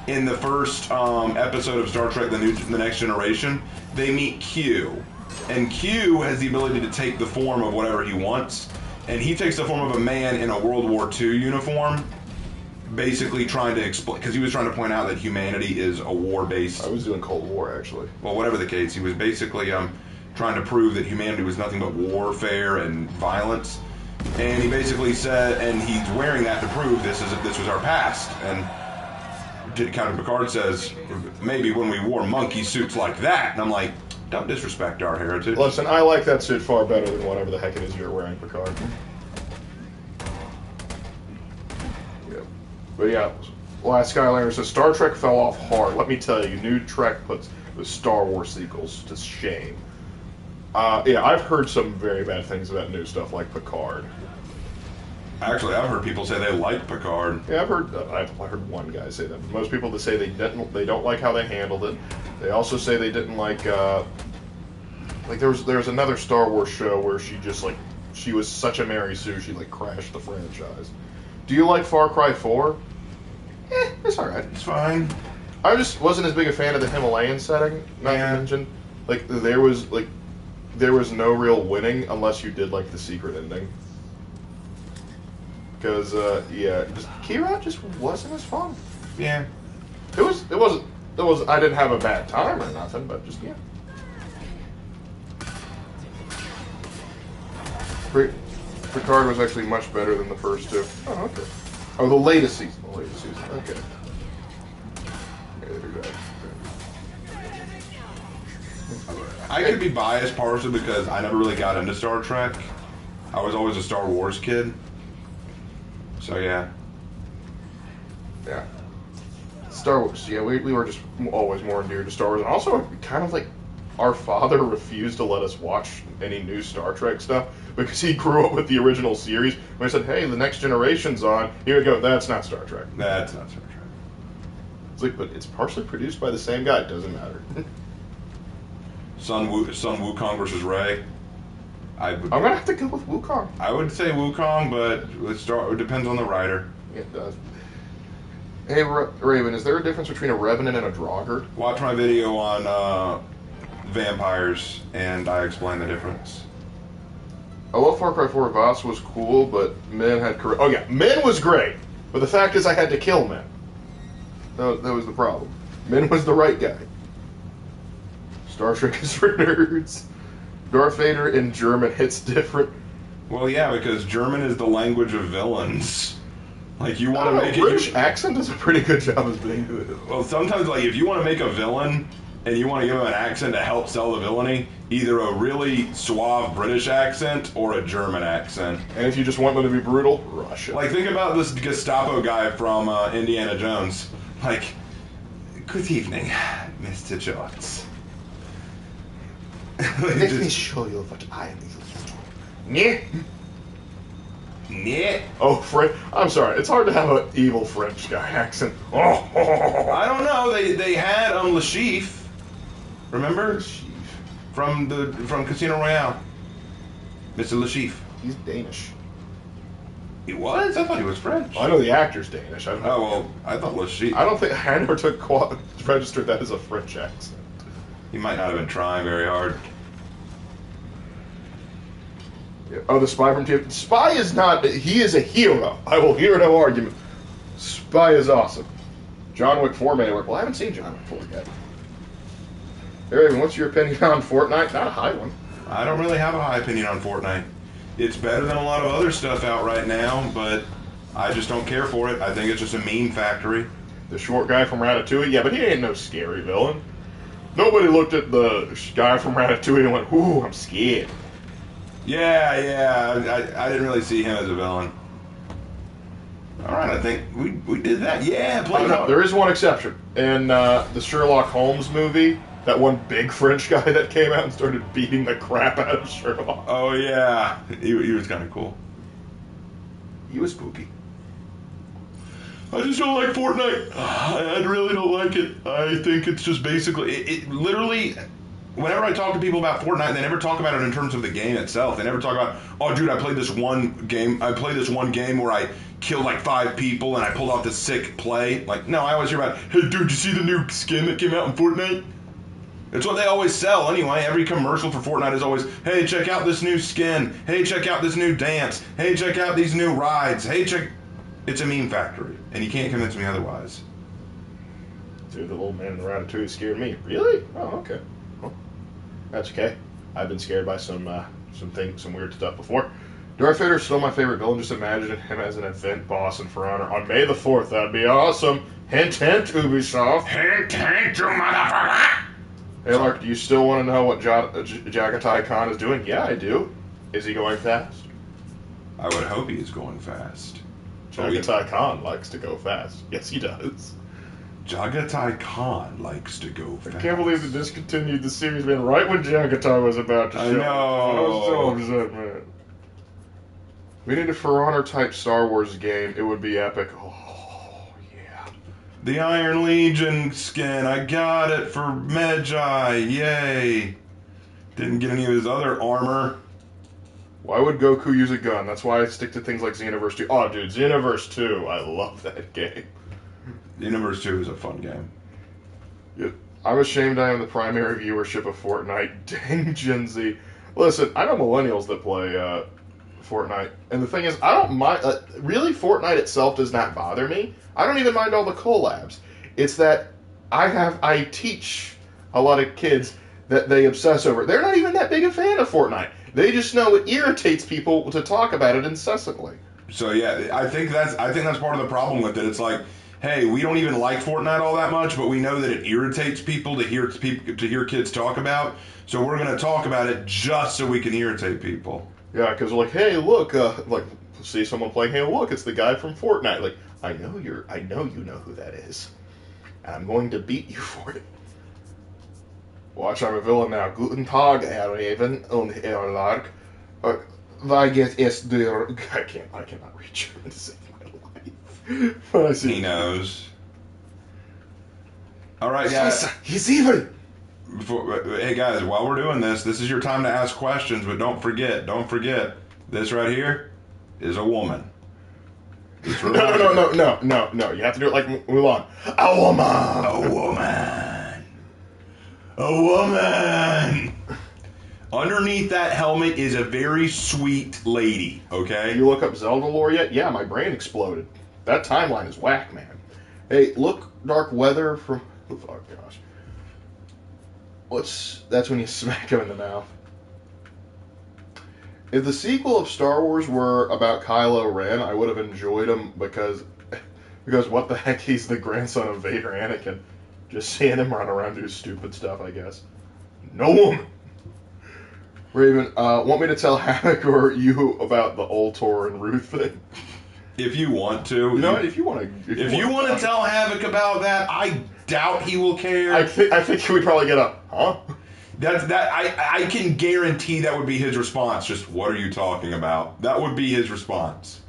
in the first episode of Star Trek: The Next Generation. They meet Q, and Q has the ability to take the form of whatever he wants, and he takes the form of a man in a World War II uniform, basically trying to explain, because he was trying to point out that humanity is a war-based. I was doing Cold War, actually. Well, whatever the case, he was basically trying to prove that humanity was nothing but warfare and violence. And he basically said, and he's wearing that to prove this was our past. And Captain Picard says, maybe when we wore monkey suits like that. And I'm like, don't disrespect our heritage. Listen, I like that suit far better than whatever the heck it is you're wearing, Picard. Yeah. But yeah, Last Skylander says, Star Trek fell off hard. Let me tell you, new Trek puts the Star Wars sequels to shame. Yeah, I've heard some very bad things about new stuff like Picard. Actually, I've heard people say they like Picard. Yeah, I've heard one guy say that. Most people that say they don't like how they handled it. They also say they didn't like there was another Star Wars show where she was such a Mary Sue she crashed the franchise. Do you like Far Cry 4? It's alright. It's fine. I just wasn't as big a fan of the Himalayan setting. Not to mention, there was there was no real winning unless you did like the secret ending. Because Kira just wasn't as fun. Yeah. It wasn't. I didn't have a bad time or nothing, but just yeah. Picard was actually much better than the first two. Oh, okay. Oh, the latest season. Okay. I could be biased partially because I never really got into Star Trek. I was always a Star Wars kid. So yeah. Yeah. Star Wars, yeah, we were just always more endeared to Star Wars. And also, kind of like, our father refused to let us watch any new Star Trek stuff because he grew up with the original series. When I said, hey, the next generation's on, he would go, that's not Star Trek. That's not Star Trek. It's like, but it's partially produced by the same guy. It doesn't matter. Sun Wukong versus Rey. I'm going to have to go with Wukong. I would say Wukong, but it depends on the writer. It does. Hey, Raven, is there a difference between a Revenant and a Draugr? Watch my video on vampires, and I explain the difference. I love Far Cry 4. Voss was cool, but Min had... Oh, yeah, Min was great. But the fact is I had to kill Min. That was the problem. Min was the right guy. Star Trek is for nerds. Darth Vader in German hits different. Well, yeah, because German is the language of villains. Like, you want to make it... British accent does a pretty good job as being good. Well, sometimes, like, if you want to make a villain and you want to give him an accent to help sell the villainy, either a really suave British accent or a German accent. And if you just want them to be brutal, Russia. Like, think about this Gestapo guy from Indiana Jones. Like, good evening, Mr. Jones. Let me show you what I am. Yeah. Yeah. Oh, I'm sorry. It's hard to have an evil French guy accent. Oh. I don't know. They had Le Chiffre. Remember? From Casino Royale. Mr. Le Chiffre. He's Danish. He was? I thought he was French. I know the actor's Danish. I don't know. Oh, well, I thought Le Chiffre. I don't think I never registered that as a French accent. He might not have been trying very hard. Yeah. Oh, the Spy from TV. Spy is not... He is a hero. I will hear no argument. Spy is awesome. John Wick 4 made it work. Well, I haven't seen John Wick 4 yet. Hey, Raven, what's your opinion on Fortnite? Not a high one. I don't really have a high opinion on Fortnite. It's better than a lot of other stuff out right now, but I just don't care for it. I think it's just a meme factory. The short guy from Ratatouille? Yeah, but he ain't no scary villain. Nobody looked at the guy from Ratatouille and went, ooh, I'm scared. Yeah, I didn't really see him as a villain. All right, I think we did that. Yeah, play no, there is one exception. In the Sherlock Holmes movie, that one big French guy that came out and started beating the crap out of Sherlock. Oh, yeah. He was kind of cool. He was spooky. I just don't like Fortnite. I really don't like it. I think it's just basically... It literally... Whenever I talk to people about Fortnite, they never talk about it in terms of the game itself. They never talk about, oh, dude, I played this one game where I killed like 5 people and I pulled off this sick play. Like, no, I always hear about, hey, dude, you see the new skin that came out in Fortnite? It's what they always sell anyway. Every commercial for Fortnite is always, hey, check out this new skin. Hey, check out this new dance. Hey, check out these new rides. Hey, check... It's a meme factory, and you can't convince me otherwise. Dude, the old man in the Ratatouille scared me. Really? Oh, okay. Well, that's okay. I've been scared by some weird stuff before. Darth Vader's still my favorite villain. Just imagine him as an event boss in For Honor on May the 4th. That'd be awesome. Hint, hint, Ubisoft. Hint, hint, you motherfucker! Hey, Lark, do you still want to know what Jagatai Khan is doing? Yeah, I do. Is he going fast? I would hope he is going fast. Jagatai Khan likes to go fast. Yes, he does. Jagatai Khan likes to go fast. I can't believe they discontinued the series, man, right when Jagatai was about to show. I know. I was so upset, man. We need a For Honor type Star Wars game. It would be epic. Oh, yeah. The Iron Legion skin. I got it for Medjai. Yay. Didn't get any of his other armor. Why would Goku use a gun? That's why I stick to things like Xenoverse 2. Oh, dude, Xenoverse 2. I love that game. Xenoverse 2 is a fun game. Yeah. I'm ashamed I am the primary viewership of Fortnite. Dang, Gen Z. Listen, I know millennials that play Fortnite, and the thing is, I don't mind. Really, Fortnite itself does not bother me. I don't even mind all the collabs. It's that I teach a lot of kids that they obsess over. They're not even that big a fan of Fortnite. They just know it irritates people to talk about it incessantly. So yeah, I think that's part of the problem with it. It's like, hey, we don't even like Fortnite all that much, but we know that it irritates people to hear kids talk about. So we're going to talk about it just so we can irritate people. Yeah, because like, hey, look, like, see someone playing, hey, look, it's the guy from Fortnite. Like, I know you know who that is, and I'm going to beat you for it. Watch, I'm a villain now. Guten Tag, Herr Raven und Herr Lark. Weigert es der... I cannot read German to save my life. But I see. He knows. All right, guys. He's evil. Hey guys, while we're doing this is your time to ask questions, but don't forget, this right here is a woman. No. You have to do it like Mulan. A woman. A woman. Underneath that helmet is a very sweet lady, okay? You look up Zelda lore yet? Yeah, my brain exploded. That timeline is whack, man. Hey, look, Dark Weather from... Oh, gosh. That's when you smack him in the mouth. If the sequel of Star Wars were about Kylo Ren, I would have enjoyed him because what the heck, he's the grandson of Vader Anakin. Just seeing him run around do stupid stuff, I guess. No woman. Raven, want me to tell Havoc or you about the Ultor and Ruth thing? If you want to. You know what? If you want to tell Havoc about that, I doubt he will care. I think he would probably get up. Huh? I can guarantee that would be his response. Just, what are you talking about? That would be his response.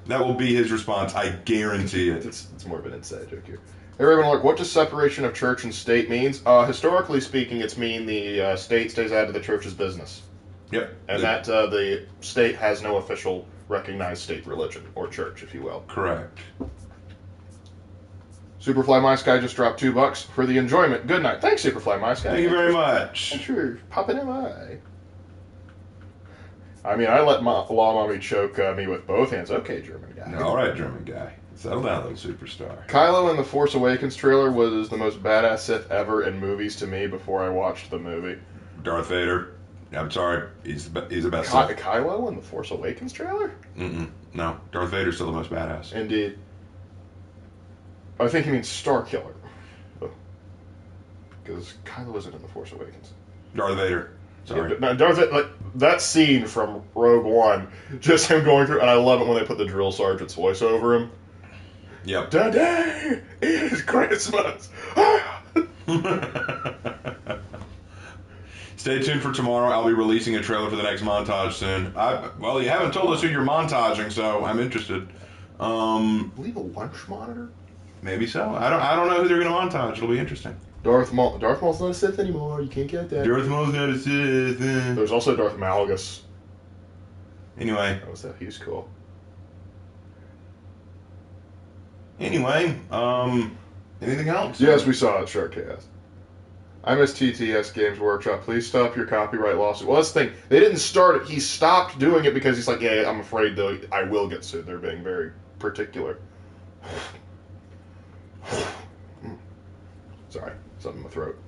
That will be his response. I guarantee it. It's more of an inside joke here. Hey, Raven, what does separation of church and state means? Historically speaking, it's mean the state stays out of the church's business. Yep. And that the state has no official recognized state religion, or church, if you will. Correct. Superfly My Sky just dropped $2 for the enjoyment. Good night. Thanks, Superfly My Sky. Thank you very much. Thanks for popping in my. I mean, I let Law Mommy choke me with both hands. Okay, German guy. All right, German guy. Settle down, little superstar. Kylo in the Force Awakens trailer was the most badass Sith ever in movies to me before I watched the movie. Darth Vader. I'm sorry, he's the best. Kylo in the Force Awakens trailer? No, Darth Vader's still the most badass. Indeed. I think he means Starkiller. Because Kylo isn't in the Force Awakens. Darth Vader. Sorry. Yeah, no, that scene from Rogue One, just him going through, and I love it when they put the drill sergeant's voice over him. Yep. Today is Christmas. Stay tuned for tomorrow. I'll be releasing a trailer for the next montage soon. Well, you haven't told us who you're montaging, so I'm interested. Leave a lunch monitor? Maybe so. I don't know who they're going to montage. It'll be interesting. Darth Maul's not a Sith anymore. You can't get that. Darth Maul's not a Sith. There's also Darth Malgus. Anyway. He's cool. Anyway, anything else? Yes, we saw it, Shark Chaos. I miss TTS Games Workshop. Please stop your copyright lawsuit. Well, that's the thing. They didn't start it. He stopped doing it because he's like, yeah, I'm afraid I will get sued. They're being very particular. Sorry, something in my throat.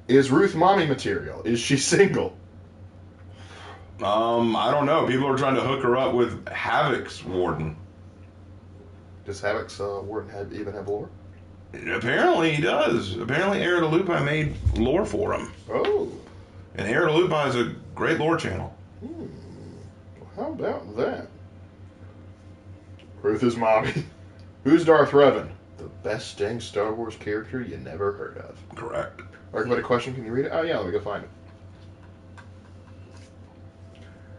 Is Ruth mommy material? Is she single? I don't know. People are trying to hook her up with Havoc's warden. Does Havoc's warden even have lore? Apparently he does. Apparently Era de Lupi made lore for him. Oh. And Era de Lupi is a great lore channel. Well, how about that? Ruth is mommy. Who's Darth Revan? The best dang Star Wars character you never heard of. Correct. Argument a question, can you read it? Oh yeah, let me go find it.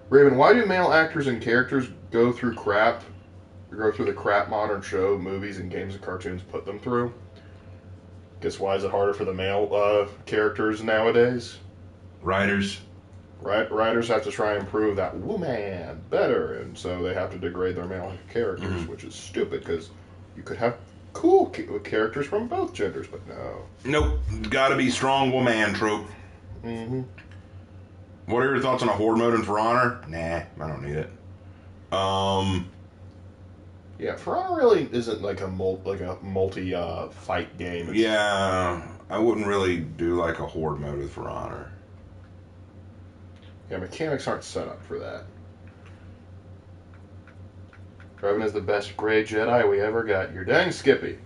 Raven, why do male actors and characters go through the crap modern show, movies, and games and cartoons put them through? Guess why is it harder for the male characters nowadays? Writers. Writers have to try and prove that woman better, and so they have to degrade their male characters, which is stupid because you could have cool characters from both genders, but no. Nope. Gotta be strong woman trope. What are your thoughts on a horde mode in For Honor? Nah, I don't need it. Yeah, For Honor really isn't like a multi fight game. Yeah, I wouldn't really do like a horde mode with For Honor. Yeah, mechanics aren't set up for that. Revan is the best gray Jedi we ever got. You're dang Skippy.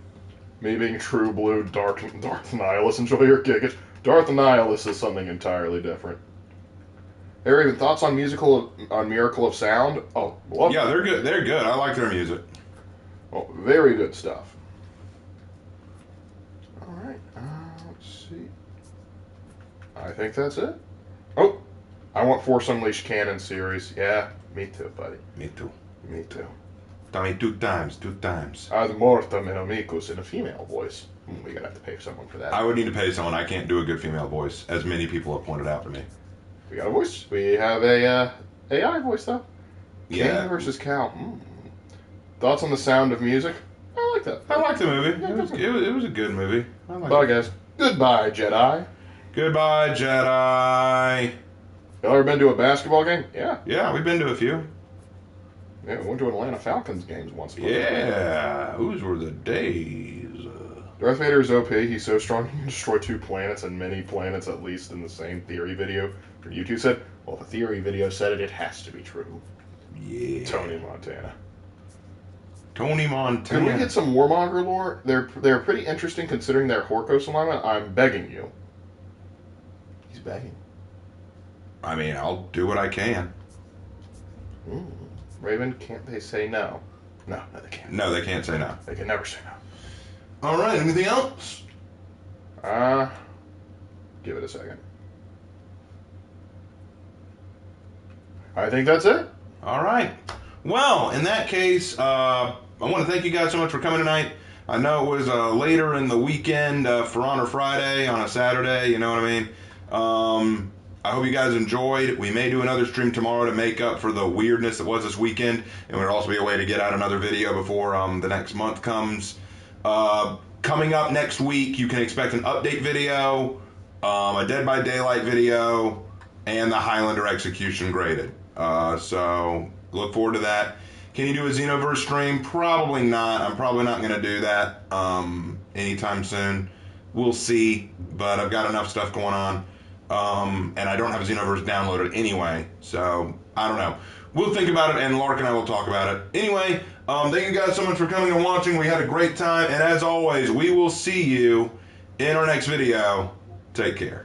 Me being true blue Darth Nihilus, enjoy your gig. Darth Nihilus is something entirely different. Hey, Raven, thoughts on Miracle of Sound? Oh, love Yeah, they're good. They're good. I like their music. Oh, very good stuff. All right, let's see. I think that's it. Oh, I want Force Unleashed Canon series. Yeah, me too, buddy. Me too. Me too. Tell me two times. Ad mortem in amicus in a female voice. We're gonna have to pay someone for that. I would need to pay someone. I can't do a good female voice, as many people have pointed out to me. We got a voice. We have a AI voice though. Yeah. King versus Cow. Thoughts on the Sound of Music? I like that. I liked the movie. It was a good movie. I liked Bye, it. guys. Goodbye, Jedi. Goodbye, Jedi. Y'all ever been to a basketball game? Yeah. Yeah, we've been to a few. Yeah, we went to Atlanta Falcons games once. Yeah, those were the days. Darth Vader is OP. He's so strong he can destroy 2 planets and many planets at least in the same theory video. YouTube said, well, if a theory video said it has to be true. Yeah. Tony Montana. Tony Montana. Could we get some Warmonger lore? They're pretty interesting considering their Horkos alignment. I'm begging you. He's begging. I mean, I'll do what I can. Raven, can't they say no? No, they can't. No, they can't say no. They can never say no. All right, anything else? Give it a second. I think that's it. All right. Well, in that case, I want to thank you guys so much for coming tonight. I know it was later in the weekend For Honor Friday on a Saturday, you know what I mean? I hope you guys enjoyed. We may do another stream tomorrow to make up for the weirdness that was this weekend, and there'll also be a way to get out another video before the next month comes. Coming up next week, you can expect an update video, a Dead by Daylight video, and the Highlander Execution graded. So look forward to that. Can you do a Xenoverse stream? Probably not. I'm probably not going to do that anytime soon. We'll see, but I've got enough stuff going on. And I don't have Xenoverse downloaded anyway, so I don't know. We'll think about it, and Lark and I will talk about it. Anyway, thank you guys so much for coming and watching. We had a great time, and as always, we will see you in our next video. Take care.